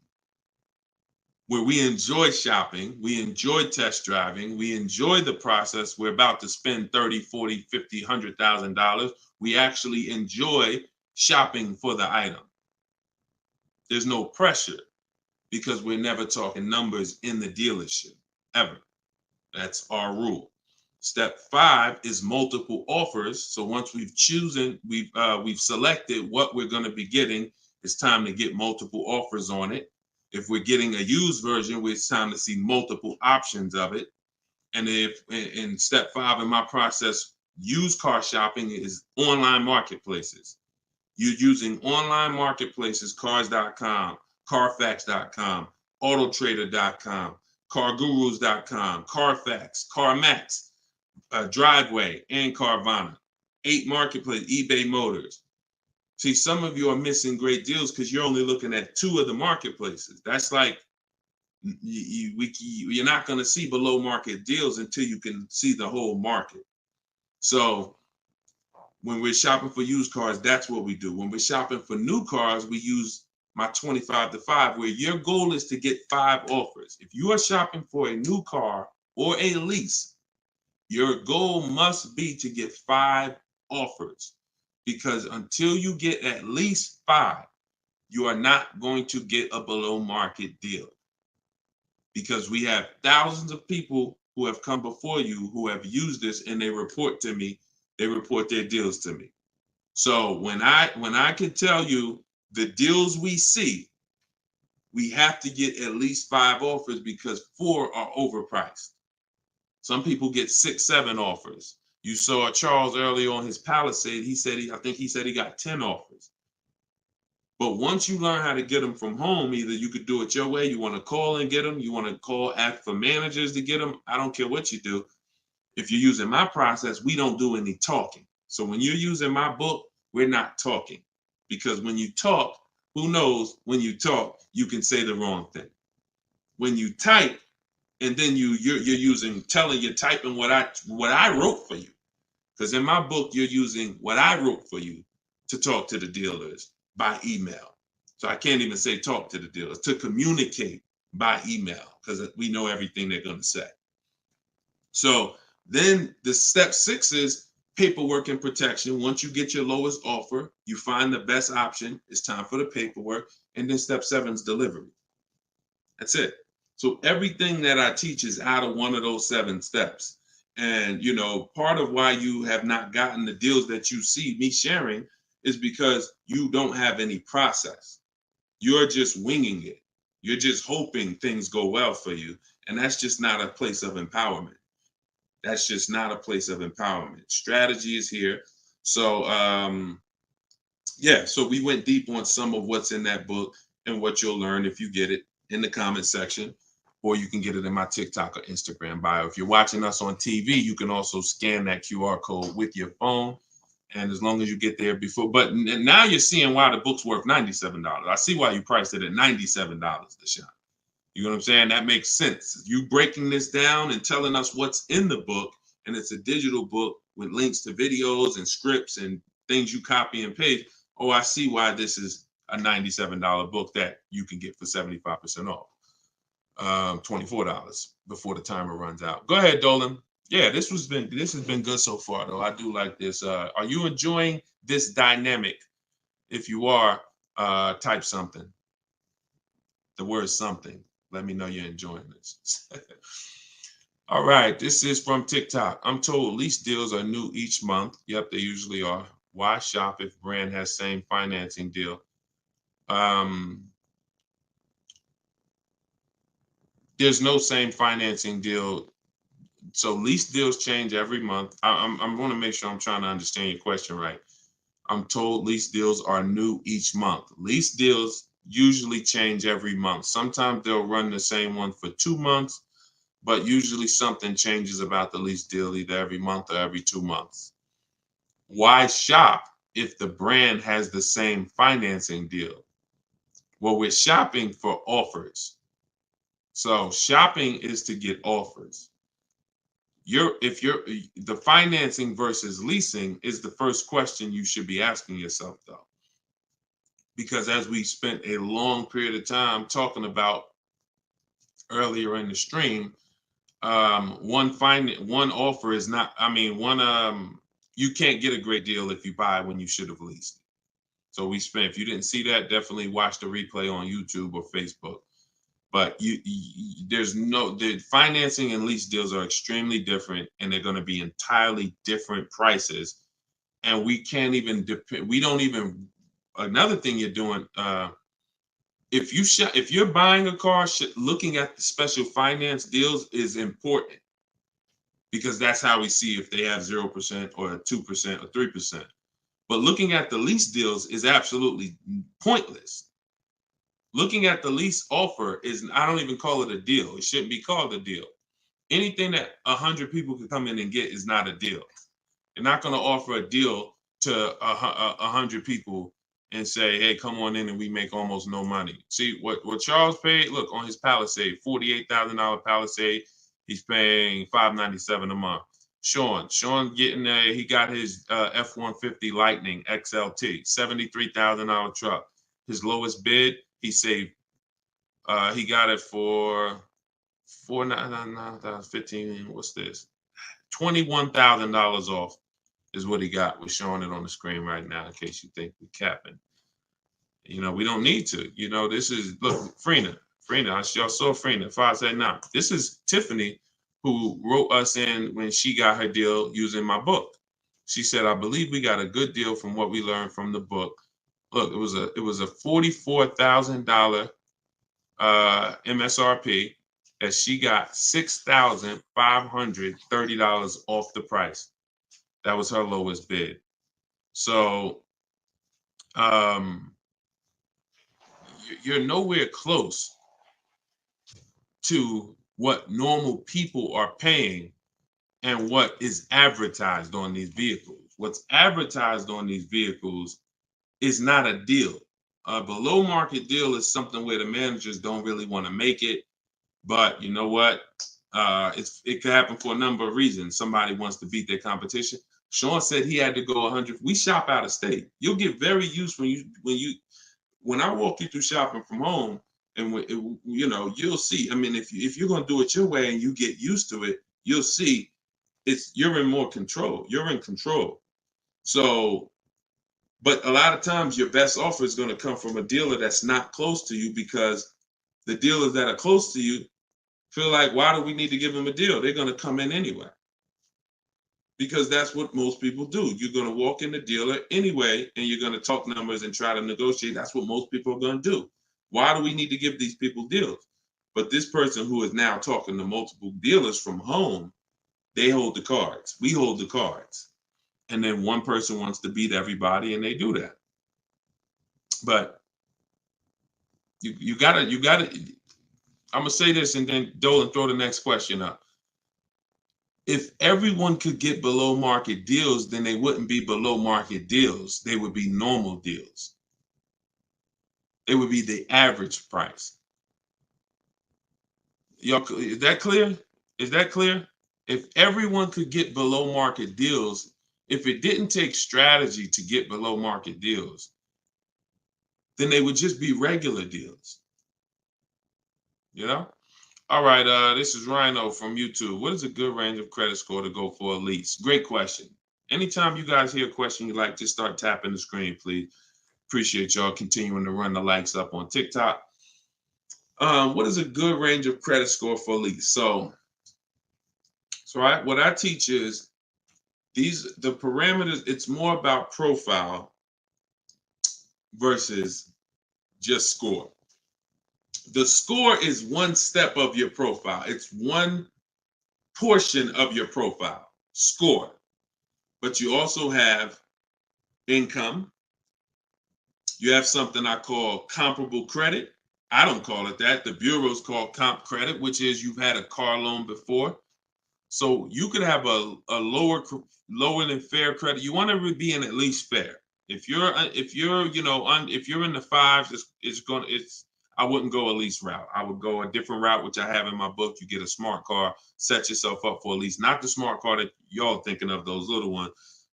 where we enjoy shopping, we enjoy test driving, we enjoy the process. We're about to spend $30,000, $40,000, $50,000, $100,000. We actually enjoy shopping for the item. There's no pressure because we're never talking numbers in the dealership, ever. That's our rule. Step 5 is multiple offers. So once we've selected what we're going to be getting, it's time to get multiple offers on it. If we're getting a used version, it's time to see multiple options of it. And if in step 5 in my process, used car shopping is online marketplaces. You're using online marketplaces, cars.com, carfax.com, autotrader.com, cargurus.com, Carfax, CarMax, Driveway, and Carvana. 8 marketplaces, eBay Motors. See, some of you are missing great deals because you're only looking at 2 of the marketplaces. That's like you're not going to see below market deals until you can see the whole market. So when we're shopping for used cars, that's what we do. When we're shopping for new cars, we use my 25 to 5, where your goal is to get 5 offers. If you are shopping for a new car or a lease, your goal must be to get 5 offers, because until you get at least 5, you are not going to get a below market deal. Because we have thousands of people who have come before you who have used this, and they report to me, they report their deals to me. So when I can tell you the deals we see, we have to get at least 5 offers, because 4 are overpriced. Some people get 6, 7 offers. You saw Charles earlier on his Palisade. I think he said he got 10 offers. But once you learn how to get them from home, either you could do it your way, you want to call and get them, you want to ask for managers to get them. I don't care what you do. If you're using my process, we don't do any talking. So when you're using my book, we're not talking. Because when you talk, who knows, when you talk, you can say the wrong thing. When you type, and then you're typing what I wrote for you. Because in my book, you're using what I wrote for you to talk to the dealers by email. So I can't even say talk to the dealers, to communicate by email, because we know everything they're going to say. So then the step 6 is paperwork and protection. Once you get your lowest offer, you find the best option. It's time for the paperwork. And then step 7 is delivery. That's it. So everything that I teach is out of one of those 7 steps. And, part of why you have not gotten the deals that you see me sharing is because you don't have any process. You're just winging it. You're just hoping things go well for you. And that's just not a place of empowerment. That's just not a place of empowerment. Strategy is here. So, so we went deep on some of what's in that book and what you'll learn if you get it in the comment section, or you can get it in my TikTok or Instagram bio. If you're watching us on TV, you can also scan that QR code with your phone. And as long as you get there before, but now you're seeing why the book's worth $97. I see why you priced it at $97, Deshone. You know what I'm saying? That makes sense. You breaking this down and telling us what's in the book, and it's a digital book with links to videos and scripts and things you copy and paste. Oh, I see why this is a $97 book that you can get for 75% off. $24 before the timer runs out. Go ahead, Dolan. Yeah, this has been good so far, though. I do like this. Are you enjoying this dynamic? If you are, type something. The word something. Let me know you're enjoying this. All right, this is from TikTok. I'm told lease deals are new each month. Yep, they usually are. Why shop if brand has same financing deal? There's no same financing deal. So lease deals change every month. I'm going to make sure I'm trying to understand your question right. I'm told lease deals are new each month. Lease deals usually change every month. Sometimes they'll run the same one for 2 months, but usually something changes about the lease deal either every month or every 2 months. Why shop if the brand has the same financing deal? Well, we're shopping for offers. So shopping is to get offers. The financing versus leasing is the first question you should be asking yourself, though, because as we spent a long period of time talking about earlier in the stream, one offer is not. You can't get a great deal if you buy when you should have leased. So if you didn't see that, definitely watch the replay on YouTube or Facebook. But the financing and lease deals are extremely different, and they're going to be entirely different prices. And we can't even depend. We don't even. Another thing you're doing, if you're buying a car, looking at the special finance deals is important, because that's how we see if they have 0% or 2% or 3%. But looking at the lease deals is absolutely pointless. Looking at the lease offer I don't even call it a deal. It shouldn't be called a deal. Anything that 100 people can come in and get is not a deal. You're not going to offer a deal to 100 people and say, hey, come on in and we make almost no money. See, what Charles paid, look, on his Palisade, $48,000 Palisade, he's paying $597 a month. Sean getting he got his F-150 Lightning XLT, $73,000 truck. His lowest bid, he saved, he got it for $4,999, what's this? $21,000 off is what he got. We're showing it on the screen right now in case you think we're capping. We don't need to. This is, look, Frina, y'all saw Frina, 579. This is Tiffany, who wrote us in when she got her deal using my book. She said, I believe we got a good deal from what we learned from the book. Look, it was a $44,000 MSRP that she got $6,530 off the price. That was her lowest bid. So you're nowhere close to what normal people are paying and what is advertised on these vehicles. What's advertised on these vehicles is not a deal. A below market deal is something where the managers don't really want to make it. But you know what? It could happen for a number of reasons. Somebody wants to beat their competition. Sean said he had to go 100. We shop out of state. You'll get very used when I walk you through shopping from home, and you'll see. I mean, if you're gonna do it your way and you get used to it, you'll see you're in more control. You're in control. So, but a lot of times your best offer is going to come from a dealer that's not close to you, because the dealers that are close to you feel like, why do we need to give them a deal? They're going to come in anyway. Because that's what most people do. You're going to walk in the dealer anyway, and you're going to talk numbers and try to negotiate. That's what most people are going to do. Why do we need to give these people deals? But this person who is now talking to multiple dealers from home, they hold the cards. We hold the cards. And then one person wants to beat everybody, and they do that. But you gotta, I'm going to say this, and then Dolan, throw the next question up. If everyone could get below market deals, then they wouldn't be below market deals. They would be normal deals. It would be the average price. Y'all, is that clear? Is that clear? If everyone could get below market deals, if it didn't take strategy to get below market deals, then they would just be regular deals. All right, this is Rhino from YouTube. What is a good range of credit score to go for a lease? Great question. Anytime you guys hear a question you like, just start tapping the screen, please. Appreciate y'all continuing to run the likes up on TikTok. What is a good range of credit score for a lease? So what I teach is the parameters. It's more about profile versus just score. The score is one step of your profile. It's one portion of your profile, score. But you also have income. You have something I call comparable credit. I don't call it that. The bureaus call comp credit, which is you've had a car loan before. So you could have a lower than fair credit. You want to be in at least fair. If you're in the fives, I wouldn't go a lease route. I would go a different route, which I have in my book. You get a smart car, set yourself up for a lease. Not the smart car that y'all thinking of, those little ones.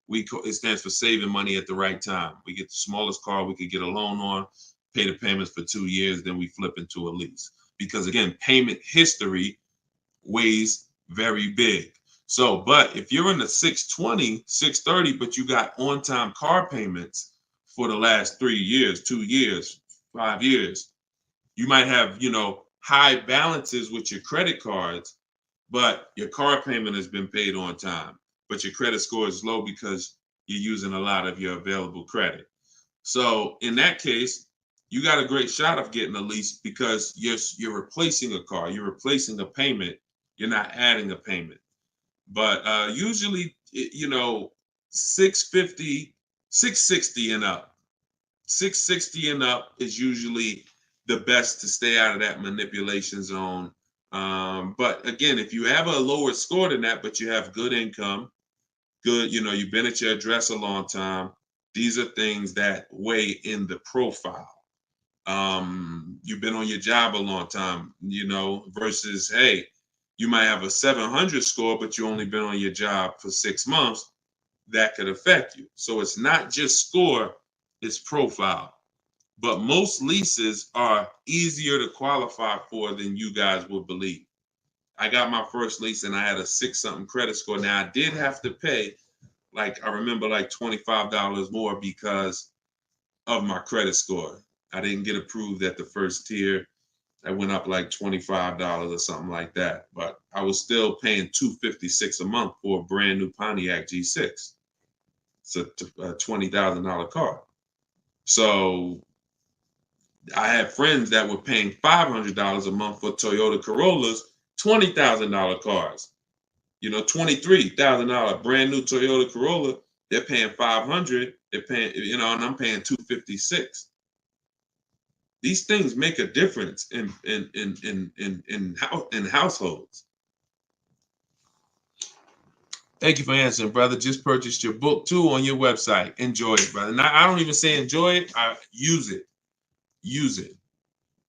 It stands for saving money at the right time. We get the smallest car we could get a loan on, pay the payments for 2 years, then we flip into a lease. Because again, payment history weighs very big. So, but if you're in the 620, 630, but you got on-time car payments for the last 3 years, 2 years, 5 years, you might have, high balances with your credit cards, but your car payment has been paid on time, but your credit score is low because you're using a lot of your available credit. So in that case, you got a great shot of getting a lease because you're replacing a car, you're replacing a payment, you're not adding a payment. But usually, 650, 660 and up. 660 and up is usually the best to stay out of that manipulation zone. But again, if you have a lower score than that, but you have good income, good, you've been at your address a long time, these are things that weigh in the profile. You've been on your job a long time, versus, hey, you might have a 700 score, but you only been on your job for 6 months. That could affect you. So it's not just score, it's profile. But most leases are easier to qualify for than you guys would believe. I got my first lease and I had a 6-something credit score. Now I did have to pay, I remember $25 more because of my credit score. I didn't get approved at the first tier. I went up $25 or something like that. But I was still paying $256 a month for a brand new Pontiac G6. It's a $20,000 car. So I had friends that were paying $500 a month for Toyota Corollas, $20,000 cars. $23,000 brand new Toyota Corolla. They're paying $500. They're paying, and I'm paying $256. These things make a difference in households. Thank you for answering, brother. Just purchased your book too on your website. Enjoy it, brother. Now, I don't even say enjoy it. I use it. Use it.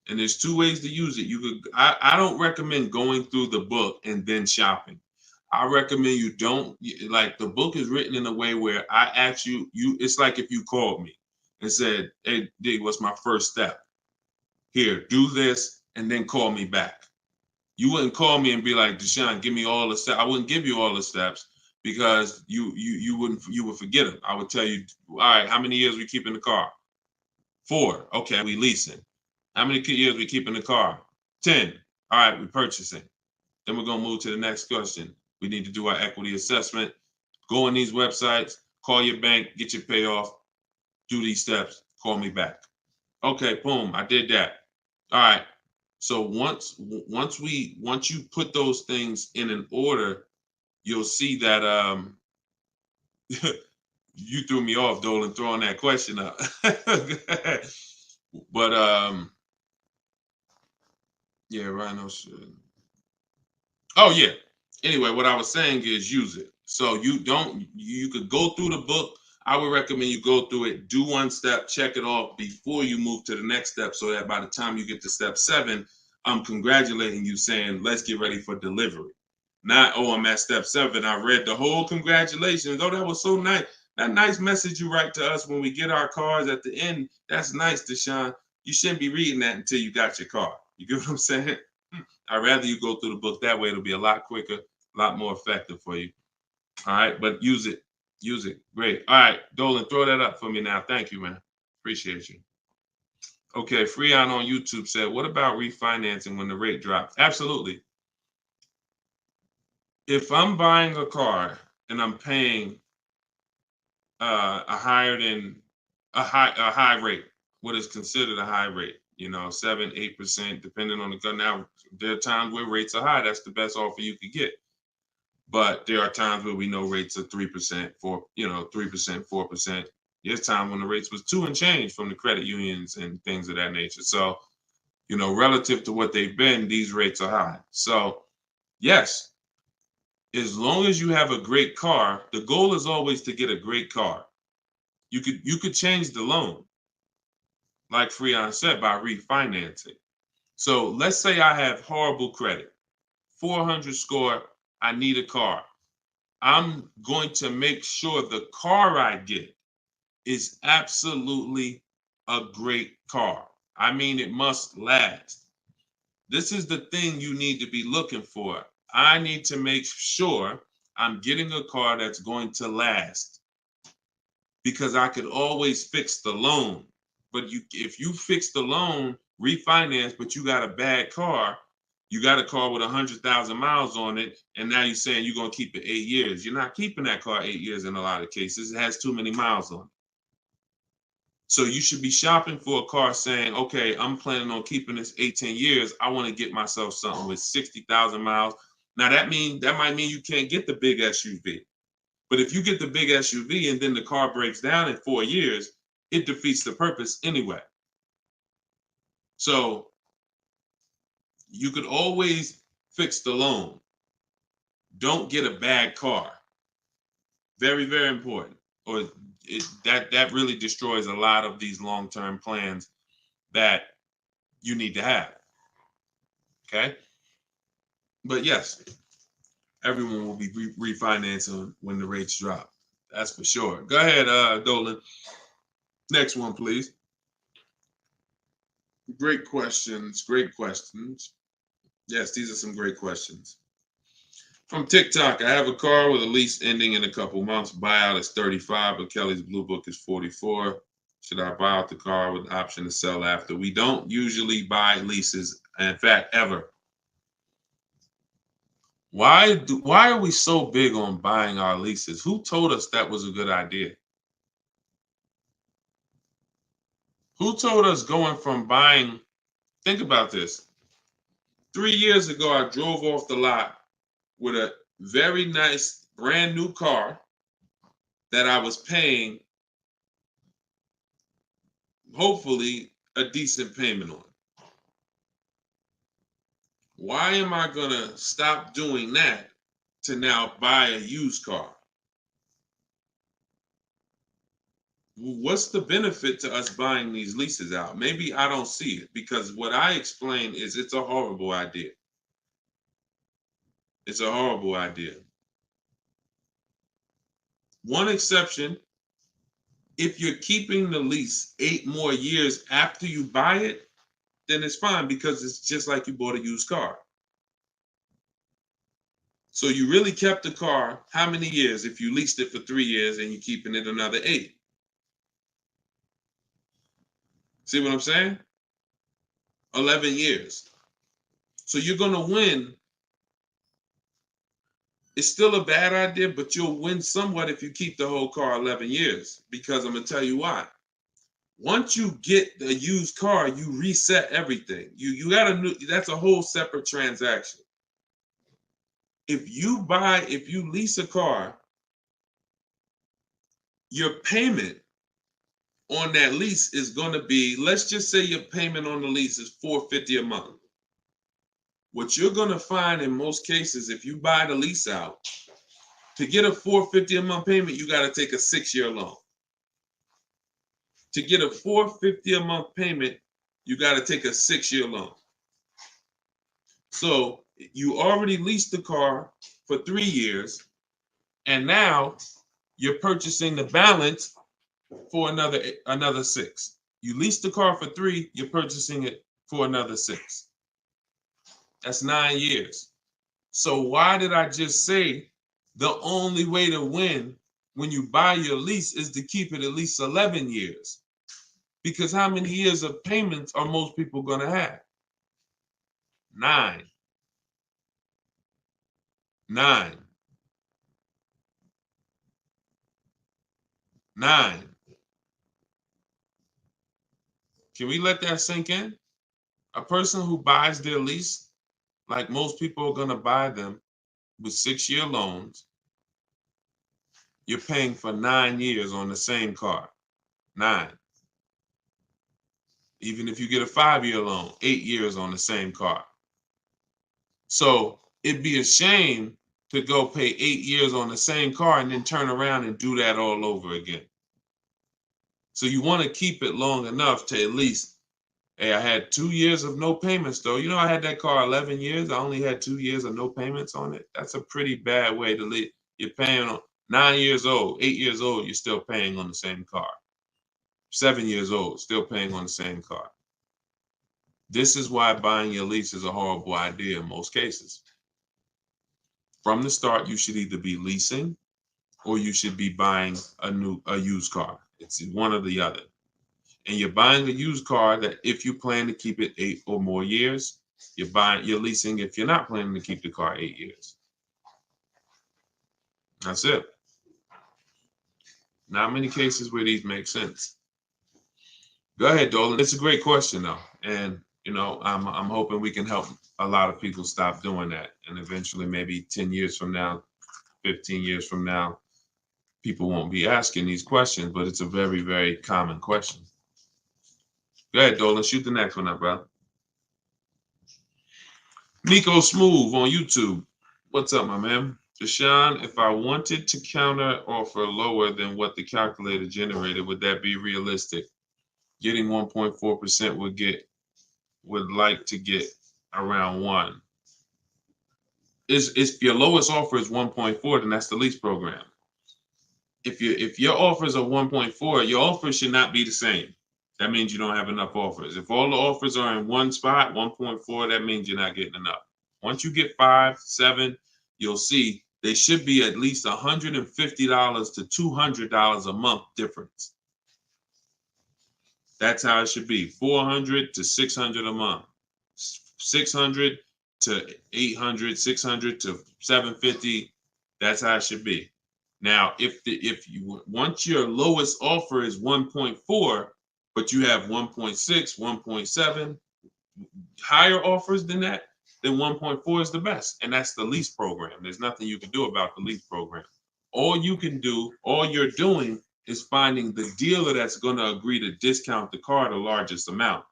And there's 2 ways to use it. I don't recommend going through the book and then shopping. I recommend you don't, the book is written in a way where I ask you, it's like if you called me and said, hey, D, what's my first step? Here, do this, and then call me back. You wouldn't call me and be like, Deshone, give me all the steps. I wouldn't give you all the steps because you would forget them. I would tell you, all right, how many years we keep in the car? 4. Okay, we leasing. How many years we keep in the car? 10. All right, we purchasing. Then we're gonna move to the next question. We need to do our equity assessment. Go on these websites, call your bank, get your payoff, do these steps, call me back. Okay, boom, I did that. All right. So once you put those things in an order, you'll see that you threw me off, Dolan, throwing that question up. But yeah, Rhino should. Oh yeah. Anyway, what I was saying is use it. So you could go through the book. I would recommend you go through it, do 1 step, check it off before you move to the next step, so that by the time you get to step 7, I'm congratulating you, saying, let's get ready for delivery. Not, oh, I'm at step 7. I read the whole congratulations. Oh, that was so nice. That nice message you write to us when we get our cars at the end. That's nice, Deshone. You shouldn't be reading that until you got your car. You get what I'm saying? I'd rather you go through the book that way. It'll be a lot quicker, a lot more effective for you. All right, but use it. Use it. Great. All right, Dolan, throw that up for me now. Thank you, man. Appreciate you. Okay, Freon on YouTube said, what about refinancing when the rate drops? Absolutely. If I'm buying a car and I'm paying a high rate, what is considered a high rate, 7-8%, depending on the car. Now, there are times where rates are high. That's the best offer you could get. But there are times where we know rates are 3%, 4%. There's time when the rates was 2 and change from the credit unions and things of that nature. So, relative to what they've been, these rates are high. So, yes, as long as you have a great car, the goal is always to get a great car. You could change the loan, like Freon said, by refinancing. So let's say I have horrible credit, 400 score, I need a car. I'm going to make sure the car I get is absolutely a great car. I mean, it must last. This is the thing you need to be looking for. I need to make sure I'm getting a car that's going to last, because I could always fix the loan. But if you fix the loan, refinance, but you got a bad car. You got a car with 100,000 miles on it, and now you're saying you're going to keep it 8 years. You're not keeping that car 8 years in a lot of cases. It has too many miles on it. So you should be shopping for a car saying, okay, I'm planning on keeping this 18 years. I want to get myself something with 60,000 miles. Now that might mean you can't get the big SUV. But if you get the big SUV and then the car breaks down in 4 years, it defeats the purpose anyway. So you could always fix the loan. Don't get a bad car. Very, very important. Or that really destroys a lot of these long-term plans that you need to have. Okay? But yes, everyone will be refinancing when the rates drop. That's for sure. Go ahead, Dolan. Next one, please. Great questions. Great questions. Yes, these are some great questions. From TikTok, I have a car with a lease ending in a couple months. Buyout is 35, but Kelly's Blue Book is 44. Should I buy out the car with the option to sell after? We don't usually buy leases, in fact, ever. Why are we so big on buying our leases? Who told us that was a good idea? Who told us going from buying? Think about this. 3 years ago, I drove off the lot with a very nice brand new car that I was paying, hopefully, a decent payment on. Why am I going to stop doing that to now buy a used car? What's the benefit to us buying these leases out? Maybe I don't see it, because what I explain is it's a horrible idea. It's a horrible idea. One exception, if you're keeping the lease 8 more years after you buy it, then it's fine, because it's just like you bought a used car. So you really kept the car how many years if you leased it for 3 years and you're keeping it another 8? See what I'm saying? 11 years. So you're going to win. It's still a bad idea, but you'll win somewhat if you keep the whole car 11 years, because I'm going to tell you why. Once you get the used car, you reset everything. You got a new, that's a whole separate transaction. If you lease a car, your payment on that lease is going to be, let's just say your payment on the lease is $450 a month. What you're going to find in most cases, if you buy the lease out, to get a $450 a month payment, you got to take a 6-year loan. To get a $450 a month payment, you got to take a 6-year loan. So you already leased the car for 3 years, and now you're purchasing the balance for another 6. You leased the car for 3, you're purchasing it for another 6. That's 9 years. So why did I just say the only way to win when you buy your lease is to keep it at least 11 years? Because how many years of payments are most people going to have? 9. 9. 9. Can we let that sink in? A person who buys their lease, like most people are going to buy them with 6-year loans, you're paying for 9 years on the same car. 9. Even if you get a 5-year loan, 8 years on the same car. So it'd be a shame to go pay 8 years on the same car and then turn around and do that all over again. So you want to keep it long enough to at least, hey, I had 2 years of no payments though. You know, I had that car 11 years. I only had 2 years of no payments on it. That's a pretty bad way to live. You're paying on 9 years old, 8 years old, you're still paying on the same car. 7 years old, still paying on the same car. This is why buying your lease is a horrible idea in most cases. From the start, you should either be leasing or you should be buying a used car. It's one or the other. and you're buying a used car that if you plan to keep it 8 or more years, you're leasing if you're not planning to keep the car 8 years. That's it. Not many cases where these make sense. Go ahead, Dolan. It's a great question though. And I'm hoping we can help a lot of people stop doing that. And eventually maybe 10 years from now, 15 years from now, people won't be asking these questions, but it's a very, very common question. Go ahead, Dolan. Shoot the next one up, bro. Nico Smooth on YouTube. What's up, my man? Deshone, if I wanted to counter offer lower than what the calculator generated, would that be realistic? Getting 1.4% would like to get around 1. If your lowest offer is 1.4, then that's the lease program. If your offers are 1.4, your offers should not be the same. That means you don't have enough offers. If all the offers are in one spot, 1.4, that means you're not getting enough. Once you get 5, 7, you'll see they should be at least $150 to $200 a month difference. That's how it should be. 400 to 600 a month. 600 to 800, 600 to 750. That's how it should be. Now, once your lowest offer is 1.4, but you have 1.6, 1.7, higher offers than that, then 1.4 is the best. And that's the lease program. There's nothing you can do about the lease program. All you're doing is finding the dealer that's going to agree to discount the car the largest amount.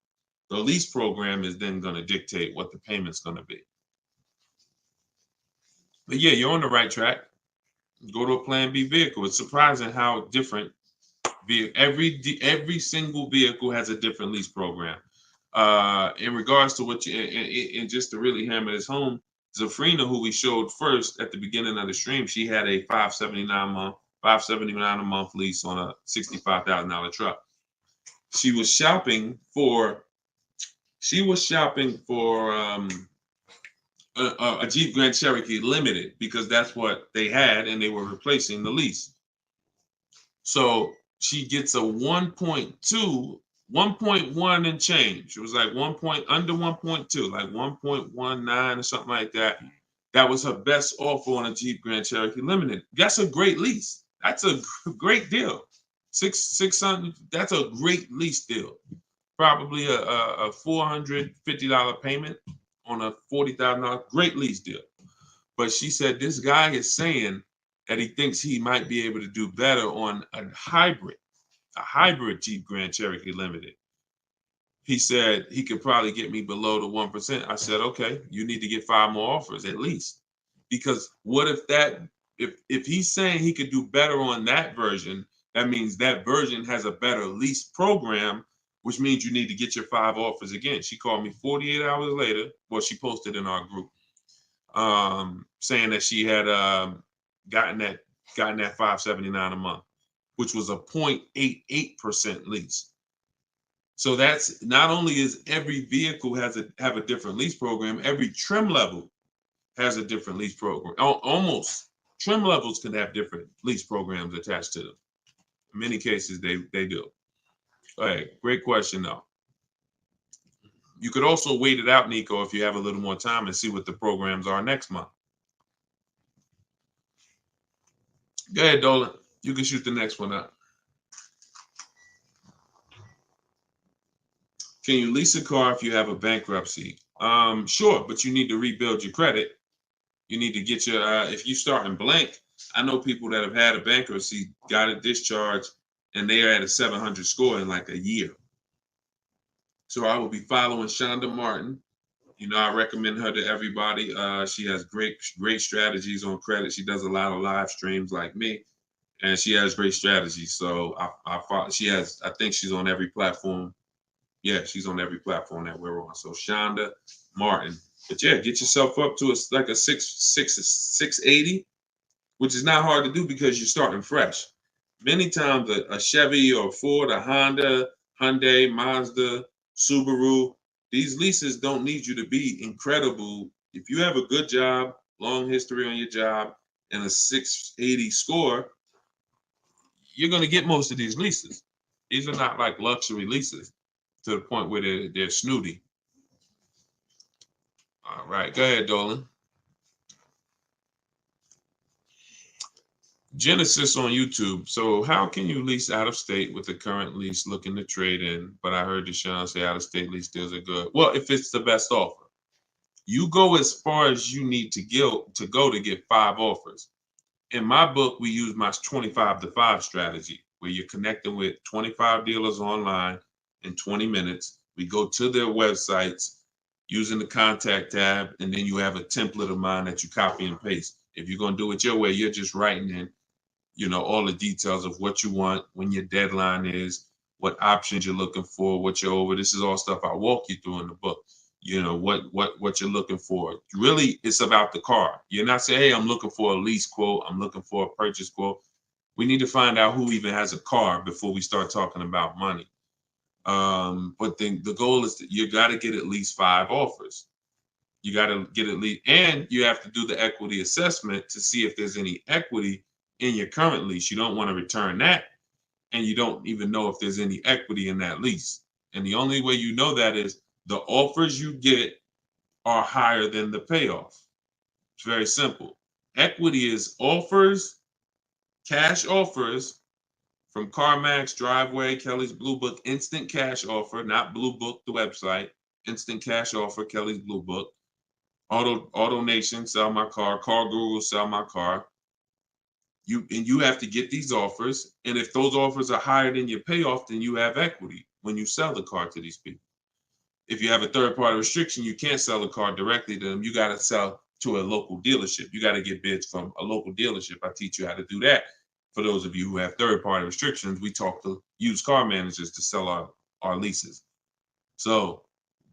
The lease program is then going to dictate what the payment's going to be. But yeah, you're on the right track. Go to a Plan B vehicle. It's surprising how different every single vehicle has a different lease program. In regards to what and just to really hammer this home, Zafrina, who we showed first at the beginning of the stream, she had a $579 a month lease on a $65,000 truck. She was shopping for a Jeep Grand Cherokee Limited because that's what they had and they were replacing the lease. So she gets a 1.2, 1.1 and change. It was like under 1.2, like 1.19 or something like that. That was her best offer on a Jeep Grand Cherokee Limited. That's a great lease. That's a great deal. 600. That's a great lease deal. Probably a $450 payment on a $40,000. Great lease deal. But she said this guy is saying that he thinks he might be able to do better on a hybrid Jeep Grand Cherokee Limited. He said he could probably get me below the 1%. I said, okay, you need to get 5 more offers at least. Because what if he's saying he could do better on that version, that means that version has a better lease program, which means you need to get your 5 offers again. She called me 48 hours later. Well, she posted in our group saying that she had gotten that $579 a month, which was a 0.88% lease. So that's not only is every vehicle have a different lease program, every trim level has a different lease program. Almost trim levels can have different lease programs attached to them. In many cases, they do. All right, great question though. You could also wait it out, Nico, if you have a little more time and see what the programs are next month. Go ahead, Dolan. You can shoot the next one up. Can you lease a car if you have a bankruptcy? Sure, but you need to rebuild your credit. You need to get your, if you start in blank, I know people that have had a bankruptcy, got a discharge, and they are at a 700 score in like a year. So I will be following Shonda Martin. I recommend her to everybody. She has great strategies on credit. She does a lot of live streams like me, and she has great strategies. So I think she's on every platform. Yeah, she's on every platform that we're on. So Shonda Martin. But yeah, get yourself up to a 680, which is not hard to do because you're starting fresh. Many times a Chevy or Ford, a Honda, Hyundai, Mazda, Subaru, these leases don't need you to be incredible. If you have a good job, long history on your job, and a 680 score, you're going to get most of these leases. These are not like luxury leases to the point where they're snooty. All right, go ahead, Dolan. Genesis on YouTube. So how can you lease out of state with the current lease looking to trade in? But I heard Deshone say out of state lease deals are good. Well, if it's the best offer, you go as far as you need to go to get 5 offers. In my book, we use my 25 to 5 strategy, where you're connecting with 25 dealers online in 20 minutes. We go to their websites using the contact tab, and then you have a template of mine that you copy and paste. If you're going to do it your way, you're just writing in, all the details of what you want, when your deadline is, what options you're looking for, what you're over. This is all stuff I walk you through in the book. What you're looking for. Really, it's about the car. You're not saying, hey, I'm looking for a lease quote, I'm looking for a purchase quote. We need to find out who even has a car before we start talking about money. But then the goal is that you got to get at least 5 offers. You got to get at least, and you have to do the equity assessment to see if there's any equity in your current lease. You don't want to return that, and you don't even know if there's any equity in that lease. And the only way you know that is the offers you get are higher than the payoff. It's very simple. Equity is offers, cash offers from CarMax, Driveway, Kelly's Blue Book, instant cash offer, not Blue Book, the website, instant cash offer, Kelly's Blue Book, Auto Nation, sell my car, Car Guru, sell my car. You have to get these offers, and if those offers are higher than your payoff, then you have equity when you sell the car to these people. If you have a third-party restriction, you can't sell the car directly to them. You got to sell to a local dealership. You got to get bids from a local dealership. I teach you how to do that. For those of you who have third-party restrictions, we talk to used car managers to sell our leases. So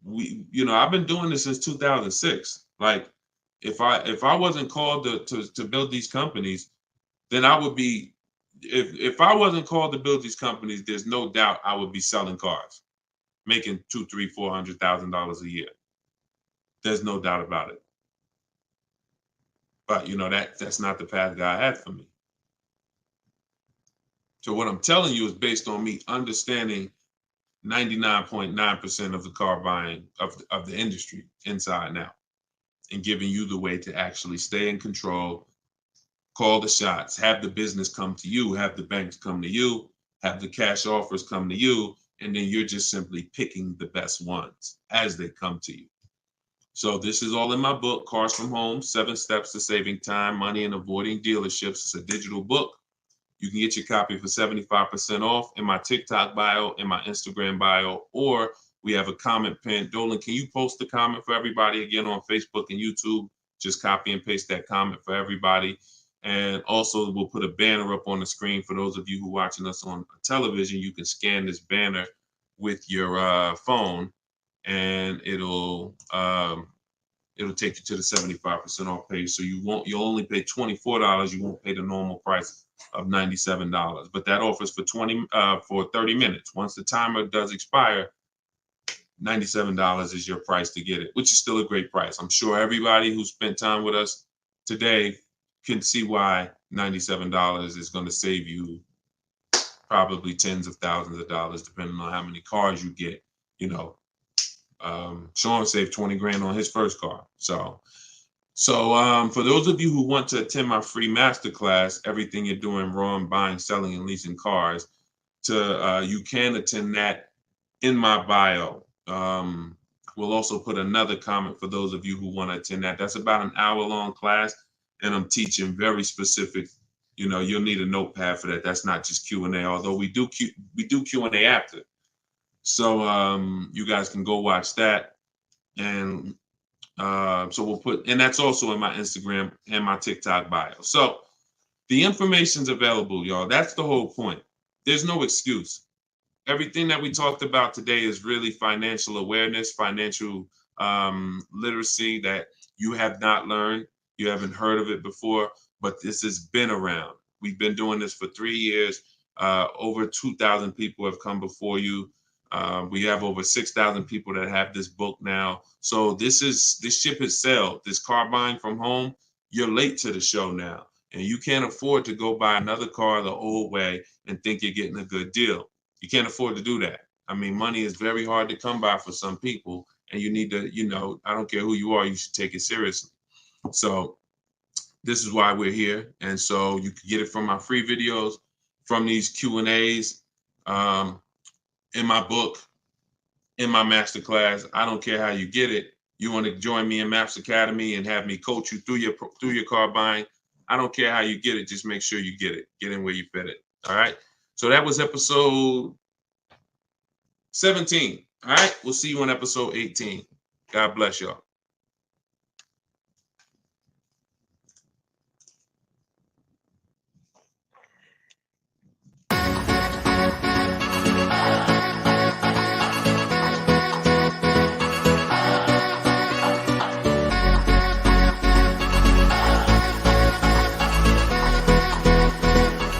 I've been doing this since 2006. Like, if I wasn't called to build these companies, then I would be. If I wasn't called to build these companies, there's no doubt I would be selling cars, making $200,000, $300,000, $400,000 a year. There's no doubt about it. But that's not the path God had for me. So what I'm telling you is based on me understanding 99.9% of the car buying of the industry inside now, and giving you the way to actually stay in control, call the shots, have the business come to you, have the banks come to you, have the cash offers come to you, and then you're just simply picking the best ones as they come to you. So this is all in my book, Cars from Home, 7 Steps to Saving Time, Money, and Avoiding Dealerships. It's a digital book. You can get your copy for 75% off in my TikTok bio, in my Instagram bio, or we have a comment pin. Dolan, can you post the comment for everybody again on Facebook and YouTube? Just copy and paste that comment for everybody. And also we'll put a banner up on the screen for those of you who are watching us on television. You can scan this banner with your phone, and it'll take you to the 75% off page. So you'll only pay $24. You won't pay the normal price of $97. But that offers for 30 minutes. Once the timer does expire, $97 is your price to get it, which is still a great price. I'm sure everybody who spent time with us today can see why $97 is going to save you probably tens of thousands of dollars, depending on how many cars you get. Sean saved 20 grand on his first car. So for those of you who want to attend my free masterclass, Everything You're Doing Wrong, Buying, Selling, and Leasing Cars, you can attend that in my bio. We'll also put another comment for those of you who want to attend that. That's about an hour-long class, and I'm teaching very specific. You'll need a notepad for that. That's not just Q&A, although we do Q&A after. So you guys can go watch that, and so we'll put, and that's also in my Instagram and my TikTok bio. So the information's available, y'all. That's the whole point. There's no excuse. Everything that we talked about today is really financial awareness, financial literacy that you have not learned. You haven't heard of it before, but this has been around. We've been doing this for 3 years. Over 2,000 people have come before you. We have over 6,000 people that have this book now. So this ship has sailed. This car buying from home, you're late to the show now. And you can't afford to go buy another car the old way and think you're getting a good deal. You can't afford to do that. I mean, money is very hard to come by for some people, and you need to, I don't care who you are, you should take it seriously. So this is why we're here. And so you can get it from my free videos, from these Q&As, in my book, in my masterclass. I don't care how you get it. You want to join me in Maps Academy and have me coach you through your car buying. I don't care how you get it. Just make sure you get it. Get in where you fit it. All right. So that was episode 17. All right. We'll see you on episode 18. God bless y'all.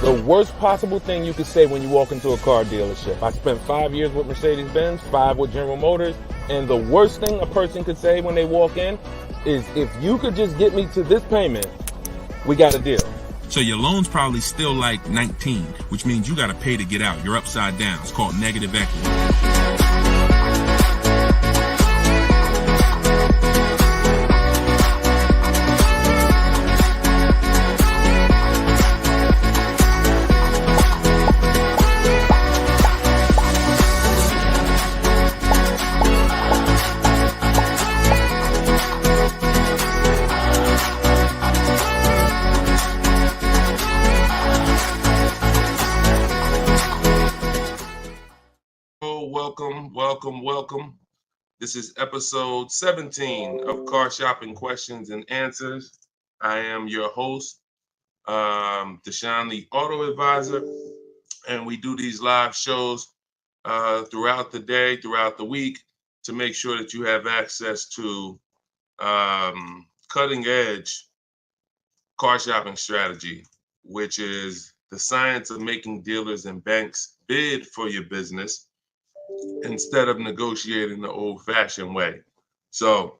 The worst possible thing you could say when you walk into a car dealership. I spent 5 years with Mercedes-Benz, 5 with General Motors, and the worst thing a person could say when they walk in is, if you could just get me to this payment, we got a deal. So your loan's probably still like 19, which means you got to pay to get out. You're upside down. It's called negative equity. Welcome. This is episode 17 of Car Shopping Questions and Answers. I am your host, Deshone the Auto Advisor, and we do these live shows throughout the day, throughout the week, to make sure that you have access to cutting edge car shopping strategy, which is the science of making dealers and banks bid for your business instead of negotiating the old-fashioned way. So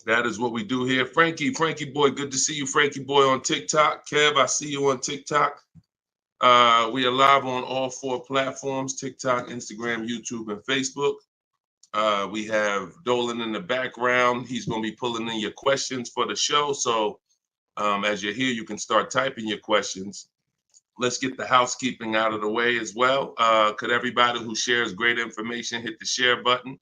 that is what we do here. Frankie boy, good to see you, Frankie boy, on TikTok. Kev, I see you on TikTok. We are live on all 4 platforms: TikTok, Instagram, YouTube, and Facebook. We have Dolan in the background. He's going to be pulling in your questions for the show. So as you're here, you can start typing your questions. Let's get the housekeeping out of the way as well. Could everybody who shares great information hit the share button?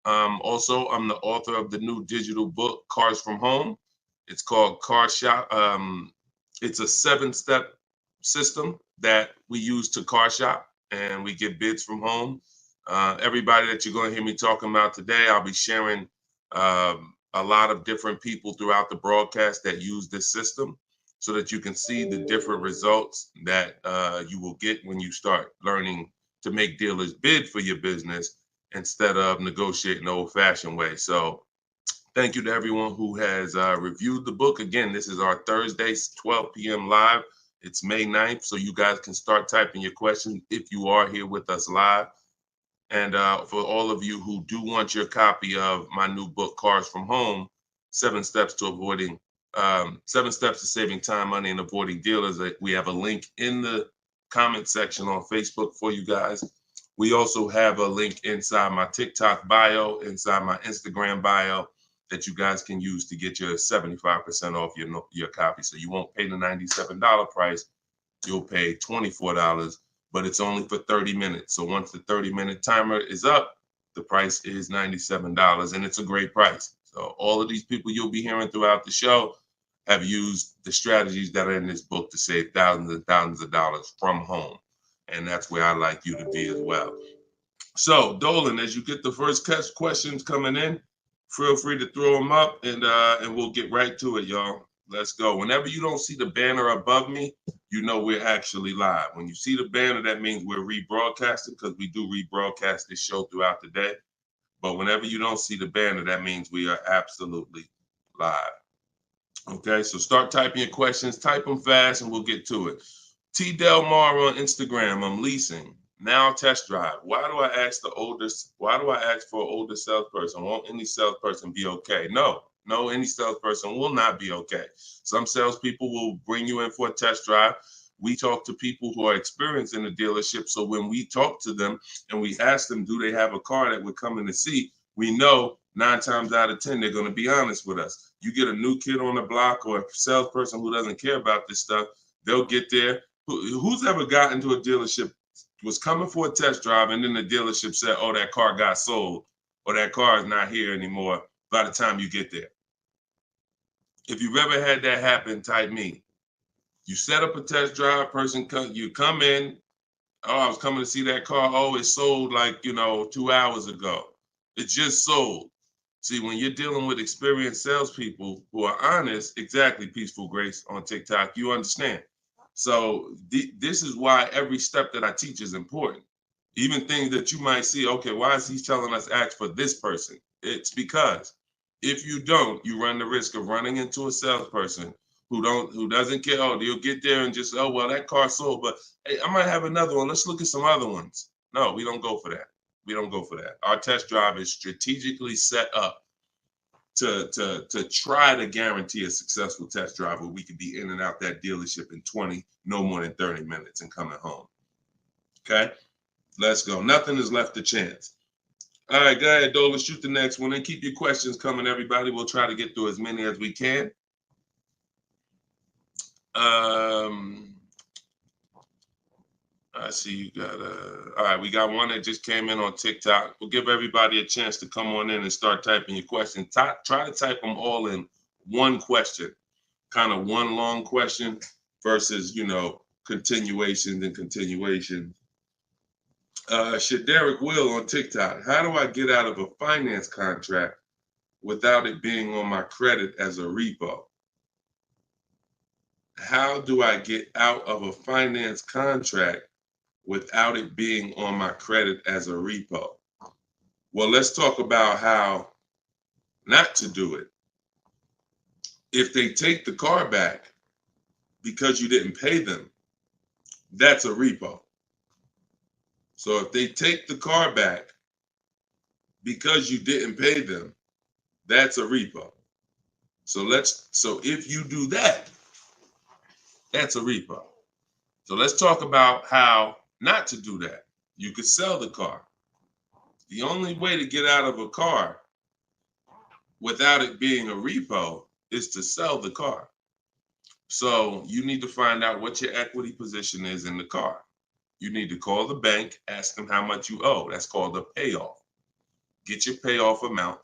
Also, I'm the author of the new digital book, Cars from Home. It's called Car Shop. It's a 7-step system that we use to car shop, and we get bids from home. Everybody that you're going to hear me talking about today, I'll be sharing a lot of different people throughout the broadcast that use this system, so that you can see the different results that you will get when you start learning to make dealers bid for your business instead of negotiating the old-fashioned way. So thank you to everyone who has reviewed the book. Again, this is our Thursday, 12 p.m. live. It's May 9th, so you guys can start typing your questions if you are here with us live. And for all of you who do want your copy of my new book, Cars from Home, 7 Steps to Saving Time, Money, and Avoiding Dealers. We have a link in the comment section on Facebook for you guys. We also have a link inside my TikTok bio, inside my Instagram bio, that you guys can use to get your 75% off your copy. So you won't pay the $97 price. You'll pay $24, but it's only for 30 minutes. So once the 30-minute timer is up, the price is $97, and it's a great price. So all of these people you'll be hearing throughout the show have used the strategies that are in this book to save thousands and thousands of dollars from home. And that's where I'd like you to be as well. So Dolan, as you get the first questions coming in, feel free to throw them up, and we'll get right to it, y'all. Let's go. Whenever you don't see the banner above me, you know we're actually live. When you see the banner, that means we're rebroadcasting, because we do rebroadcast this show throughout the day. But whenever you don't see the banner, that means we are absolutely live. Okay, so start typing your questions. Type them fast, and we'll get to it. T. Del Mar on Instagram. I'm leasing. Now test drive. Why do I ask for an older salesperson? Won't any salesperson be okay? No, any salesperson will not be okay. Some salespeople will bring you in for a test drive, we talk to people who are experienced in the dealership. So when we talk to them and we ask them, do they have a car that we're coming to see? We know 9 times out of 10, they're going to be honest with us. You get a new kid on the block or a salesperson who doesn't care about this stuff, they'll get there. Who's ever gotten to a dealership, was coming for a test drive, and then the dealership said, oh, that car got sold, or that car is not here anymore by the time you get there? If you've ever had that happen, type me. You set up a test drive, you come in, oh, I was coming to see that car. Oh, it sold like, 2 hours ago. It just sold. See, when you're dealing with experienced salespeople who are honest, exactly, Peaceful Grace on TikTok, you understand. So this is why every step that I teach is important. Even things that you might see, okay, why is he telling us ask for this person? It's because if you don't, you run the risk of running into a salesperson who doesn't care. Oh, they'll get there and just, oh, well, that car sold, but hey, I might have another one. Let's look at some other ones. No, we don't go for that. We don't go for that. Our test drive is strategically set up to try to guarantee a successful test drive where we can be in and out that dealership in 20, no more than 30 minutes and coming home. Okay, let's go. Nothing is left to chance. All right, go ahead, Dover. Shoot the next one and keep your questions coming, everybody. We'll try to get through as many as we can. I see you got all right, we got one that just came in on TikTok. We'll give everybody a chance to come on in and start typing your questions. Try to type them all in one question, kind of one long question versus, continuations and continuations. Shaderick Will on TikTok. How do I get out of a finance contract without it being on my credit as a repo? How do I get out of a finance contract without it being on my credit as a repo? Well, let's talk about how not to do it. If they take the car back because you didn't pay them, that's a repo. So if they take the car back because you didn't pay them, that's a repo. So if you do that, that's a repo. So let's talk about how not to do that. You could sell the car. The only way to get out of a car without it being a repo is to sell the car. So you need to find out what your equity position is in the car. You need to call the bank, ask them how much you owe. That's called a payoff. Get your payoff amount,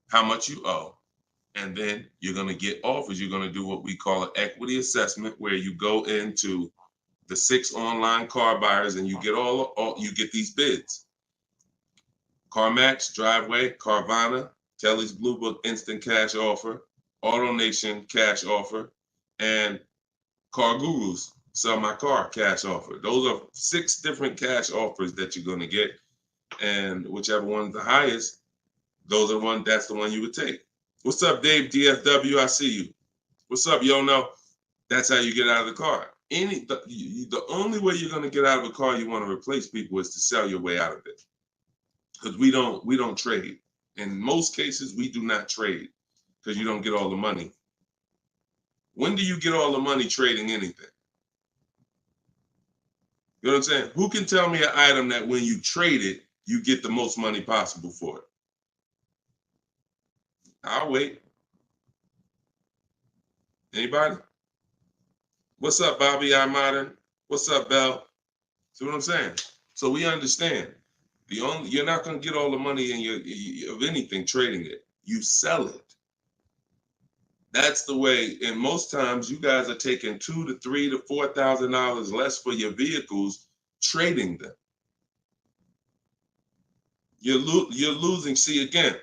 how much you owe, and then you're going to get offers. You're going to do what we call an equity assessment, where you go into the 6 online car buyers and you get you get these bids: CarMax, Driveway, Carvana, Kelly's Blue Book Instant Cash Offer, AutoNation Cash Offer, and Car Guru's Sell My Car Cash Offer. Those are 6 different cash offers that you're going to get, and whichever one's the highest, that's the one you would take. What's up, Dave DFW? I see you. What's up, Yono? That's how you get out of the car. The only way you're going to get out of a car you want to replace people is to sell your way out of it. Because we don't trade. In most cases, we do not trade because you don't get all the money. When do you get all the money trading anything? You know what I'm saying? Who can tell me an item that when you trade it, you get the most money possible for it? I'll wait. Anybody? What's up, Bobby I Modern? What's up, Bell? See what I'm saying? So we understand. You're not going to get all the money of anything trading it. You sell it. That's the way. And most times you guys are taking $2,000 to $3,000 to $4,000 less for your vehicles, trading them. You're losing. See, again,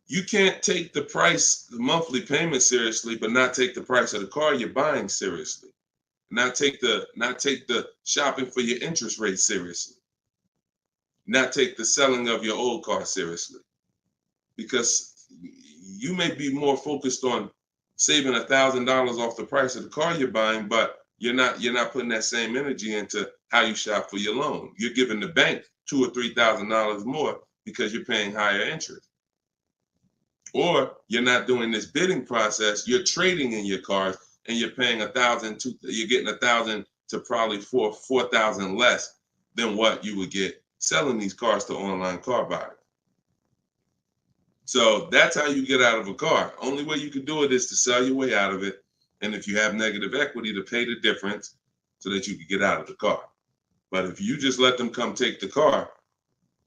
you can't take the price, the monthly payment seriously, but not take the price of the car you're buying seriously. Not take the shopping for your interest rate seriously. Not take the selling of your old car seriously. Because you may be more focused on saving $1,000 off the price of the car you're buying, but you're not putting that same energy into how you shop for your loan. You're giving the bank $2,000 or $3,000 more because you're paying higher interest. Or you're not doing this bidding process. You're trading in your cars, and you're paying $1,000, you're getting $1,000 to probably $4,000 less than what you would get selling these cars to online car buyers. So that's how you get out of a car. Only way you can do it is to sell your way out of it. And if you have negative equity, to pay the difference so that you can get out of the car. But if you just let them come take the car,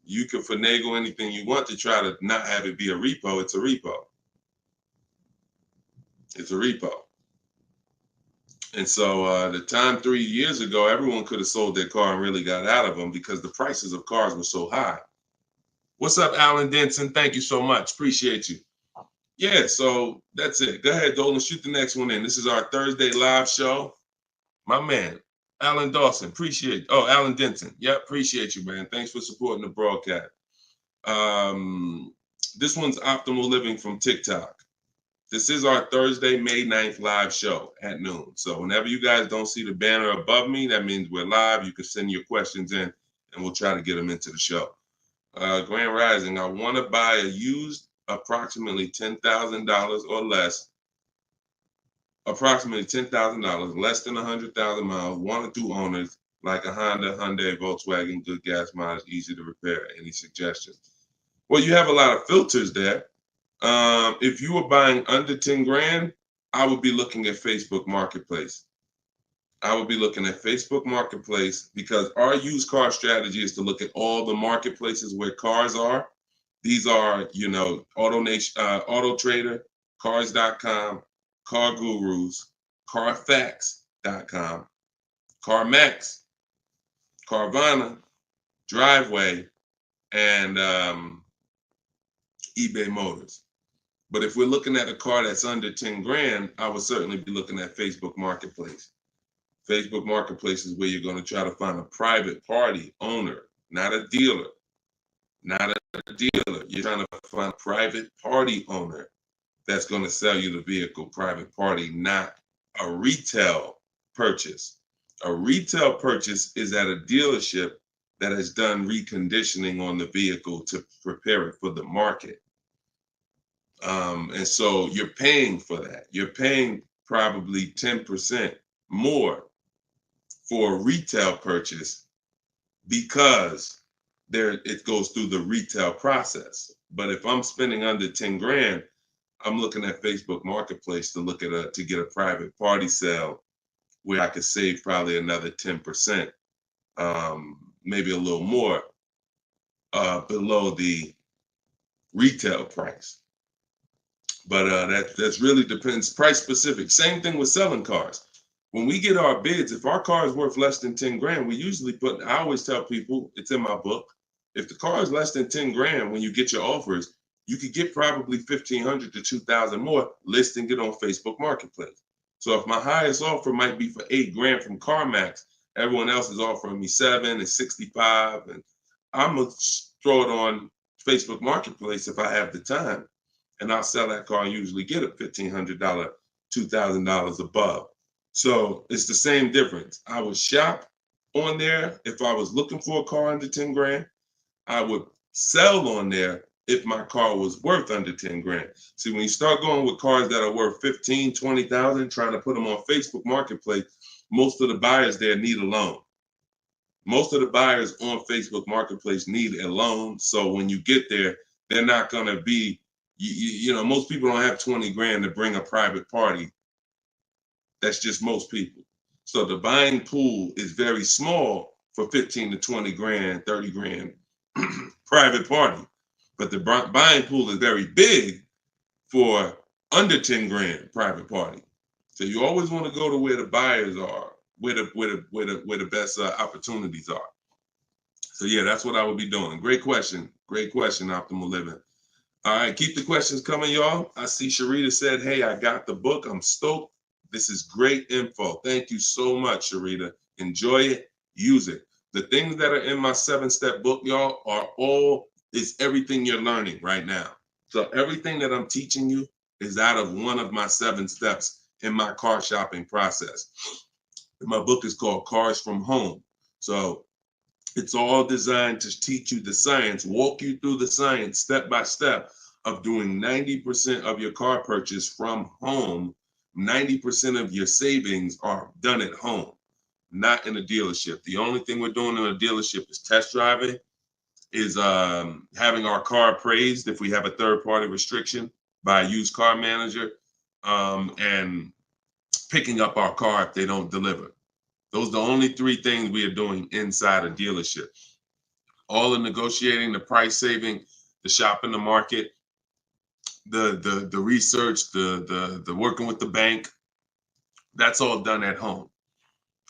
you can finagle anything you want to try to not have it be a repo. It's a repo. It's a repo. And so the time 3 years ago, everyone could have sold their car and really got out of them because the prices of cars were so high. What's up, Alan Denson? Thank you so much. Appreciate you. Yeah, so that's it. Go ahead, Dolan. Shoot the next one in. This is our Thursday live show. My man, Alan Dawson. Appreciate you. Oh, Alan Denson. Yep, appreciate you, man. Thanks for supporting the broadcast. This one's Optimal Living from TikTok. This is our Thursday, May 9th live show at noon. So whenever you guys don't see the banner above me, that means we're live. You can send your questions in, and we'll try to get them into the show. Grand Rising, I want to buy a used approximately $10,000 or less, approximately $10,000, less than 100,000 miles, 1 or 2 owners, like a Honda, Hyundai, Volkswagen, good gas mileage, easy to repair. Any suggestions? Well, you have a lot of filters there. If you were buying under 10 grand, I would be looking at Facebook Marketplace. I would be looking at Facebook Marketplace because our used car strategy is to look at all the marketplaces where cars are. These are, you know, Auto Trader, Cars.com, Car Gurus, Carfax.com, CarMax, Carvana, Driveway, and eBay Motors. But if we're looking at a car that's under 10 grand, I would certainly be looking at Facebook Marketplace. Facebook Marketplace is where you're going to try to find a private party owner, not a dealer. Not a dealer. You're trying to find a private party owner that's going to sell you the vehicle, private party, not a retail purchase. A retail purchase is at a dealership that has done reconditioning on the vehicle to prepare it for the market. And so you're paying for that. You're paying probably 10% more for a retail purchase because it goes through the retail process. But if I'm spending under 10 grand, I'm looking at Facebook Marketplace to look at to get a private party sale where I could save probably another 10%, maybe a little more below the retail price. But that's really depends, price specific. Same thing with selling cars. When we get our bids, if our car is worth less than 10 grand, we usually I always tell people, it's in my book, if the car is less than 10 grand, when you get your offers, you could get probably 1,500 to 2,000 more listing it on Facebook Marketplace. So if my highest offer might be for 8 grand from CarMax, everyone else is offering me 7 and 65, and I'm gonna throw it on Facebook Marketplace if I have the time, and I'll sell that car and usually get a $1,500, $2,000 above. So it's the same difference. I would shop on there if I was looking for a car under 10 grand. I would sell on there if my car was worth under 10 grand. See, when you start going with cars that are worth 15, 20,000, trying to put them on Facebook Marketplace, most of the buyers there need a loan. Most of the buyers on Facebook Marketplace need a loan. So when you get there, they're not going to be, you know, most people don't have 20 grand to bring a private party. That's just most people. So the buying pool is very small for 15 to 20 grand, 30 grand private party. But the buying pool is very big for under 10 grand private party. So you always want to go to where the buyers are, where the best opportunities are. So yeah, that's what I would be doing. Great question, Optimal Living. All right, keep the questions coming, y'all. I see Sharita said, hey, I got the book. I'm stoked. This is great info. Thank you so much, Sharita. Enjoy it, use it. The things that are in my 7-step book, y'all, is everything you're learning right now. So everything that I'm teaching you is out of one of my 7 steps in my car shopping process. My book is called Cars from Home. So it's all designed to teach you the science, walk you through the science step by step of doing 90% of your car purchase from home 90% of your savings are done at home, not in a dealership. The only thing we're doing in a dealership is test driving, is having our car appraised if we have a third-party restriction by a used car manager, and picking up our car if they don't deliver. Those are the only three things we are doing inside a dealership. All the negotiating, the price saving, the shopping the market, the research, the working with the bank, that's all done at home.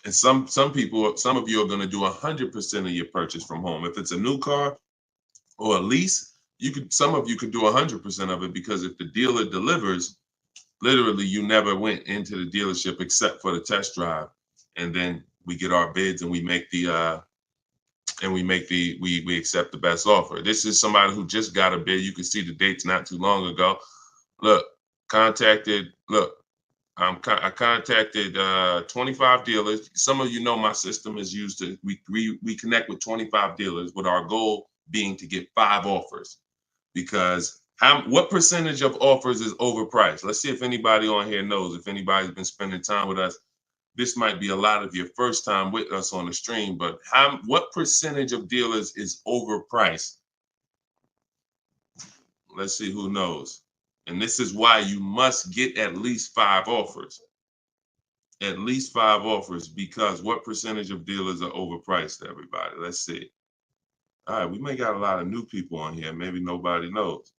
And some people, some of you are going to do 100% of your purchase from home. If it's a new car or a lease, some of you could do 100% of it, because if the dealer delivers, literally you never went into the dealership except for the test drive, and then we get our bids and we accept the best offer. This is somebody who just got a bid. You can see the dates not too long ago. I contacted 25 dealers. Some of you know my system is used to, we connect with 25 dealers, with our goal being to get 5 offers. Because what percentage of offers is overpriced? Let's see if anybody on here knows. If anybody's been spending time with us, this might be a lot of your first time with us on the stream, but what percentage of dealers is overpriced? Let's see who knows. And this is why you must get at least 5 offers. At least 5 offers, because what percentage of dealers are overpriced, everybody? Let's see. All right, we may got a lot of new people on here. Maybe nobody knows.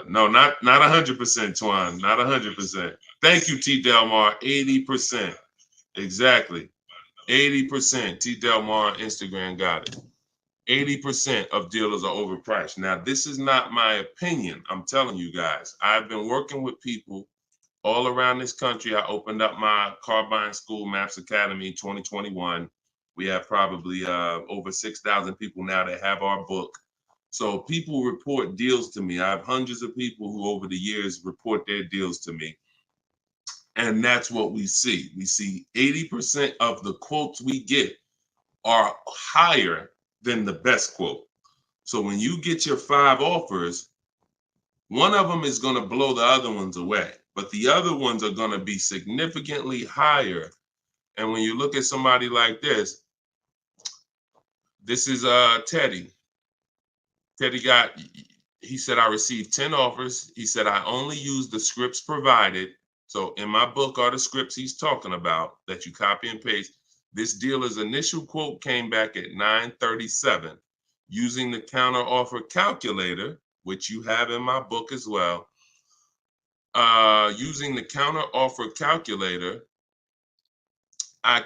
No, not 100%, Twan. Not 100%. Thank you, T. Delmar. 80%. Exactly. 80%. T. Delmar Instagram got it. 80% of dealers are overpriced. Now, this is not my opinion. I'm telling you guys. I've been working with people all around this country. I opened up my car buying school, Maps Academy, 2021. We have probably over 6,000 people now that have our book. So people report deals to me. I have hundreds of people who over the years report their deals to me. And that's what we see. We see 80% of the quotes we get are higher than the best quote. So when you get your 5 offers, one of them is going to blow the other ones away, but the other ones are going to be significantly higher. And when you look at somebody like this is Teddy. Teddy he said, I received 10 offers. He said, I only used the scripts provided. So in my book are the scripts he's talking about that you copy and paste. This dealer's initial quote came back at 937. Using the counter offer calculator, which you have in my book as well. Using the counter offer calculator, I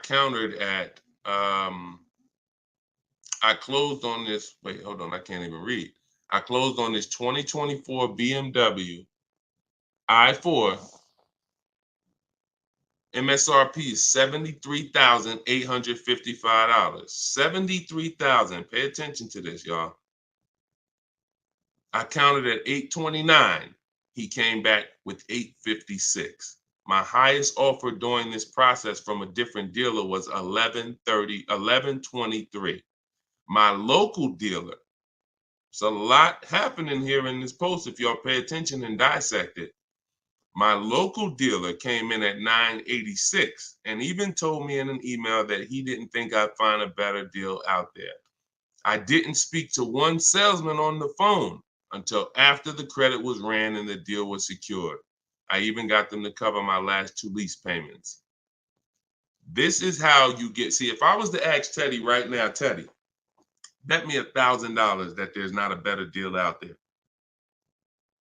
countered at, I closed on this, wait, hold on, I can't even read. I closed on this 2024 BMW i4. MSRP is $73,855. $73,000. Pay attention to this, y'all. I counted at 829. He came back with 856. My highest offer during this process from a different dealer was 1123. My local dealer, there's a lot happening here in this post if y'all pay attention and dissect it. My local dealer came in at 986 and even told me in an email that he didn't think I'd find a better deal out there. I didn't speak to one salesman on the phone until after the credit was ran and the deal was secured. I even got them to cover my last 2 lease payments. This is how you get, see, if I was to ask Teddy right now, Teddy, bet me $1,000 that there's not a better deal out there.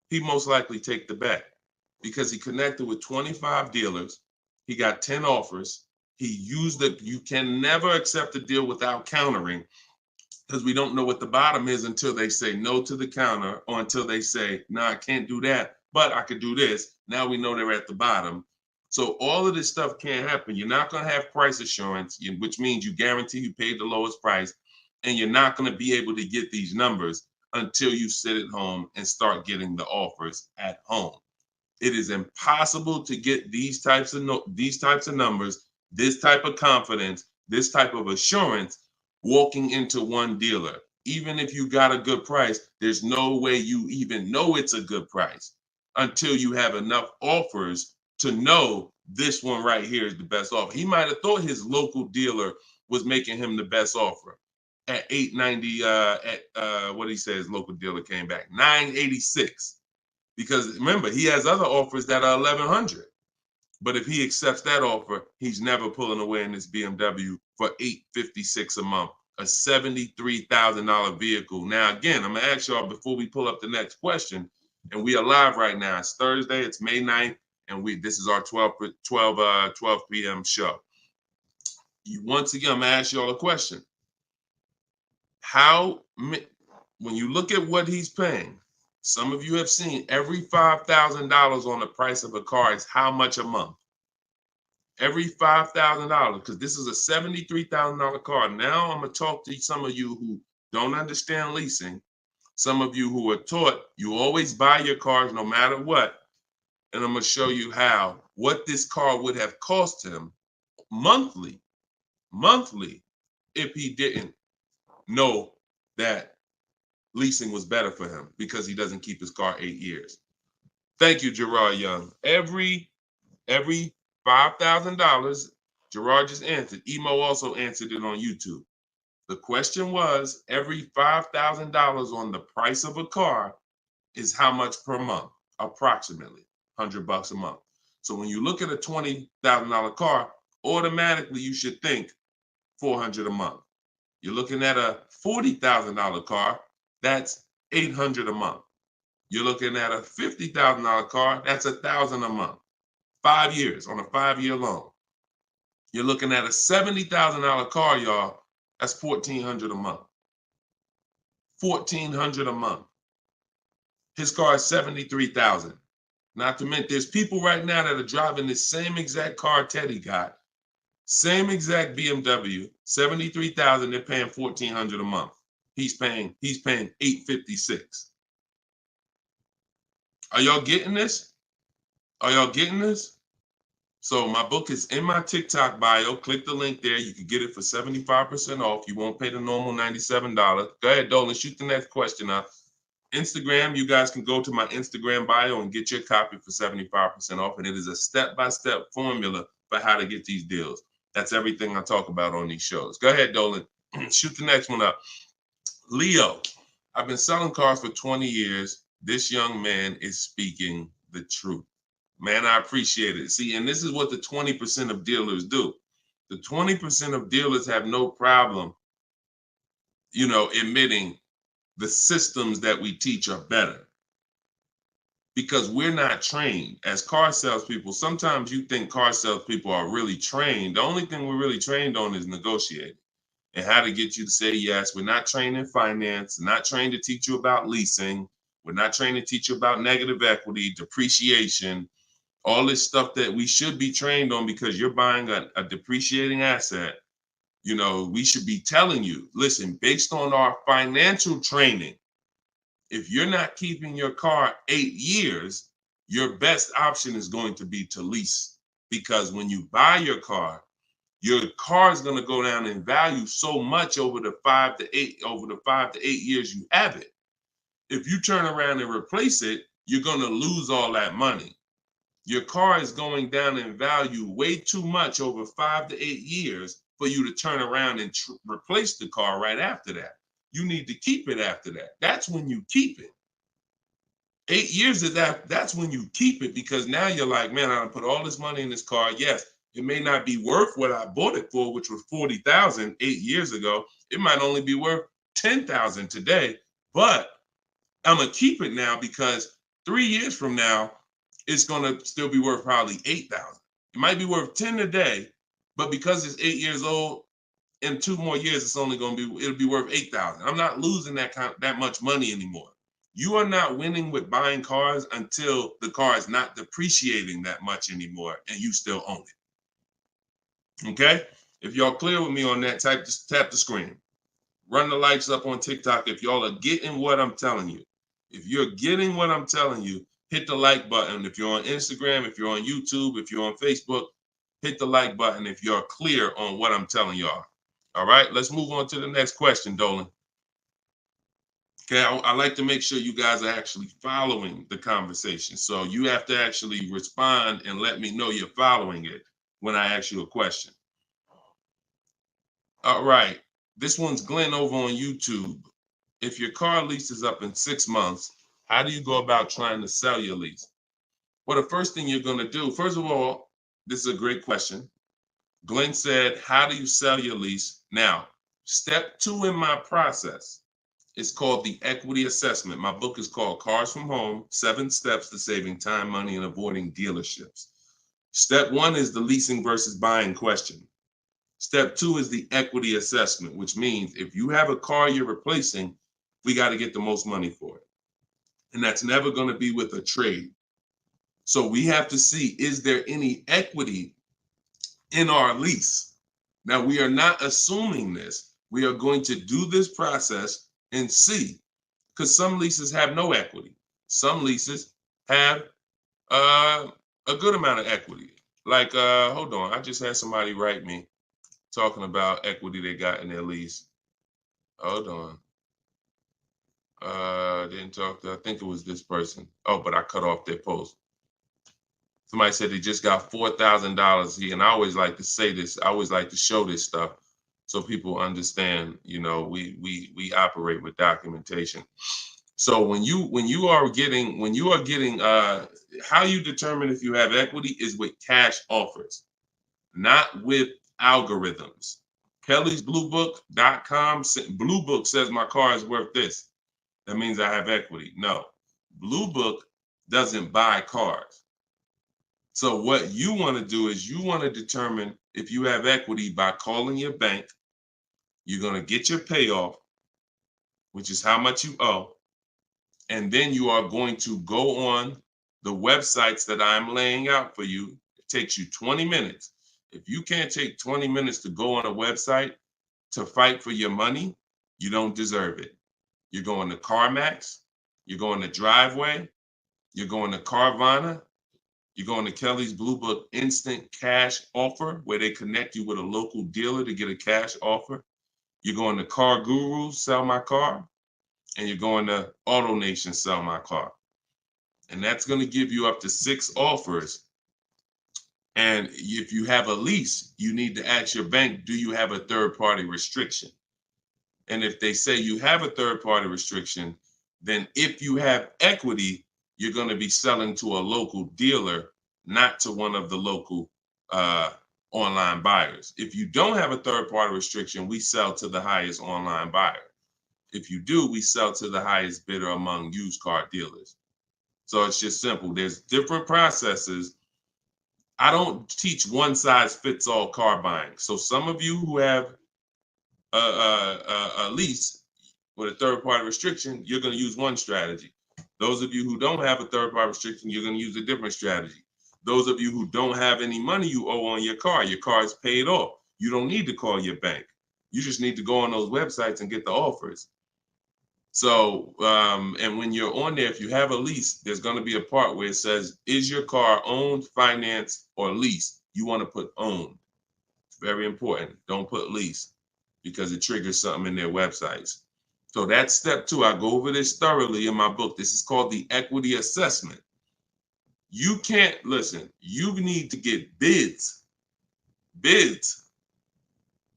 He'd most likely take the bet because he connected with 25 dealers. He got 10 offers. He used it. You can never accept a deal without countering, because we don't know what the bottom is until they say no to the counter, or until they say, no, I can't do that, but I could do this. Now we know they're at the bottom. So all of this stuff can't happen. You're not going to have price assurance, which means you guarantee you paid the lowest price, and you're not going to be able to get these numbers until you sit at home and start getting the offers at home. It is impossible to get these types of numbers, this type of confidence, this type of assurance walking into one dealer. Even if you got a good price, there's no way you even know it's a good price. until you have enough offers to know this one right here is the best offer. He might have thought his local dealer was making him the best offer at 890. What did he say? His local dealer came back 986, because remember, he has other offers that are 1100. But if he accepts that offer, he's never pulling away in this BMW for $856 a month, a $73,000 vehicle. Now, again, I'm gonna ask y'all before we pull up the next question, and we are live right now. It's Thursday, it's May 9th, and this is our 12 p.m. show. Once again, I'm gonna ask y'all a question. When you look at what he's paying, some of you have seen every $5,000 on the price of a car is how much a month? Every $5,000, because this is a $73,000 car. Now I'm going to talk to some of you who don't understand leasing, some of you who are taught you always buy your cars no matter what, and I'm going to show you what this car would have cost him monthly, if he didn't know that leasing was better for him because he doesn't keep his car 8 years. Thank you, Gerard Young. Every $5,000, Gerard just answered. Emo also answered it on YouTube. The question was, every $5,000 on the price of a car is how much per month? Approximately $100 a month. So when you look at a $20,000 car, automatically you should think $400 a month. You're looking at a $40,000 car, that's $800 a month. You're looking at a $50,000 car, that's $1,000 a month. 5 years on a 5-year loan. You're looking at a $70,000 car, y'all. That's $1,400 a month. $1,400 a month. His car is $73,000. Not to mention, there's people right now that are driving this same exact car Teddy got, same exact BMW, $73,000. They're paying $1,400 a month. He's paying $856. Are y'all getting this? Are y'all getting this? So my book is in my TikTok bio. Click the link there. You can get it for 75% off. You won't pay the normal $97. Go ahead, Dolan, shoot the next question up. Instagram, you guys can go to my Instagram bio and get your copy for 75% off. And it is a step-by-step formula for how to get these deals. That's everything I talk about on these shows. Go ahead, Dolan. Shoot the next one up. Leo, I've been selling cars for 20 years. This young man is speaking the truth. Man, I appreciate it. See, and this is what the 20% of dealers do. The 20% of dealers have no problem, admitting the systems that we teach are better. Because we're not trained as car salespeople. Sometimes you think car salespeople are really trained. The only thing we're really trained on is negotiating and how to get you to say yes. We're not trained in finance, not trained to teach you about leasing. We're not trained to teach you about negative equity, depreciation, all this stuff that we should be trained on because you're buying a depreciating asset. We should be telling you, listen, based on our financial training, if you're not keeping your car 8 years, your best option is going to be to lease. Because when you buy your car is going to go down in value so much over the 5 to 8 years you have it. If you turn around and replace it, you're going to lose all that money. Your car is going down in value way too much over 5 to 8 years for you to turn around and replace the car right after that. You need to keep it after that. That's when you keep it. 8 years of that's when you keep it, because now you're like, man, I put all this money in this car. Yes, it may not be worth what I bought it for, which was $40,000 8 years ago. It might only be worth $10,000 today, but I'm gonna keep it now because 3 years from now, it's gonna still be worth probably $8,000. It might be worth 10 today, but because it's 8 years old, in 2 more years, it'll be worth $8,000. I'm not losing that much money anymore. You are not winning with buying cars until the car is not depreciating that much anymore and you still own it. Okay? If y'all clear with me on that, just tap the screen. Run the lights up on TikTok if y'all are getting what I'm telling you. If you're getting what I'm telling you, hit the like button. If you're on Instagram, if you're on YouTube, if you're on Facebook, hit the like button if you're clear on what I'm telling y'all. All right, let's move on to the next question, Dolan. Okay, I like to make sure you guys are actually following the conversation. So you have to actually respond and let me know you're following it when I ask you a question. All right, this one's Glenn over on YouTube. If your car lease is up in 6 months, how do you go about trying to sell your lease? Well, the first thing you're going to do, first of all, this is a great question. Glenn said, how do you sell your lease? Now, step 2 in my process is called the equity assessment. My book is called Cars from Home, 7 Steps to Saving Time, Money, and Avoiding Dealerships. Step 1 is the leasing versus buying question. Step 2 is the equity assessment, which means if you have a car you're replacing, we got to get the most money for it. And that's never going to be with a trade. So we have to see, is there any equity in our lease? Now, we are not assuming this. We are going to do this process and see, because some leases have no equity. Some leases have a good amount of equity. Like, hold on, I just had somebody write me talking about equity they got in their lease. Hold on. Didn't talk to, I think it was this person. Oh, but I cut off their post. Somebody said they just got $4,000 here, and I always like to say this. I always like to show this stuff so people understand. You know, we operate with documentation. So when you are getting how you determine if you have equity is with cash offers, not with algorithms. KellysBlueBook.com. Blue Book says my car is worth this. That means I have equity. No, Blue Book doesn't buy cars. So what you want to do is you want to determine if you have equity by calling your bank. You're going to get your payoff, which is how much you owe. And then you are going to go on the websites that I'm laying out for you. It takes you 20 minutes. If you can't take 20 minutes to go on a website to fight for your money, you don't deserve it. You're going to CarMax, you're going to Driveway, you're going to Carvana, you're going to Kelly's Blue Book Instant Cash Offer, where they connect you with a local dealer to get a cash offer. You're going to Car Gurus, Sell My Car, and you're going to Auto Nation, Sell My Car. And that's going to give you up to 6 offers. And if you have a lease, you need to ask your bank, do you have a third-party restriction? And if they say you have a third-party restriction, then if you have equity, you're going to be selling to a local dealer, not to one of the local online buyers. If you don't have a third-party restriction, we sell to the highest online buyer. If you do, we sell to the highest bidder among used car dealers. So it's just simple. There's different processes. I don't teach one size fits all car buying. So some of you who have a lease with a third-party restriction, you're going to use one strategy. Those of you who don't have a third-party restriction, you're going to use a different strategy. Those of you who don't have any money you owe on your car is paid off. You don't need to call your bank. You just need to go on those websites and get the offers. So, and when you're on there, if you have a lease, there's going to be a part where it says, is your car owned, financed, or leased? You want to put owned. It's very important. Don't put lease, because it triggers something in their websites. So that's step 2. I go over this thoroughly in my book. This is called the equity assessment. You can't, listen, you need to get bids. Bids.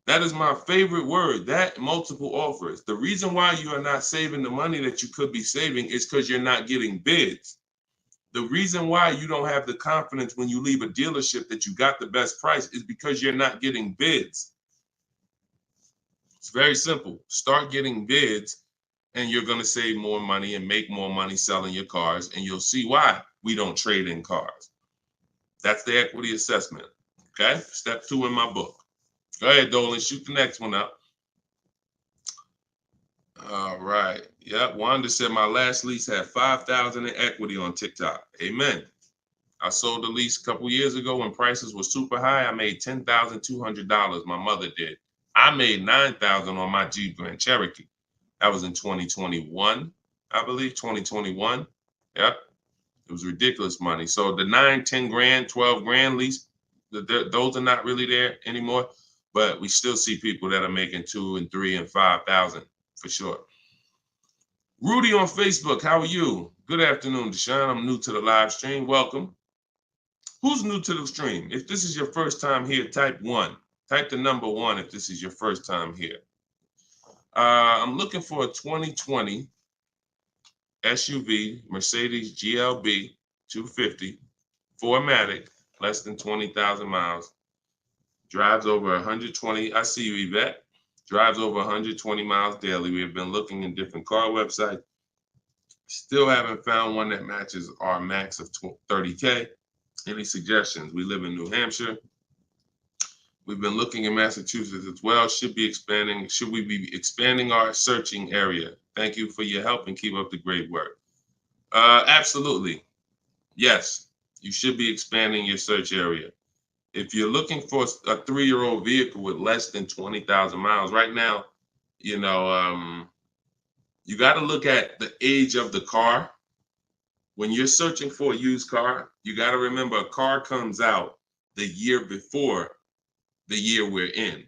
That is my favorite word, that multiple offers. The reason why you are not saving the money that you could be saving is because you're not getting bids. The reason why you don't have the confidence when you leave a dealership that you got the best price is because you're not getting bids. It's very simple. Start getting bids and you're going to save more money and make more money selling your cars, and you'll see why we don't trade in cars. That's the equity assessment. Okay? Step 2 in my book. Go ahead, Dolan. Shoot the next one up. All right. Yep. Wanda said my last lease had 5,000 in equity on TikTok. Amen. I sold the lease a couple years ago when prices were super high. I made $10,200. My mother did. I made $9,000 on my Jeep Grand Cherokee. That was in 2021, I believe. 2021. Yep. It was ridiculous money. So the 9, 10 grand, 12 grand lease, those are not really there anymore. But we still see people that are making 2 and 3 and 5,000 for sure. Rudy on Facebook, how are you? Good afternoon, Deshone. I'm new to the live stream. Welcome. Who's new to the stream? If this is your first time here, type 1. Type the number 1 if this is your first time here. I'm looking for a 2020 SUV, Mercedes GLB 250, 4MATIC, less than 20,000 miles. Drives over 120. I see you, Yvette. Drives over 120 miles daily. We have been looking in different car websites. Still haven't found one that matches our max of 30K. Any suggestions? We live in New Hampshire. We've been looking in Massachusetts as well. Should we be expanding our searching area? Thank you for your help and keep up the great work. Absolutely. Yes, you should be expanding your search area. If you're looking for a 3-year-old vehicle with less than 20,000 miles, right now, you got to look at the age of the car. When you're searching for a used car, you got to remember a car comes out the year before the year we're in.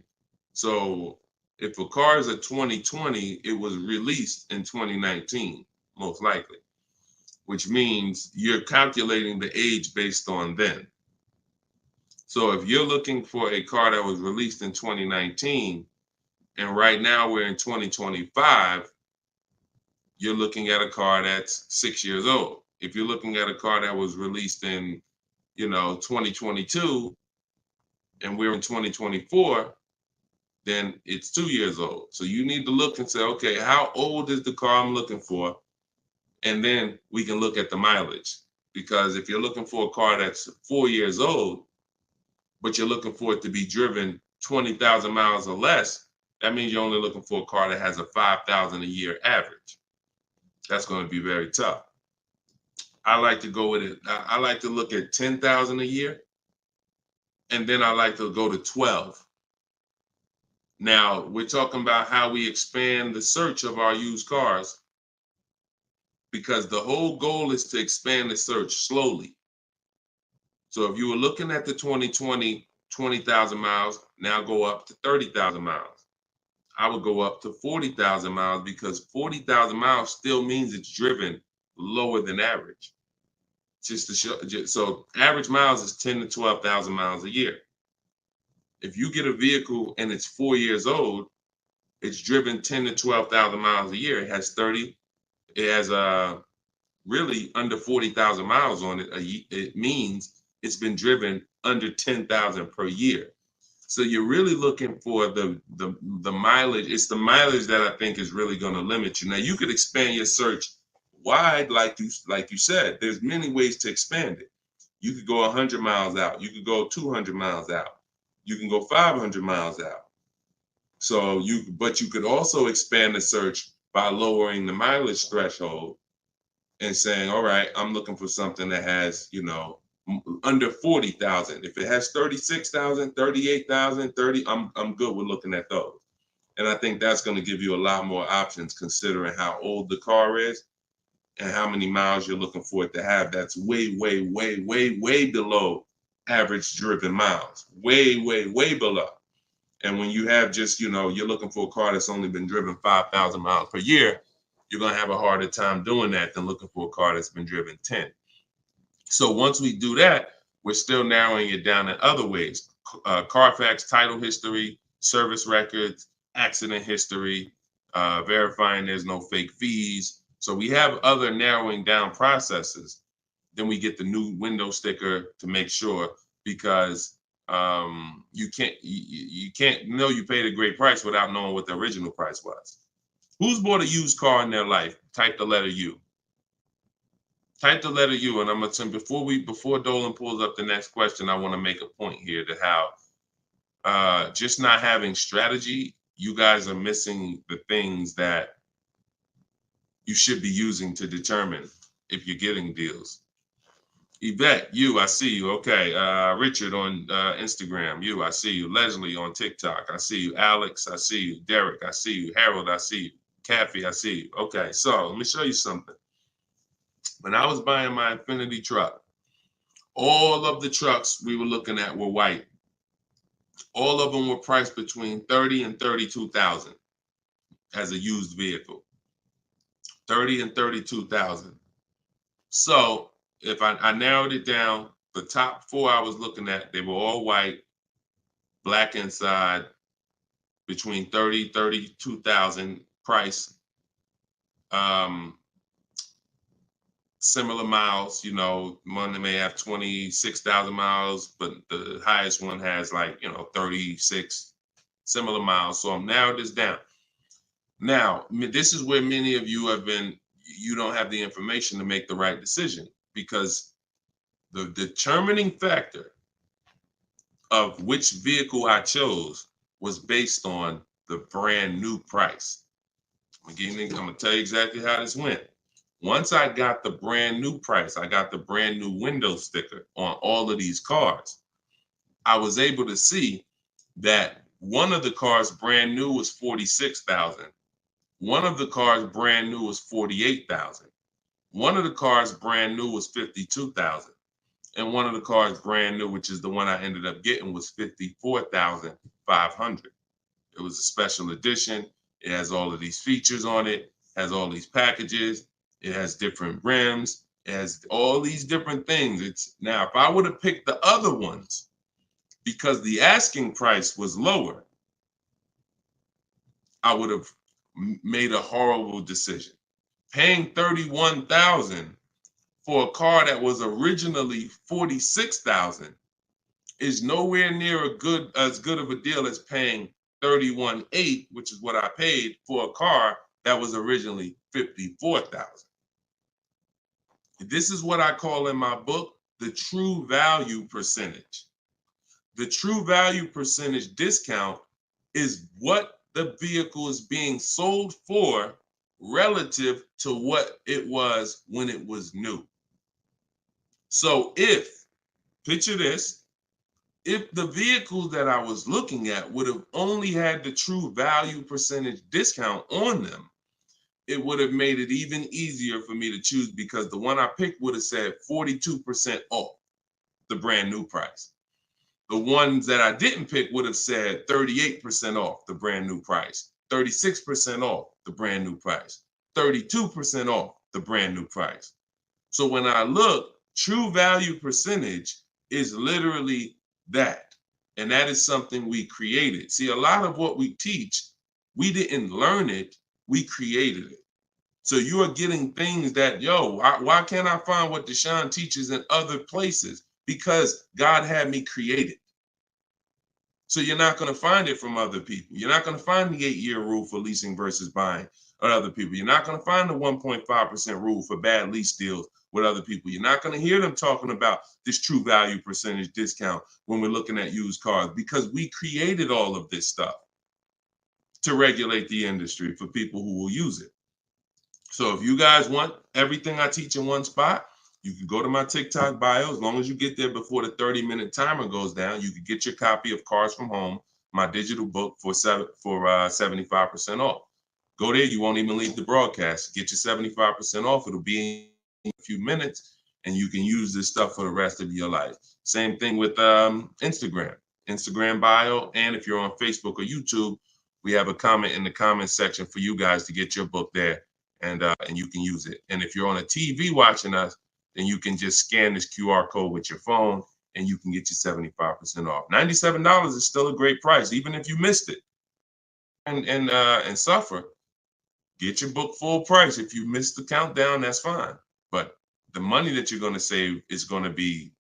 So if a car is a 2020, it was released in 2019, most likely, which means you're calculating the age based on then. So if you're looking for a car that was released in 2019, and right now we're in 2025, you're looking at a car that's 6 years old. If you're looking at a car that was released in, 2022, and we're in 2024, then it's 2 years old. So you need to look and say, okay, how old is the car I'm looking for? And then we can look at the mileage. Because if you're looking for a car that's 4 years old, but you're looking for it to be driven 20,000 miles or less, that means you're only looking for a car that has a 5,000 a year average. That's going to be very tough. I like to go with it. I like to look at 10,000 a year, and then I like to go to 12. Now, we're talking about how we expand the search of our used cars, because the whole goal is to expand the search slowly. So if you were looking at the 2020, 20,000 miles, now go up to 30,000 miles. I would go up to 40,000 miles, because 40,000 miles still means it's driven lower than average. Just to show, so average miles is 10 to 12,000 miles a year. If you get a vehicle and it's 4 years old, it's driven 10 to 12,000 miles a year. It has really under 40,000 miles on it. It means it's been driven under 10,000 per year. So you're really looking for the mileage. It's the mileage that I think is really going to limit you. Now you could expand your search wide, like you said. There's many ways to expand it. You could go 100 miles out. You could go 200 miles out. You can go 500 miles out. But you could also expand the search by lowering the mileage threshold and saying, all right, I'm looking for something that has, under 40,000. If it has 36,000, 38,000, 30, I'm good with looking at those. And I think that's going to give you a lot more options, considering how old the car is and how many miles you're looking for it to have. That's way, way, way, way, way below average driven miles. Way, way, way below. And when you have just, you're looking for a car that's only been driven 5,000 miles per year, you're going to have a harder time doing that than looking for a car that's been driven 10. So once we do that, we're still narrowing it down in other ways. Carfax title history, service records, accident history, verifying there's no fake fees. So we have other narrowing down processes. Then we get the new window sticker to make sure, because you can't know you paid a great price without knowing what the original price was. Who's bought a used car in their life? Type the letter U. Type the letter U, and I'm gonna tell before Dolan pulls up the next question, I want to make a point here to how just not having strategy, you guys are missing the things that you should be using to determine if you're getting deals. Yvette, you, I see you. Okay. Richard on Instagram, you, I see you. Leslie on TikTok, I see you. Alex, I see you. Derek, I see you. Harold, I see you. Kathy, I see you. Okay, so let me show you something. When I was buying my Infiniti truck, all of the trucks we were looking at were white. All of them were priced between 30 and 32,000 as a used vehicle. 30 and 32,000. So if I narrowed it down, the top four I was looking at, they were all white, black inside, between 30, 32,000 price. Similar miles, you know, one may have 26,000 miles, but the highest one has like, 36 similar miles. So I'm narrowed this down. Now, this is where many of you you don't have the information to make the right decision, because the determining factor of which vehicle I chose was based on the brand new price. I'm gonna tell you exactly how this went. Once I got the brand new price, I got the brand new window sticker on all of these cars, I was able to see that one of the cars brand new was 46,000. One of the cars brand new was 48,000. One of the cars brand new was 52,000. And one of the cars brand new, which is the one I ended up getting, was 54,500. It was a special edition. It has all of these features on it, has all these packages. It has different rims. It has all these different things. Now, if I would have picked the other ones, because the asking price was lower, I would have made a horrible decision. Paying 31,000 for a car that was originally 46,000 is nowhere near as good of a deal as paying 31,800, which is what I paid for a car that was originally 54,000. This is what I call in my book the true value percentage. The true value percentage discount is what the vehicle is being sold for relative to what it was when it was new. So picture this, if the vehicles that I was looking at would have only had the true value percentage discount on them, it would have made it even easier for me to choose, because the one I picked would have said 42% off the brand new price. The ones that I didn't pick would have said 38% off the brand new price, 36% off the brand new price, 32% off the brand new price. So when I look, true value percentage is literally that. And that is something we created. See, a lot of what we teach, we didn't learn it, we created it. So you are getting things that, why can't I find what Deshone teaches in other places? Because God had me create it. So you're not going to find it from other people. You're not going to find the 8-year rule for leasing versus buying or other people. You're not going to find the 1.5% rule for bad lease deals with other people. You're not going to hear them talking about this true value percentage discount when we're looking at used cars, because we created all of this stuff to regulate the industry for people who will use it. So if you guys want everything I teach in one spot, you can go to my TikTok bio. As long as you get there before the 30-minute timer goes down, you can get your copy of Cars from Home, my digital book, for 75% off. Go there. You won't even leave the broadcast. Get your 75% off. It'll be in a few minutes, and you can use this stuff for the rest of your life. Same thing with Instagram bio. And if you're on Facebook or YouTube, we have a comment in the comment section for you guys to get your book there, and you can use it. And if you're on a TV watching us, then you can just scan this QR code with your phone, and you can get your 75% off. $97 is still a great price, even if you missed it and suffer. Get your book full price. If you missed the countdown, that's fine. But the money that you're going to save is going to be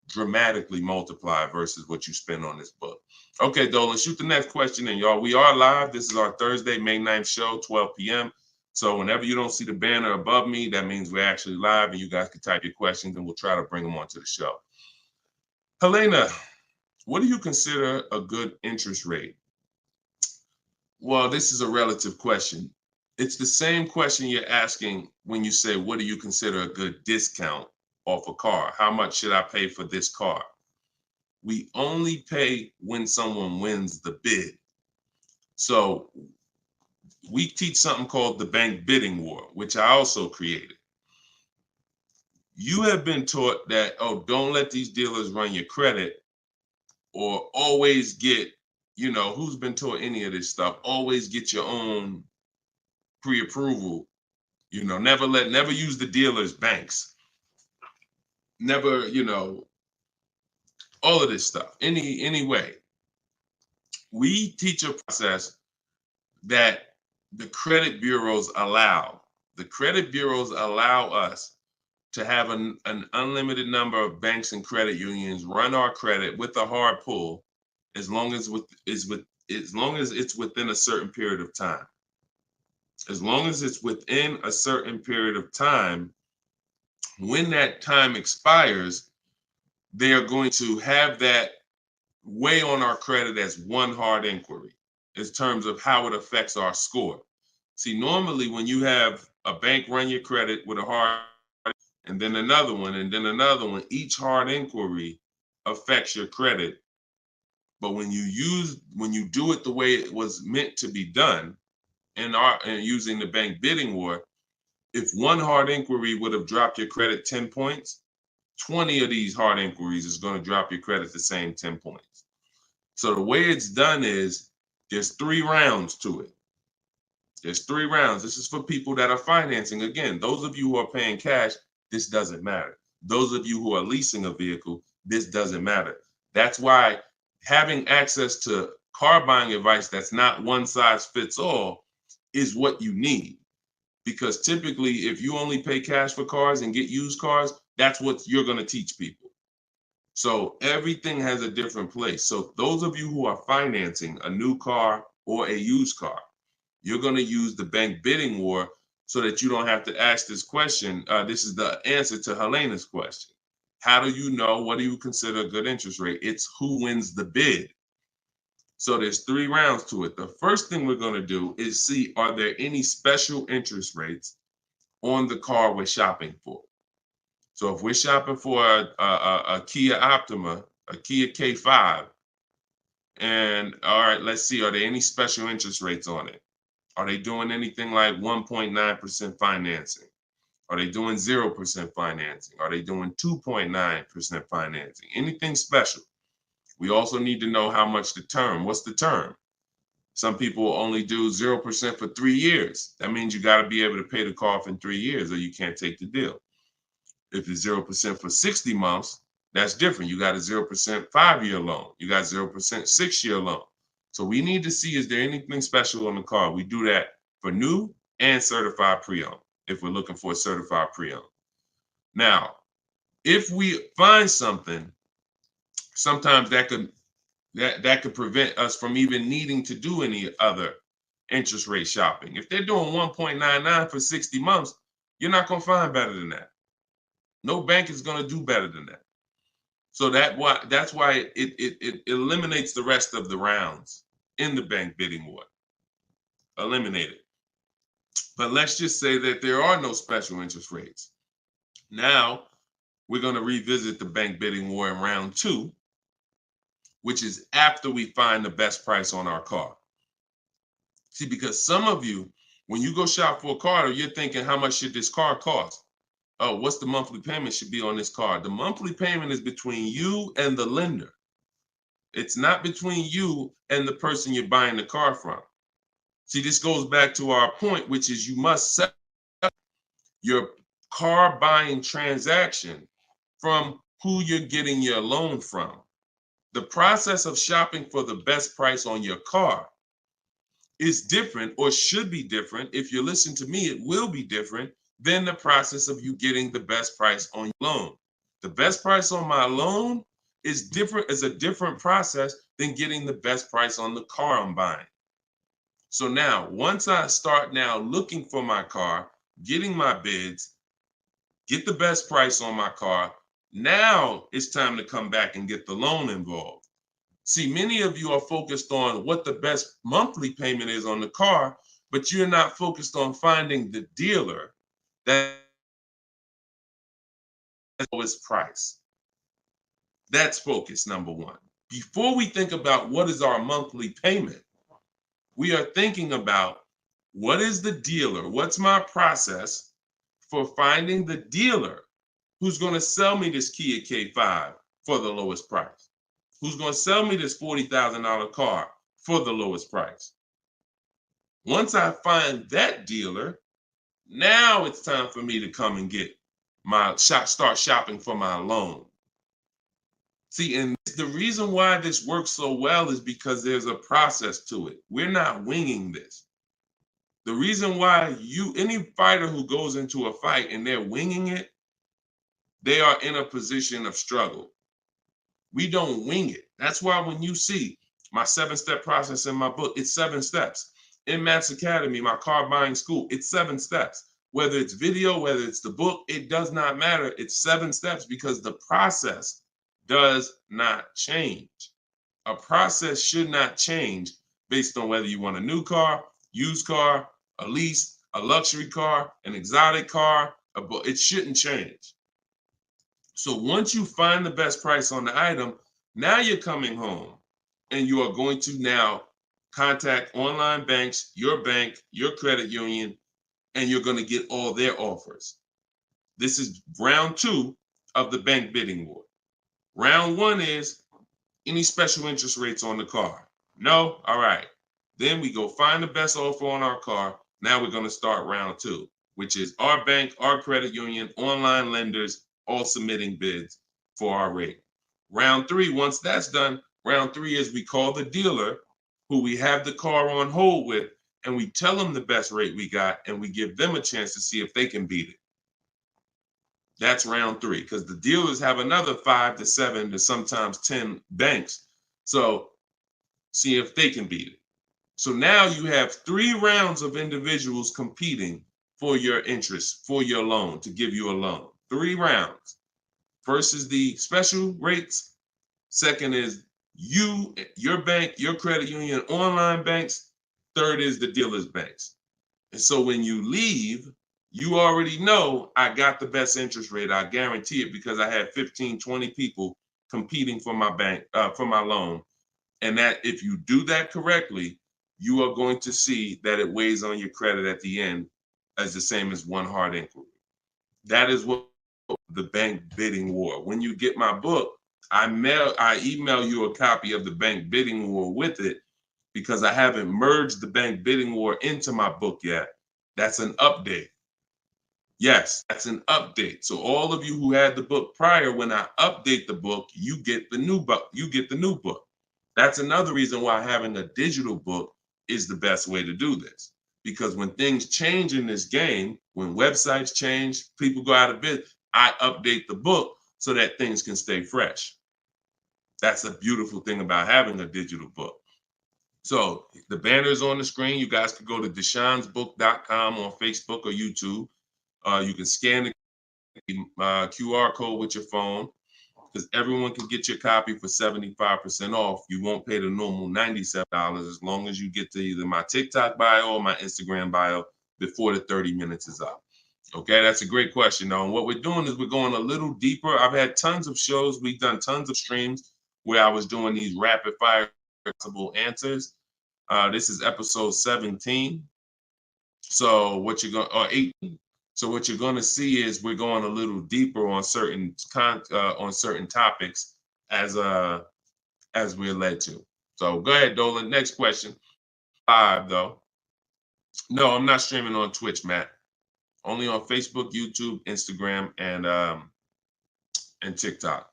dramatically multiplied versus what you spend on this book. Okay, Dolan, shoot the next question in, y'all. We are live. This is our Thursday, May 9th show, 12 p.m. So whenever you don't see the banner above me, that means we're actually live, and you guys can type your questions and we'll try to bring them onto the show. Helena, what do you consider a good interest rate? Well, this is a relative question. It's the same question you're asking when you say, what do you consider a good discount off a car? How much should I pay for this car? We only pay when someone wins the bid. So we teach something called the bank bidding war, which I also created. You have been taught that, don't let these dealers run your credit, or always get, who's been taught any of this stuff? Always get your own pre-approval, You know, never use the dealer's banks. Never, you know, all of this stuff. Any way. We teach a process that the credit bureaus allow. The credit bureaus allow us to have an unlimited number of banks and credit unions run our credit with a hard pull, as long as it's within a certain period of time. As long as it's within a certain period of time, when that time expires, they are going to have that weigh on our credit as one hard inquiry in terms of how it affects our score. See, normally when you have a bank run your credit with a hard and then another one, and then another one, each hard inquiry affects your credit. But when you do it the way it was meant to be done, and using the bank bidding war, if one hard inquiry would have dropped your credit 10 points, 20 of these hard inquiries is going to drop your credit the same 10 points. So the way it's done is there's 3 rounds to it. There's 3 rounds. This is for people that are financing. Again, those of you who are paying cash, this doesn't matter. Those of you who are leasing a vehicle, this doesn't matter. That's why having access to car buying advice that's not one size fits all is what you need. Because typically, if you only pay cash for cars and get used cars, that's what you're going to teach people. So everything has a different place. So those of you who are financing a new car or a used car, you're going to use the bank bidding war so that you don't have to ask this question. This is the answer to Helena's question. How do you know? What do you consider a good interest rate? It's who wins the bid. So there's 3 rounds to it. The first thing we're going to do is see, are there any special interest rates on the car we're shopping for? So if we're shopping for a Kia Optima, a Kia K5, and all right, let's see, are there any special interest rates on it? Are they doing anything like 1.9% financing? Are they doing 0% financing? Are they doing 2.9% financing? Anything special? We also need to know how much the term. What's the term? Some people only do 0% for 3 years. That means you got to be able to pay the car off in 3 years or you can't take the deal. If it's 0% for 60 months, that's different. You got a 0% 5-year loan. You got 0% 6-year loan. So we need to see, is there anything special on the car? We do that for new and certified pre-owned, if we're looking for a certified pre-owned. Now, if we find something, sometimes that could prevent us from even needing to do any other interest rate shopping. If they're doing 1.99 for 60 months, you're not going to find better than that. No bank is going to do better than that. So that's why it eliminates the rest of the rounds in the bank bidding war. Eliminate it. But let's just say that there are no special interest rates. Now we're going to revisit the bank bidding war in round 2, which is after we find the best price on our car. See, because some of you, when you go shop for a car, you're thinking, how much should this car cost? Oh, what's the monthly payment should be on this car? The monthly payment is between you and the lender. It's not between you and the person you're buying the car from. See, this goes back to our point, which is you must set up your car buying transaction from who you're getting your loan from. The process of shopping for the best price on your car is different, or should be different. If you listen to me, it will be different than the process of you getting the best price on your loan. The best price on my loan is a different process than getting the best price on the car I'm buying. So now, once I start now looking for my car, getting my bids, get the best price on my car, now it's time to come back and get the loan involved. See, many of you are focused on what the best monthly payment is on the car, but you're not focused on finding the dealer that has the lowest price. That's focus number 1. Before we think about what is our monthly payment, we are thinking about what is the dealer? What's my process for finding the dealer who's going to sell me this Kia K5 for the lowest price? Who's going to sell me this $40,000 car for the lowest price? Once I find that dealer, Now it's time for me to come and get start shopping for my loan. See, and the reason why this works so well is because there's a process to it. We're not winging this. The reason why any fighter who goes into a fight and they're winging it, they are in a position of struggle. We don't wing it. That's why when you see my 7-step process in my book, it's 7 steps. In Matt's Academy, my car buying school, it's 7 steps. Whether it's video, whether it's the book, it does not matter. It's 7 steps because the process does not change. A process should not change based on whether you want a new car, used car, a lease, a luxury car, an exotic car. It shouldn't change. So once you find the best price on the item, now you're coming home and you are going to now contact online banks, your bank, your credit union, and you're going to get all their offers. This is round 2 of the bank bidding war. Round 1 is any special interest rates on the car. No? All right. Then we go find the best offer on our car. Now we're going to start round 2, which is our bank, our credit union, online lenders, all submitting bids for our rate. Round 3, once that's done, round 3 is we call the dealer who we have the car on hold with, and we tell them the best rate we got, and we give them a chance to see if they can beat it. That's round 3, because the dealers have another 5 to 7 to sometimes 10 banks. So see if they can beat it. So now you have 3 rounds of individuals competing for your interest, for your loan, to give you a loan. 3 rounds. First is the special rates. Second is you, your bank, your credit union, online banks. Third is the dealer's banks. And so when you leave, you already know I got the best interest rate. I guarantee it because I had 15, 20 people competing for my bank, for my loan. And that if you do that correctly, you are going to see that it weighs on your credit at the end as the same as one hard inquiry. That is what the bank bidding war. When you get my book, I email you a copy of the bank bidding war with it because I haven't merged the bank bidding war into my book yet. That's an update. Yes, that's an update. So all of you who had the book prior, when I update the book, you get the new book. You get the new book. That's another reason why having a digital book is the best way to do this. Because when things change in this game, when websites change, people go out of business, I update the book so that things can stay fresh. That's a beautiful thing about having a digital book. So the banner is on the screen. You guys can go to deshonesbook.com on Facebook or YouTube. You can scan the QR code with your phone because everyone can get your copy for 75% off. You won't pay the normal $97 as long as you get to either my TikTok bio or my Instagram bio before the 30 minutes is up. Okay, that's a great question, though. And what we're doing is we're going a little deeper. I've had tons of shows. We've done tons of streams where I was doing these rapid fire answers. This is episode 17. So what you're going, or 18. So what you're going to see is we're going a little deeper on certain topics as we're led to. So go ahead, Dolan. Next question. 5 though. No, I'm not streaming on Twitch, Matt. Only on Facebook, YouTube, Instagram, and TikTok.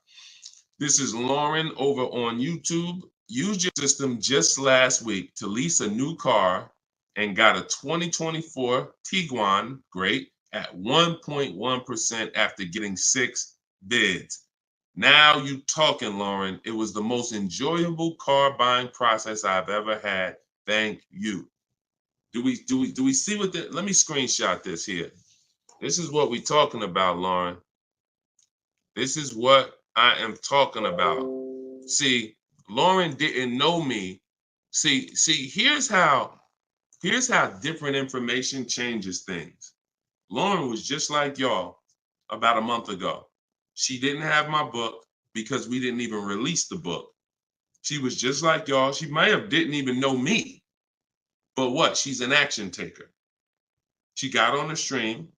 This is Lauren over on YouTube. Used your system just last week to lease a new car and got a 2024 Tiguan, great, at 1.1% after getting 6 bids. Now you talking, Lauren. It was the most enjoyable car buying process I've ever had. Thank you. Do we see what let me screenshot this here. This is what we're talking about, Lauren. This is what I am talking about. See, Lauren didn't know me. See, here's how different information changes things. Lauren was just like y'all about a month ago. She didn't have my book because we didn't even release the book. She was just like y'all. She might have didn't even know me. But what? She's an action taker. She got on the stream.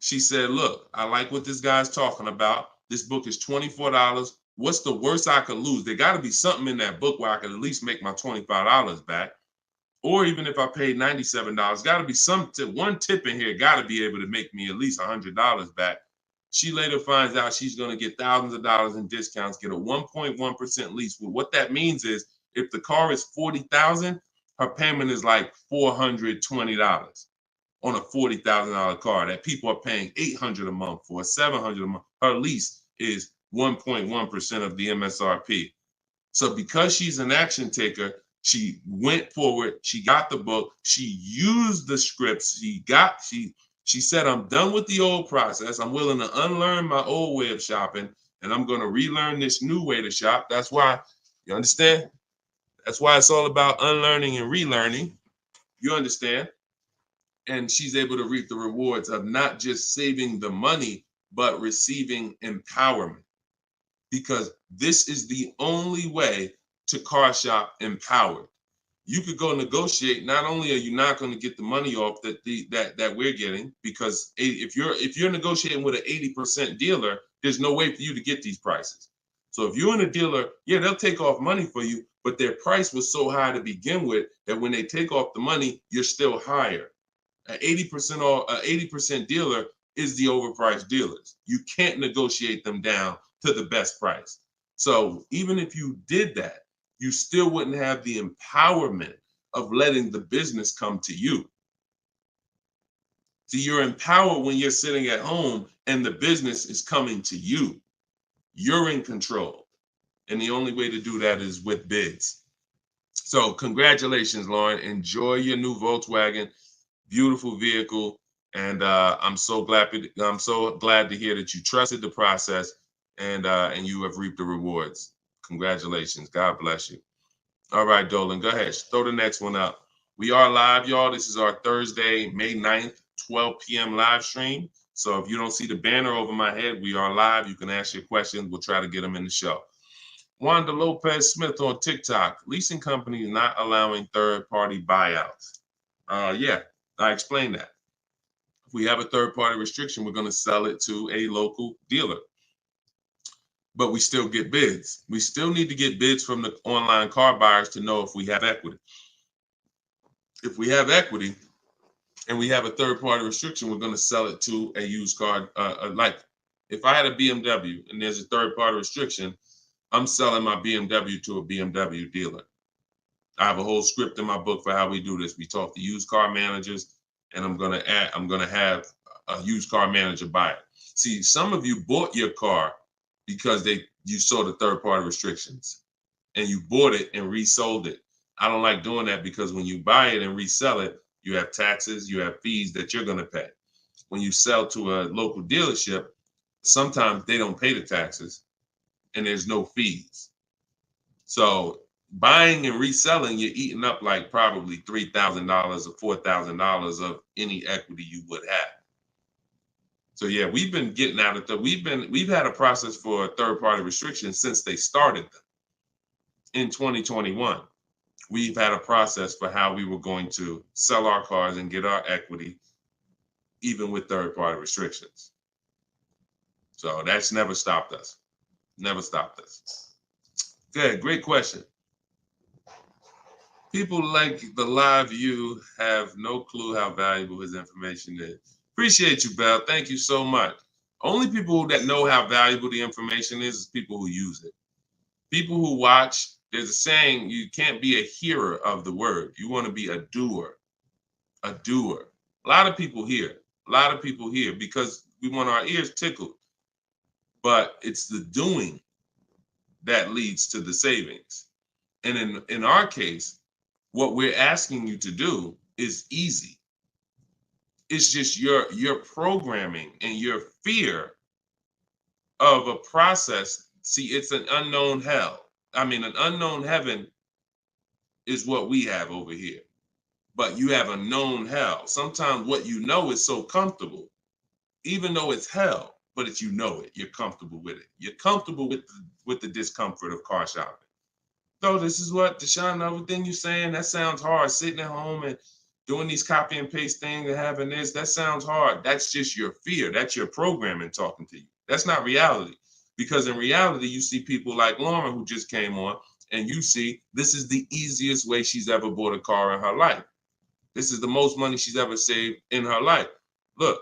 She said, look, I like what this guy's talking about. This book is $24. What's the worst I could lose? There got to be something in that book where I could at least make my $25 back. Or even if I paid $97, got to be some tip, one tip in here got to be able to make me at least $100 back. She later finds out she's going to get thousands of dollars in discounts, get a 1.1% lease. Well, what that means is if the car is $40,000, her payment is like $420 on a $40,000 car that people are paying $800 a month for, $700 a month. Her lease is 1.1% of the MSRP. So because she's an action taker, she went forward, she got the book, she used the scripts, she said, I'm done with the old process. I'm willing to unlearn my old way of shopping, and I'm going to relearn this new way to shop. That's why, you understand? That's why it's all about unlearning and relearning. You understand? And she's able to reap the rewards of not just saving the money, but receiving empowerment. Because this is the only way to car shop empowered. You could go negotiate. Not only are you not going to get the money off that we're getting, because if you're negotiating with an 80% dealer, there's no way for you to get these prices. So if you're in a dealer, yeah, they'll take off money for you, but their price was so high to begin with that when they take off the money, you're still higher. An 80% dealer is the overpriced dealers. You can't negotiate them down to the best price. So even if you did that, you still wouldn't have the empowerment of letting the business come to you. See, you're empowered when you're sitting at home and the business is coming to you. You're in control. And the only way to do that is with bids. So congratulations, Lauren. Enjoy your new Volkswagen. Beautiful vehicle. And I'm so glad to hear that you trusted the process and you have reaped the rewards. Congratulations. God bless you. All right, Dolan, go ahead. Throw the next one up. We are live, y'all. This is our Thursday, May 9th, 12 p.m. live stream. So if you don't see the banner over my head, we are live. You can ask your questions. We'll try to get them in the show. Wanda Lopez Smith on TikTok. Leasing companies not allowing third-party buyouts. Yeah, I explained that. If we have a third-party restriction, we're going to sell it to a local dealer. But we still get bids. We still need to get bids from the online car buyers to know if we have equity. If we have equity and we have a third-party restriction, we're going to sell it to a used car. Like if I had a BMW and there's a third-party restriction, I'm selling my BMW to a BMW dealer. I have a whole script in my book for how we do this. We talk to used car managers, and I'm going to have a used car manager buy it. See, some of you bought your car because you saw the third-party restrictions and you bought it and resold it. I don't like doing that because when you buy it and resell it, you have taxes, you have fees that you're going to pay. When you sell to a local dealership, sometimes they don't pay the taxes and there's no fees. So buying and reselling, you're eating up like probably $3,000 or $4,000 of any equity you would have. So yeah, we've been getting out of that. We've had a process for third-party restrictions since they started them in 2021. We've had a process for how we were going to sell our cars and get our equity, even with third-party restrictions. So that's never stopped us. Never stopped us. Good, great question. People like the live view have no clue how valuable his information is. Appreciate you, Belle. Thank you so much. Only people that know how valuable the information is people who use it. People who watch, there's a saying, you can't be a hearer of the word. You want to be a doer. A doer. A lot of people hear. A lot of people hear because we want our ears tickled. But it's the doing that leads to the savings. And in our case, what we're asking you to do is easy. It's just your programming and your fear of a process. See, it's an unknown hell. I mean, an unknown heaven is what we have over here. But you have a known hell. Sometimes what you know is so comfortable, even though it's hell, but it's you know it. You're comfortable with it. You're comfortable with the discomfort of car shopping. So this is what, Deshone, everything you're saying, that sounds hard. Sitting at home and doing these copy and paste things and having this, that sounds hard. That's just your fear. That's your programming talking to you. That's not reality. Because in reality, you see people like Lauren who just came on and you see this is the easiest way she's ever bought a car in her life. This is the most money she's ever saved in her life. Look,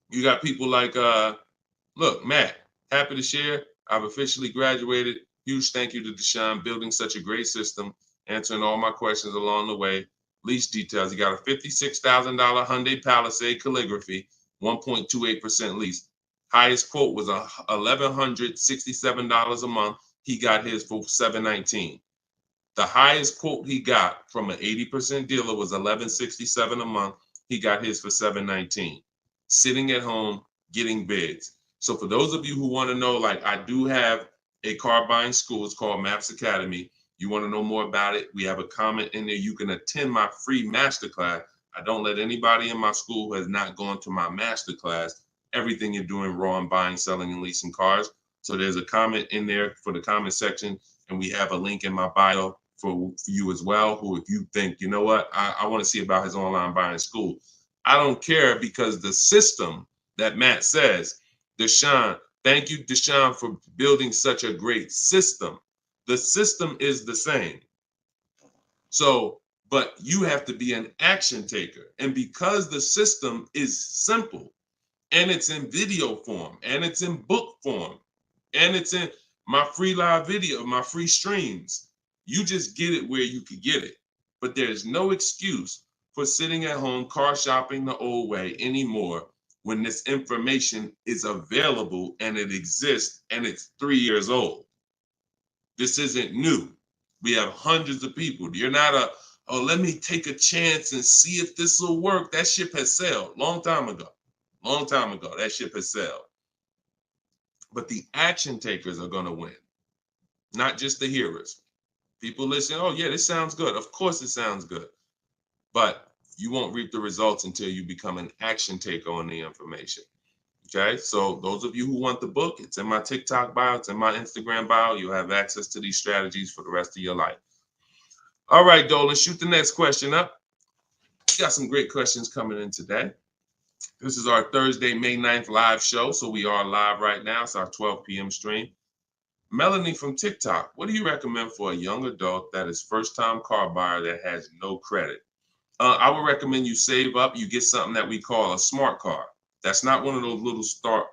you got people like, look, Matt, happy to share. I've officially graduated. Huge thank you to Deshone, building such a great system, answering all my questions along the way. Lease details. You got a $56,000 Hyundai Palisade calligraphy, 1.28% lease. Highest quote was $1,167 a month. He got his for $719. The highest quote he got from an 80% dealer was $1,167 a month. He got his for $719. Sitting at home, getting bids. So for those of you who want to know, like, I do have a car buying school. It's called Maps Academy. You want to know more about it? We have a comment in there. You can attend my free masterclass. I don't let anybody in my school who has not gone to my masterclass. Everything you're doing raw and buying, selling, and leasing cars. So there's a comment in there for the comment section, and we have a link in my bio for you as well, who if you think, you know what, I want to see about his online buying school. I don't care, because the system that Matt says, Deshone, thank you, Deshone, for building such a great system. The system is the same. So, but you have to be an action taker. And because the system is simple, and it's in video form, and it's in book form, and it's in my free live video, my free streams, you just get it where you could get it. But there's no excuse for sitting at home car shopping the old way anymore when this information is available and it exists and it's 3 years old. This isn't new. We have hundreds of people. You're not oh, let me take a chance and see if this will work. That ship has sailed long time ago. Long time ago, that ship has sailed. But the action takers are going to win, not just the hearers. People listen, oh yeah, this sounds good. Of course it sounds good. But you won't reap the results until you become an action taker on the information. Okay, so those of you who want the book, it's in my TikTok bio, it's in my Instagram bio. You'll have access to these strategies for the rest of your life. All right, Dolan, shoot the next question up. We got some great questions coming in today. This is our Thursday, May 9th live show. So we are live right now. It's our 12 p.m. stream. Melanie from TikTok, what do you recommend for a young adult that is first-time car buyer that has no credit? I would recommend you save up. You get something that we call a smart car. That's not one of those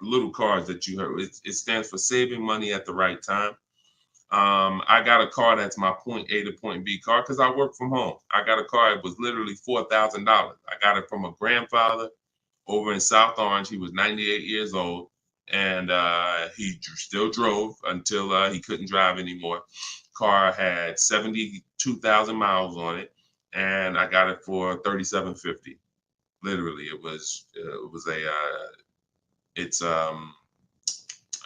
little cars that you heard. It stands for saving money at the right time. I got a car that's my point A to point B car because I work from home. I got a car that was literally $4,000. I got it from a grandfather over in South Orange. He was 98 years old, and he still drove until he couldn't drive anymore. Car had 72,000 miles on it, and I got it for $3,750. Literally, I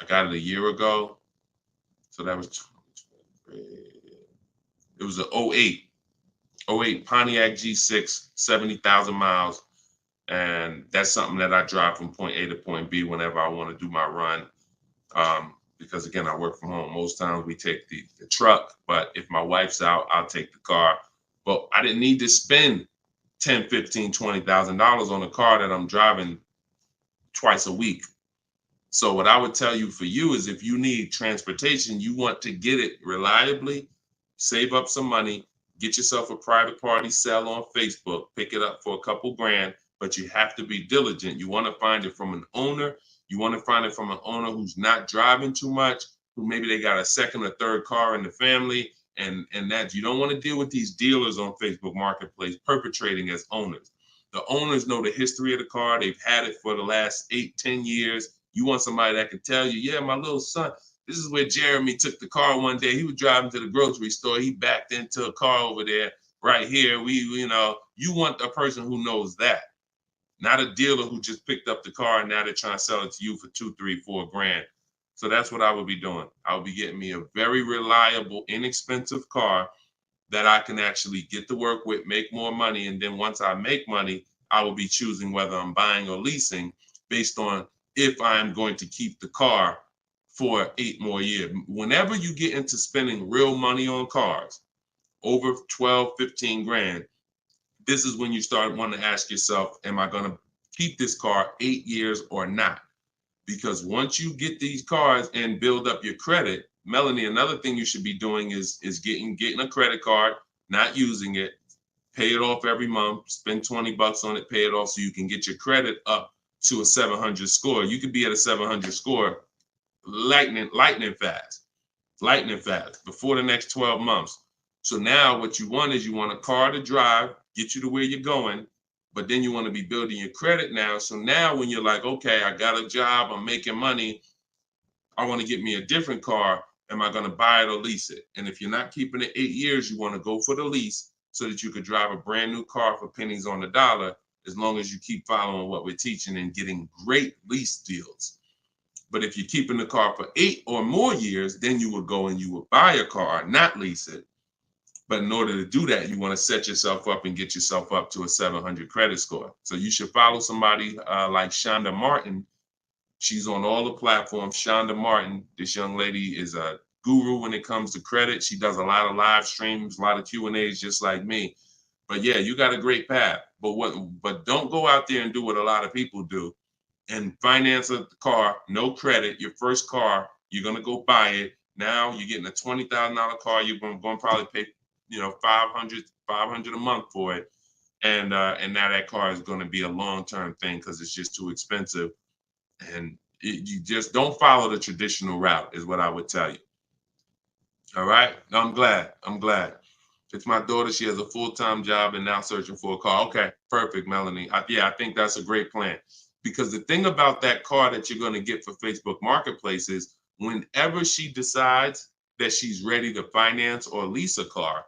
got it a year ago, so that was it was an 08 Pontiac G6, 70,000 miles. And that's something that I drive from point A to point B whenever I want to do my run. Because again, I work from home. Most times we take the truck, but if my wife's out, I'll take the car. But I didn't need to spend $10,000, $15,000, $20,000 on a car that I'm driving twice a week. So what I would tell you for you is if you need transportation, you want to get it reliably, save up some money, get yourself a private party sell on Facebook, pick it up for a couple grand, but you have to be diligent. You want to find it from an owner. You want to find it from an owner who's not driving too much, who maybe they got a second or third car in the family, and that you don't want to deal with these dealers on Facebook Marketplace perpetrating as owners. The owners know the history of the car. They've had it for the last 8-10 years. You want somebody that can tell you, yeah, my little son, this is where Jeremy took the car one day. He was driving to the grocery store. He backed into a car over there right here. You want a person who knows that, not a dealer who just picked up the car and now they're trying to sell it to you for $2, $3, $4 grand. So that's what I would be doing. I would be getting me a very reliable, inexpensive car that I can actually get to work with, make more money. And then once I make money, I will be choosing whether I'm buying or leasing based on if I'm going to keep the car for 8 more years. Whenever you get into spending real money on cars, over 12, 15 grand, this is when you start wanting to ask yourself, am I going to keep this car 8 years or not? Because once you get these cars and build up your credit, Melanie, another thing you should be doing is getting a credit card, not using it, pay it off every month, spend $20 on it, pay it off so you can get your credit up to a 700 score. You could be at a 700 score lightning fast before the next 12 months. So now what you want is you want a car to drive, get you to where you're going, but then you want to be building your credit now. So now when you're like, okay, I got a job, I'm making money, I want to get me a different car. Am I going to buy it or lease it? And if you're not keeping it 8 years, you want to go for the lease so that you could drive a brand new car for pennies on the dollar, as long as you keep following what we're teaching and getting great lease deals. But if you're keeping the car for 8 or more years, then you would go and you would buy a car, not lease it. But in order to do that, you want to set yourself up and get yourself up to a 700 credit score. So you should follow somebody like Shonda Martin. She's on all the platforms. Shonda Martin, this young lady is a guru when it comes to credit. She does a lot of live streams, a lot of Q&As, just like me. But yeah, you got a great path. But don't go out there and do what a lot of people do and finance a car, no credit, your first car, you're going to go buy it. Now you're getting a $20,000 car. You're going to probably pay, $500 a month for it. And now that car is going to be a long-term thing because it's just too expensive. And you just don't follow the traditional route is what I would tell you. All right. I'm glad. It's my daughter. She has a full-time job and now searching for a car. Okay. Perfect, Melanie. I think that's a great plan. Because the thing about that car that you're going to get for Facebook Marketplace is whenever she decides that she's ready to finance or lease a car,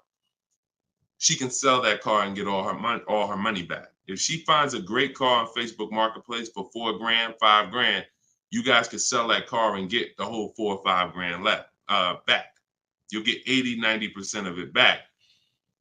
she can sell that car and get all her money back. If she finds a great car on Facebook Marketplace for $4,000, $5,000, you guys can sell that car and get the whole $4,000 or $5,000 back. You'll get 80-90% of it back.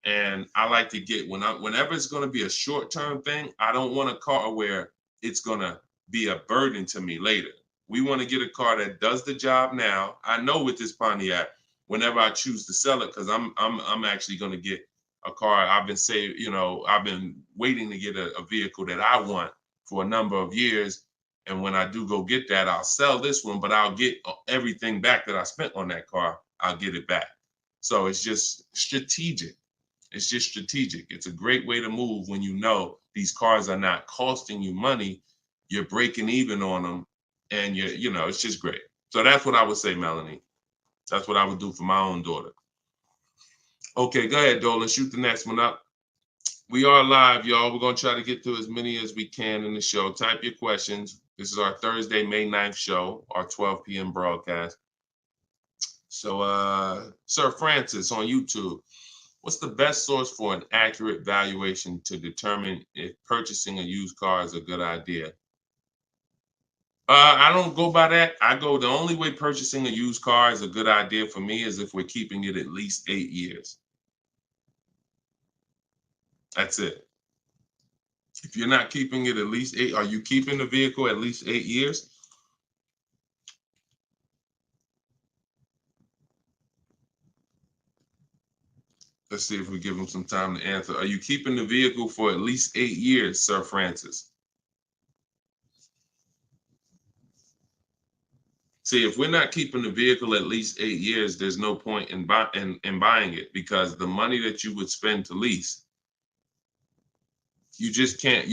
And I like to get whenever it's going to be a short-term thing, I don't want a car where it's going to be a burden to me later. We want to get a car that does the job now. I know with this Pontiac, whenever I choose to sell it, because I'm actually going to get a car. I've been waiting to get a vehicle that I want for a number of years. And when I do go get that, I'll sell this one, but I'll get everything back that I spent on that car. I'll get it back. So it's just strategic. It's a great way to move when you know these cars are not costing you money. You're breaking even on them, and it's just great. So that's what I would say, Melanie. That's what I would do for my own daughter. Okay, go ahead, Dolan. Shoot the next one up. We are live, y'all. We're going to try to get through as many as we can in the show. Type your questions. This is our Thursday, May 9th show, our 12 p.m. broadcast. So, Sir Francis on YouTube, what's the best source for an accurate valuation to determine if purchasing a used car is a good idea? I don't go by that. The only way purchasing a used car is a good idea for me is if we're keeping it at least 8 years. That's it. If you're not keeping it at least 8, are you keeping the vehicle at least 8 years? Let's see if we give him some time to answer. Are you keeping the vehicle for at least 8 years, Sir Francis? See, if we're not keeping the vehicle at least 8 years, there's no point in buying it, because the money that you would spend to lease, you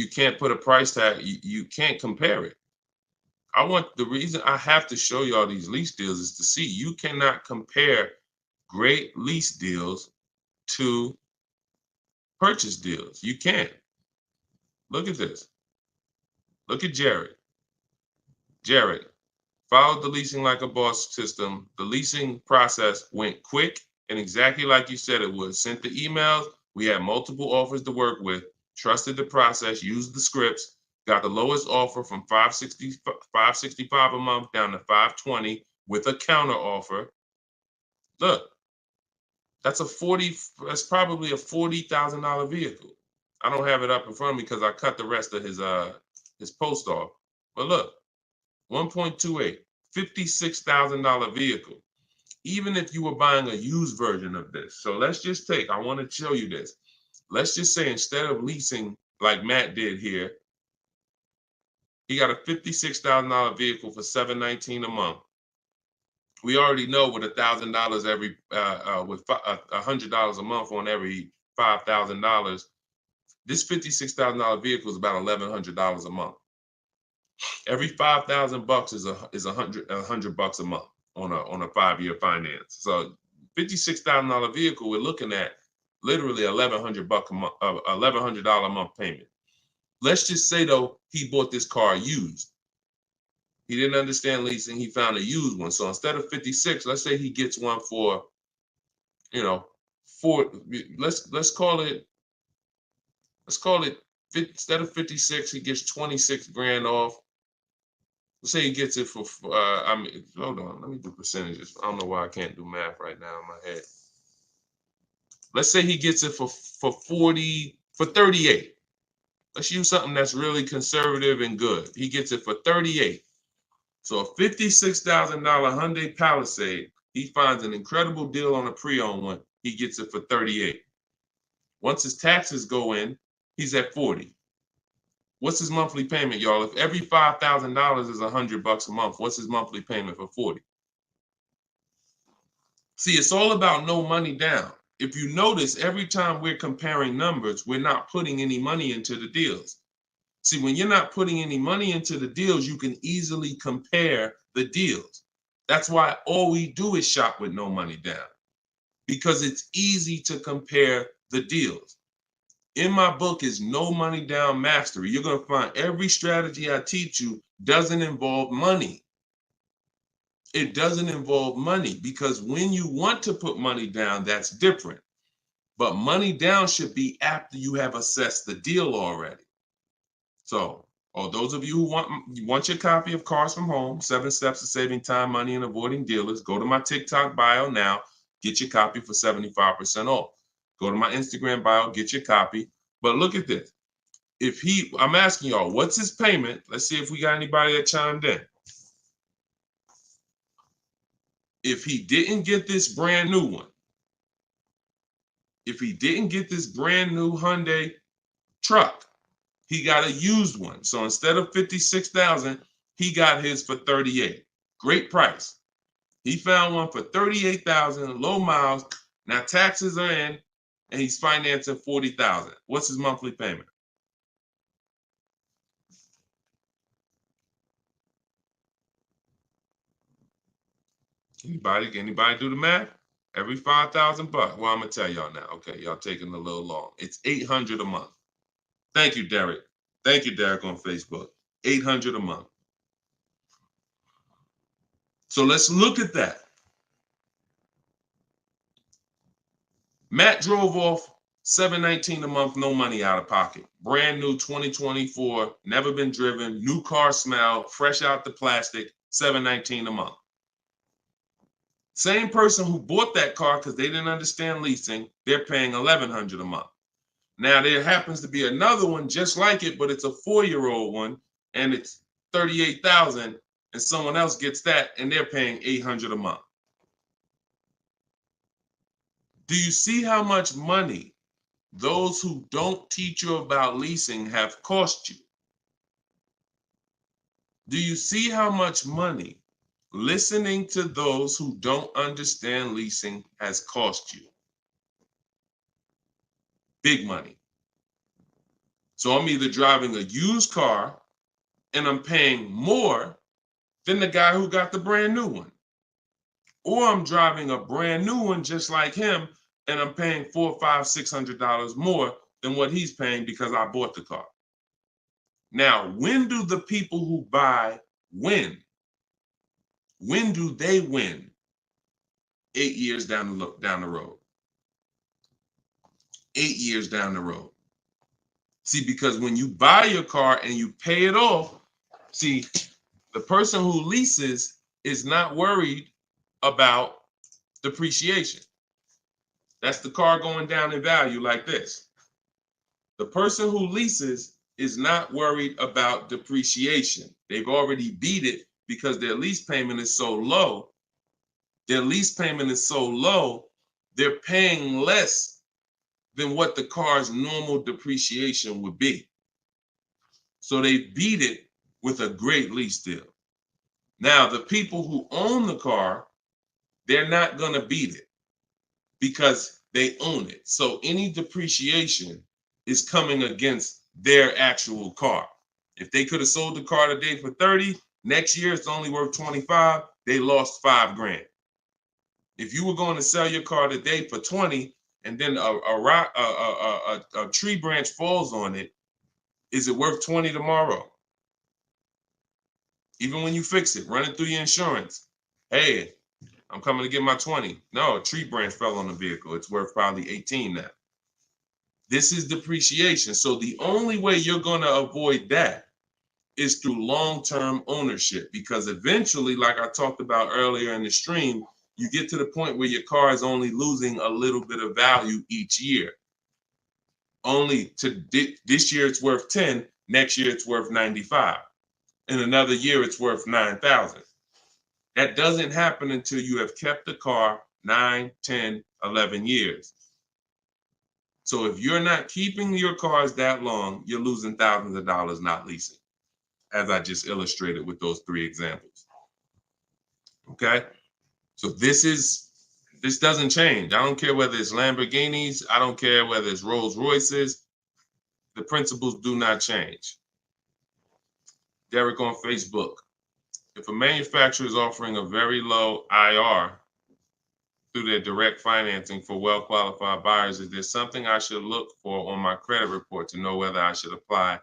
can't put a price tag. You can't compare it. The reason I have to show you all these lease deals is to see you cannot compare great lease deals to purchase deals. You can't. Look at this. Look at Jared. Jared followed the leasing like a boss system. The leasing process went quick and exactly like you said it would. Sent the emails. We had multiple offers to work with. Trusted the process. Used the scripts. Got the lowest offer from $565 a month down to $520 with a counter offer. Look, that's probably a $40,000 vehicle. I don't have it up in front of me because I cut the rest of his post off. But look, 1.28, $56,000 vehicle. Even if you were buying a used version of this. So let's just I want to show you this. Let's just say instead of leasing like Matt did here, he got a $56,000 vehicle for $719 a month We already know with $1,000 every, with $100 a month on every $5,000, this $56,000 vehicle is about $1,100 a month. Every 5,000 bucks is a hundred bucks a month on a 5-year finance. So $56,000 vehicle, we're looking at literally $1,100 a month, $1,100 a month payment. Let's just say though he bought this car used. He didn't understand leasing. He found a used one. So instead of 56, let's say he gets one for, you know, let's call it instead of 56, he gets 26 grand off. Let's say he gets it for, hold on, let me do percentages. I don't know why I can't do math right now in my head. Let's say he gets it for 38. Let's use something that's really conservative and good. He gets it for 38. So a $56,000 Hyundai Palisade, he finds an incredible deal on a pre-owned one. He gets it for 38. Once his taxes go in, he's at 40. What's his monthly payment, y'all? If every $5,000 is $100 a month, what's his monthly payment for 40? See, it's all about no money down. If you notice, every time we're comparing numbers, we're not putting any money into the deals. See, when you're not putting any money into the deals, you can easily compare the deals. That's why all we do is shop with no money down, because it's easy to compare the deals. In my book is No Money Down Mastery. You're going to find every strategy I teach you doesn't involve money. It doesn't involve money, because when you want to put money down, that's different. But money down should be after you have assessed the deal already. So, those of you who want your copy of Cars from Home, 7 Steps to Saving Time, Money, and Avoiding Dealers, go to my TikTok bio now, get your copy for 75% off. Go to my Instagram bio, get your copy. But look at this. I'm asking y'all, what's his payment? Let's see if we got anybody that chimed in. If he didn't get this brand new one, if he didn't get this brand new Hyundai truck, he got a used one. So instead of 56,000, he got his for 38. Great price. He found one for 38,000, low miles. Now taxes are in, and he's financing 40,000. What's his monthly payment? Anybody do the math? Every 5,000 bucks. Well, I'm gonna tell y'all now. Okay, y'all taking a little long. It's $800 a month. Thank you, Derek. Thank you, Derek, on Facebook. $800 a month. So let's look at that. Matt drove off $719 a month, no money out of pocket. Brand new 2024, never been driven, new car smell, fresh out the plastic, $719 a month. Same person who bought that car because they didn't understand leasing, they're paying $1,100 a month. Now there happens to be another one just like it, but it's a 4-year-old one, and it's $38,000, and someone else gets that, and they're paying $800 a month. Do you see how much money those who don't teach you about leasing have cost you? Do you see how much money listening to those who don't understand leasing has cost you? Big money. So I'm either driving a used car and I'm paying more than the guy who got the brand new one, or I'm driving a brand new one just like him and I'm paying $400, $500, $600 more than what he's paying because I bought the car. Now, when do the people who buy win? When do they win? 8 years down the road. 8 years down the road. See, because when you buy your car and you pay it off, see, the person who leases is not worried about depreciation. That's the car going down in value like this. The person who leases is not worried about depreciation. They've already beat it because their lease payment is so low. Their lease payment is so low, they're paying less than what the car's normal depreciation would be. So they beat it with a great lease deal. Now, the people who own the car they're not going to beat it because they own it. So any depreciation is coming against their actual car. If they could have sold the car today for 30, next year it's only worth 25, they lost $5,000. If you were going to sell your car today for 20 and then a tree branch falls on it, is it worth 20 tomorrow? Even when you fix it, run it through your insurance. Hey, I'm coming to get my 20. No, a tree branch fell on the vehicle. It's worth probably 18 now. This is depreciation. So the only way you're going to avoid that is through long-term ownership, because eventually, like I talked about earlier in the stream, you get to the point where your car is only losing a little bit of value each year. Only to this year it's worth 10, next year it's worth 95. In another year it's worth 9,000. That doesn't happen until you have kept the car 9, 10, 11 years. So if you're not keeping your cars that long, you're losing thousands of dollars not leasing, as I just illustrated with those 3 examples. Okay? So this doesn't change. I don't care whether it's Lamborghinis. I don't care whether it's Rolls Royces. The principles do not change. Derek on Facebook. If a manufacturer is offering a very low IR through their direct financing for well-qualified buyers, is there something I should look for on my credit report to know whether I should apply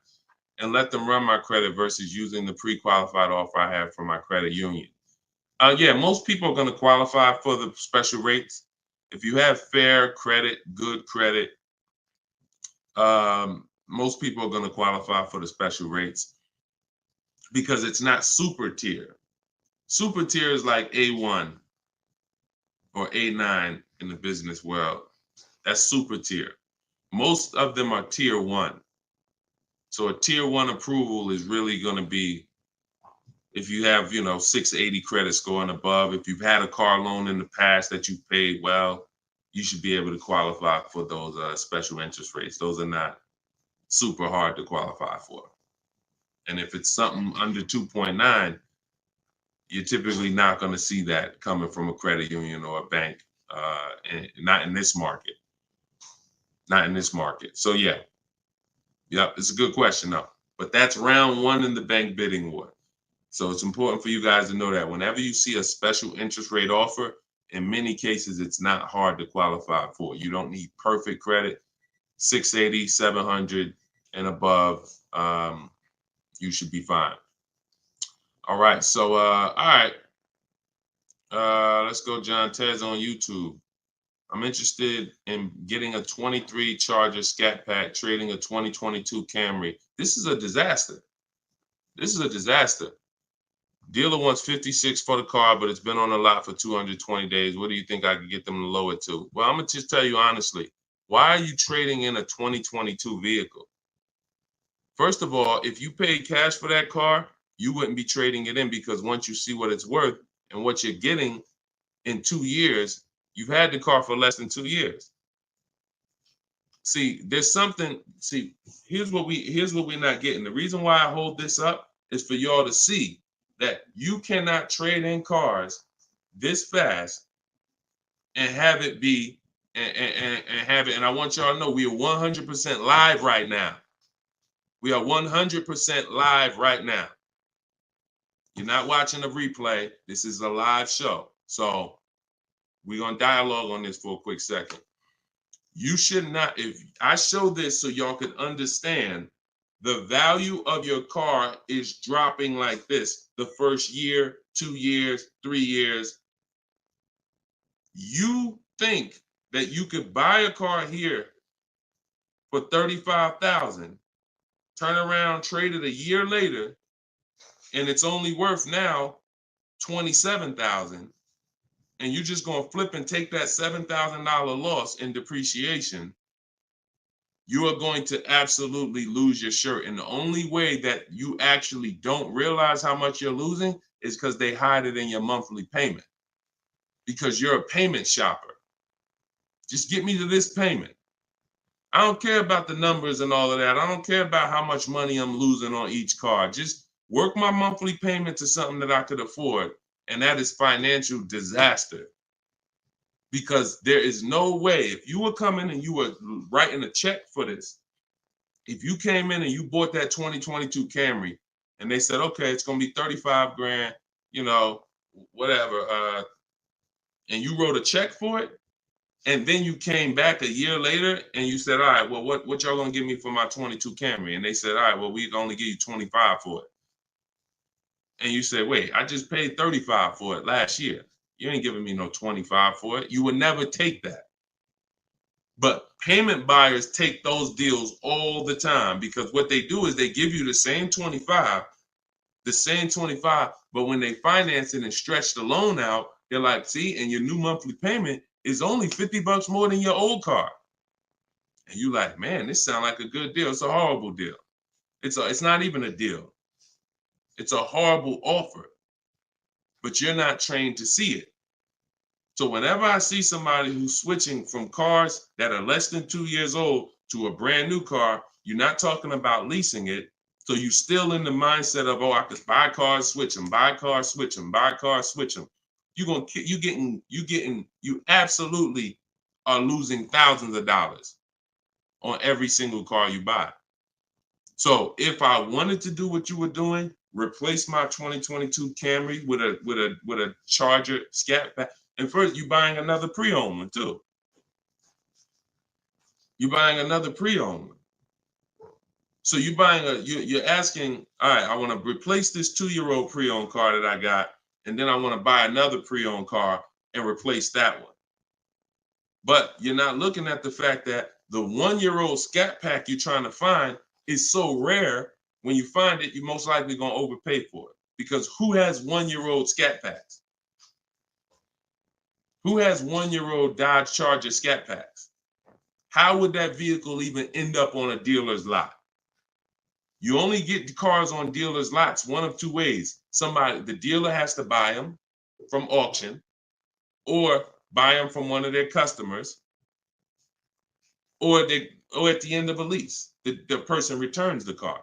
and let them run my credit versus using the pre-qualified offer I have from my credit union? Yeah, most people are going to qualify for the special rates. If you have fair credit, good credit, most people are going to qualify for the special rates because it's not super tier. Super tier is like A1 or A9 in the business world. That's super tier. Most of them are tier 1. So a tier 1 approval is really going to be if you have, 680 credit score and above. If you've had a car loan in the past that you've paid well, you should be able to qualify for those special interest rates. Those are not super hard to qualify for. And if it's something under 2.9, you're typically not going to see that coming from a credit union or a bank, not in this market. Not in this market. So yeah, it's a good question though. But that's round 1 in the bank bidding war. So it's important for you guys to know that whenever you see a special interest rate offer, in many cases, it's not hard to qualify for. You don't need perfect credit. 680, 700 and above, you should be fine. All right. So, all right. Let's go, John Tez on YouTube. I'm interested in getting a 23 Charger Scat Pack, trading a 2022 Camry. This is a disaster. This is a disaster. Dealer wants 56 for the car, but it's been on the lot for 220 days. What do you think I could get them to lower it to? Well, I'm going to just tell you honestly, why are you trading in a 2022 vehicle? First of all, if you paid cash for that car, you wouldn't be trading it in, because once you see what it's worth and what you're getting in 2 years, you've had the car for less than 2 years. See, there's something, here's what we're not getting. The reason why I hold this up is for y'all to see that you cannot trade in cars this fast and have it be and have it. And I want y'all to know we are 100% live right now. We are 100% live right now. You're not watching a replay. This is a live show. So we're going to dialogue on this for a quick second. You should not, if I show this so y'all can understand the value of your car is dropping like this the first year, 2 years, 3 years. You think that you could buy a car here for $35,000, turn around, trade it a year later, and it's only worth now $27,000, and you're just going to flip and take that $7,000 loss in depreciation. You are going to absolutely lose your shirt. And the only way that you actually don't realize how much you're losing is because they hide it in your monthly payment, because you're a payment shopper. Just get me to this payment. I don't care about the numbers and all of that. I don't care about how much money I'm losing on each car. Just work my monthly payment to something that I could afford. And that is financial disaster. because there is no way, if you were coming and you were writing a check for this, if you came in and you bought that 2022 Camry and they said, okay, it's going to be 35 grand, you know, whatever, and you wrote a check for it, and then you came back a year later and you said, all right, well, what y'all going to give me for my 22 Camry? And they said, all right, well, we can only give you 25 for it. And you said, wait, I just paid 35 for it last year. You ain't giving me no 25 for it. You would never take that. But payment buyers take those deals all the time, because what they do is they give you the same 25, but when they finance it and stretch the loan out, they're like, see, and your new monthly payment is only $50 more than your old car. And you like, man, this sounds like a good deal. It's a horrible deal. It's not even a deal. It's a horrible offer, but you're not trained to see it. So whenever I see somebody who's switching from cars that are less than 2 years old to a brand new car, you're not talking about leasing it. So you're still in the mindset of, oh, I could buy cars, switch them, buy cars, switch them, buy cars, switch them. You absolutely are losing thousands of dollars on every single car you buy. So if I wanted to do what you were doing, replace my 2022 Camry with a Charger Scat Pack, and first you're buying another pre-owned one too. You're buying another pre-owned one. So you're asking, all right, I want to replace this 2-year-old pre-owned car that I got, and then I want to buy another pre-owned car and replace that one. But you're not looking at the fact that the 1-year-old Scat Pack you're trying to find is so rare. When you find it, you're most likely going to overpay for it, because who has 1-year-old Scat Packs? Who has 1-year-old Dodge Charger Scat Packs? How would that vehicle even end up on a dealer's lot? You only get the cars on dealers' lots one of two ways. The dealer has to buy them from auction, or buy them from one of their customers, or at the end of a lease, the person returns the car.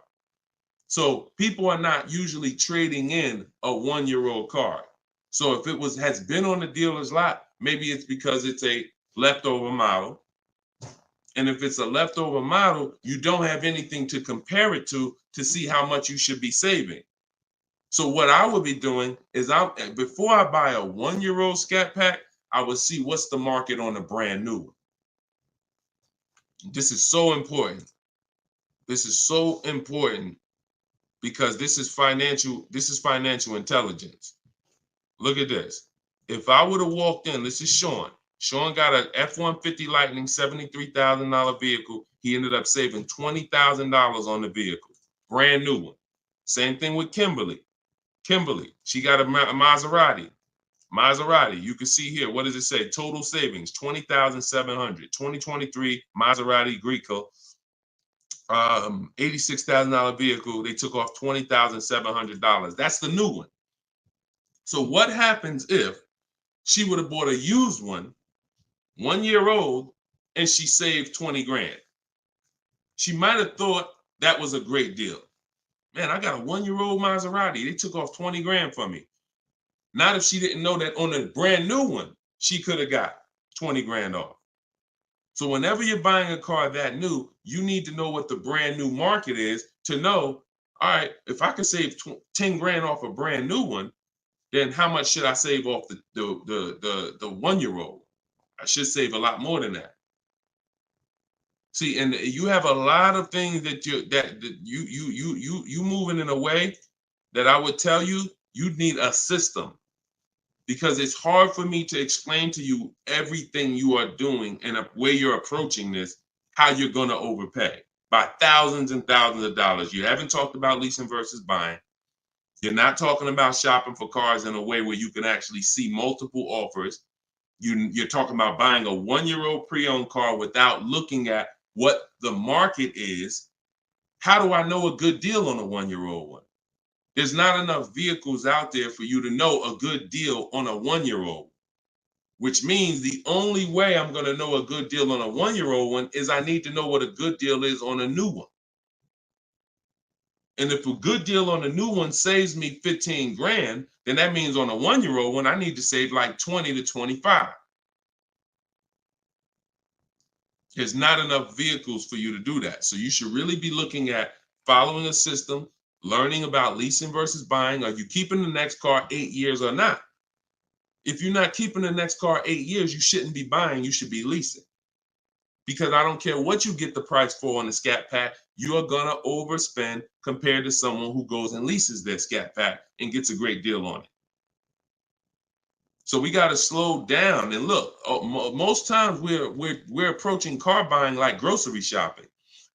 So people are not usually trading in a 1-year-old car. So if it has been on the dealer's lot, maybe it's because it's a leftover model. And if it's a leftover model, you don't have anything to compare it to see how much you should be saving. So what I would be doing is, before I buy a 1-year-old Scat Pack, I would see what's the market on a brand new one. This is so important. This is so important, because this is financial intelligence. Look at this. If I would have walked in, this is Sean. Sean got an F-150 Lightning, $73,000 vehicle. He ended up saving $20,000 on the vehicle. Brand new one. Same thing with Kimberly. She got a Maserati. You can see here, what does it say? Total savings, $20,700. 2023 Maserati Greco, $86,000 vehicle. They took off $20,700. That's the new one. So what happens if she would have bought a used one, 1 year old, and she saved 20 grand? She might have thought that was a great deal. Man, I got a 1-year-old Maserati. They took off 20 grand from me. Not if she didn't know that on a brand new one, she could have got 20 grand off. So whenever you're buying a car that new, you need to know what the brand new market is to know, all right, if I can save 10 grand off a brand new one, then how much should I save off the 1-year-old? I should save a lot more than that. See, and you have a lot of things that you moving in a way that I would tell you need a system, because it's hard for me to explain to you everything you are doing and a way you're approaching this, how you're going to overpay by thousands and thousands of dollars. You haven't talked about leasing versus buying. You're not talking about shopping for cars in a way where you can actually see multiple offers. You're talking about buying a 1-year-old pre-owned car without looking at what the market is. How do I know a good deal on a 1-year-old one? There's not enough vehicles out there for you to know a good deal on a 1-year-old, which means the only way I'm going to know a good deal on a 1-year-old one is I need to know what a good deal is on a new one. And if a good deal on a new one saves me 15 grand, then that means on a 1-year-old one, I need to save like 20 to 25. There's not enough vehicles for you to do that. So you should really be looking at following a system, learning about leasing versus buying. Are you keeping the next car 8 years or not? If you're not keeping the next car 8 years, you shouldn't be buying, you should be leasing. Because I don't care what you get the price for on the Scat Pack, you are gonna overspend compared to someone who goes and leases their Scat Pack and gets a great deal on it. So we got to slow down and look. Most times we're approaching car buying like grocery shopping.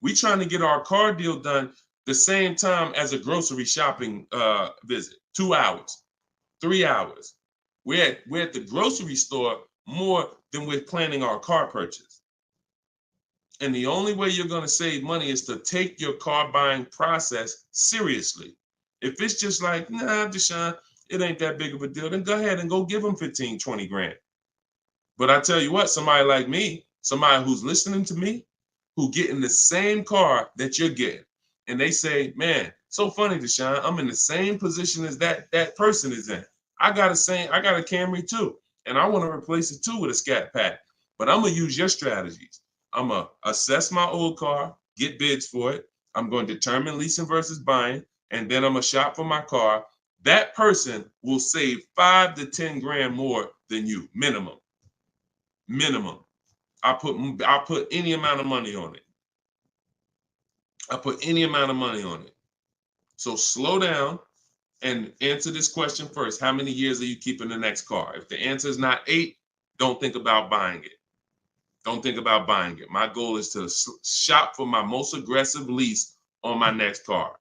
We're trying to get our car deal done the same time as a grocery shopping visit. 2 hours, 3 hours. We're at the grocery store more than we're planning our car purchase. And the only way you're going to save money is to take your car buying process seriously. If it's just like, nah, Deshone, it ain't that big of a deal, then go ahead and go give them 15, 20 grand. But I tell you what, somebody like me, somebody who's listening to me, who get in the same car that you're getting, and they say, man, so funny, Deshone, I'm in the same position as that person is in. I got a Camry too, and I want to replace it too with a Scat Pack. But I'm gonna use your strategies. I'm gonna assess my old car, get bids for it. I'm going to determine leasing versus buying, and then I'm gonna shop for my car. That person will save 5 to 10 grand more than you, minimum. Minimum. I put any amount of money on it. I put any amount of money on it. So slow down and answer this question first. How many years are you keeping the next car? If the answer is not 8, don't think about buying it. Don't think about buying it. My goal is to shop for my most aggressive lease on my next car.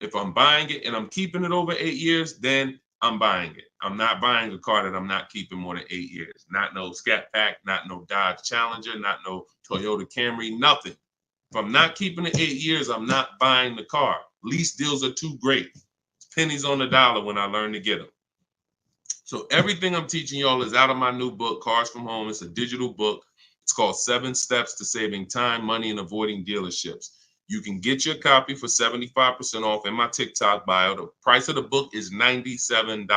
If I'm buying it and I'm keeping it over 8 years, then I'm buying it. I'm not buying a car that I'm not keeping more than 8 years. Not no Scat Pack, not no Dodge Challenger, not no Toyota Camry, nothing. If I'm not keeping it 8 years, I'm not buying the car. Lease deals are too great. It's pennies on the dollar when I learn to get them. So everything I'm teaching y'all is out of my new book, Cars from Home. It's a digital book. It's called 7 Steps to Saving Time, Money, and Avoiding Dealerships. You can get your copy for 75% off in my TikTok bio. The price of the book is $97.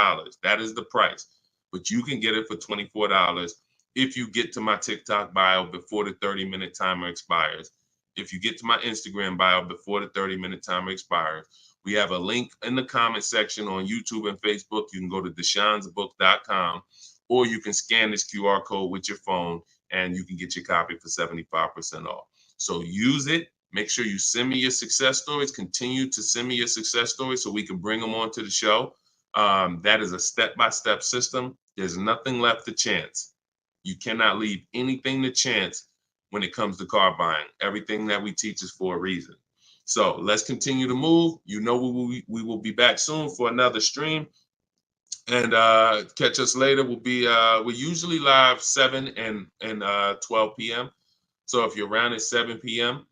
That is the price. But you can get it for $24 if you get to my TikTok bio before the 30-minute timer expires. If you get to my Instagram bio before the 30-minute timer expires. We have a link in the comment section on YouTube and Facebook. You can go to deshonsbook.com, or you can scan this QR code with your phone and you can get your copy for 75% off. So use it. Make sure you send me your success stories. Continue to send me your success stories so we can bring them onto the show. That is a step-by-step system. There's nothing left to chance. You cannot leave anything to chance when it comes to car buying. Everything that we teach is for a reason. So let's continue to move. You know we will be back soon for another stream. And catch us later. We're usually live 7 and 12 p.m. So if you're around at 7 p.m.,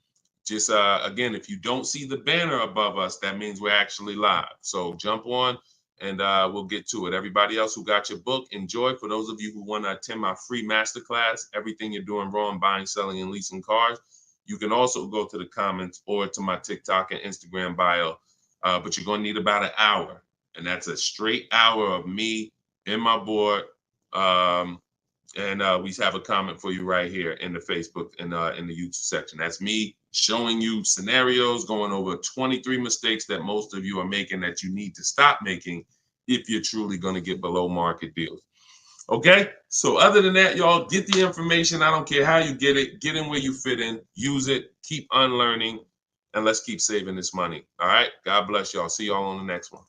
just again, if you don't see the banner above us, that means we're actually live. So jump on and we'll get to it. Everybody else who got your book, enjoy. For those of you who want to attend my free masterclass, Everything You're Doing Wrong, Buying, Selling, and Leasing Cars, you can also go to the comments or to my TikTok and Instagram bio. But you're going to need about an hour. And that's a straight hour of me in my board. And we have a comment for you right here in the Facebook and in the YouTube section. That's me showing you scenarios, going over 23 mistakes that most of you are making that you need to stop making if you're truly going to get below market deals. Okay, so other than that, y'all, get the information. I don't care how you get it. Get in where you fit in. Use it. Keep unlearning. And let's keep saving this money. All right, God bless y'all. See y'all on the next one.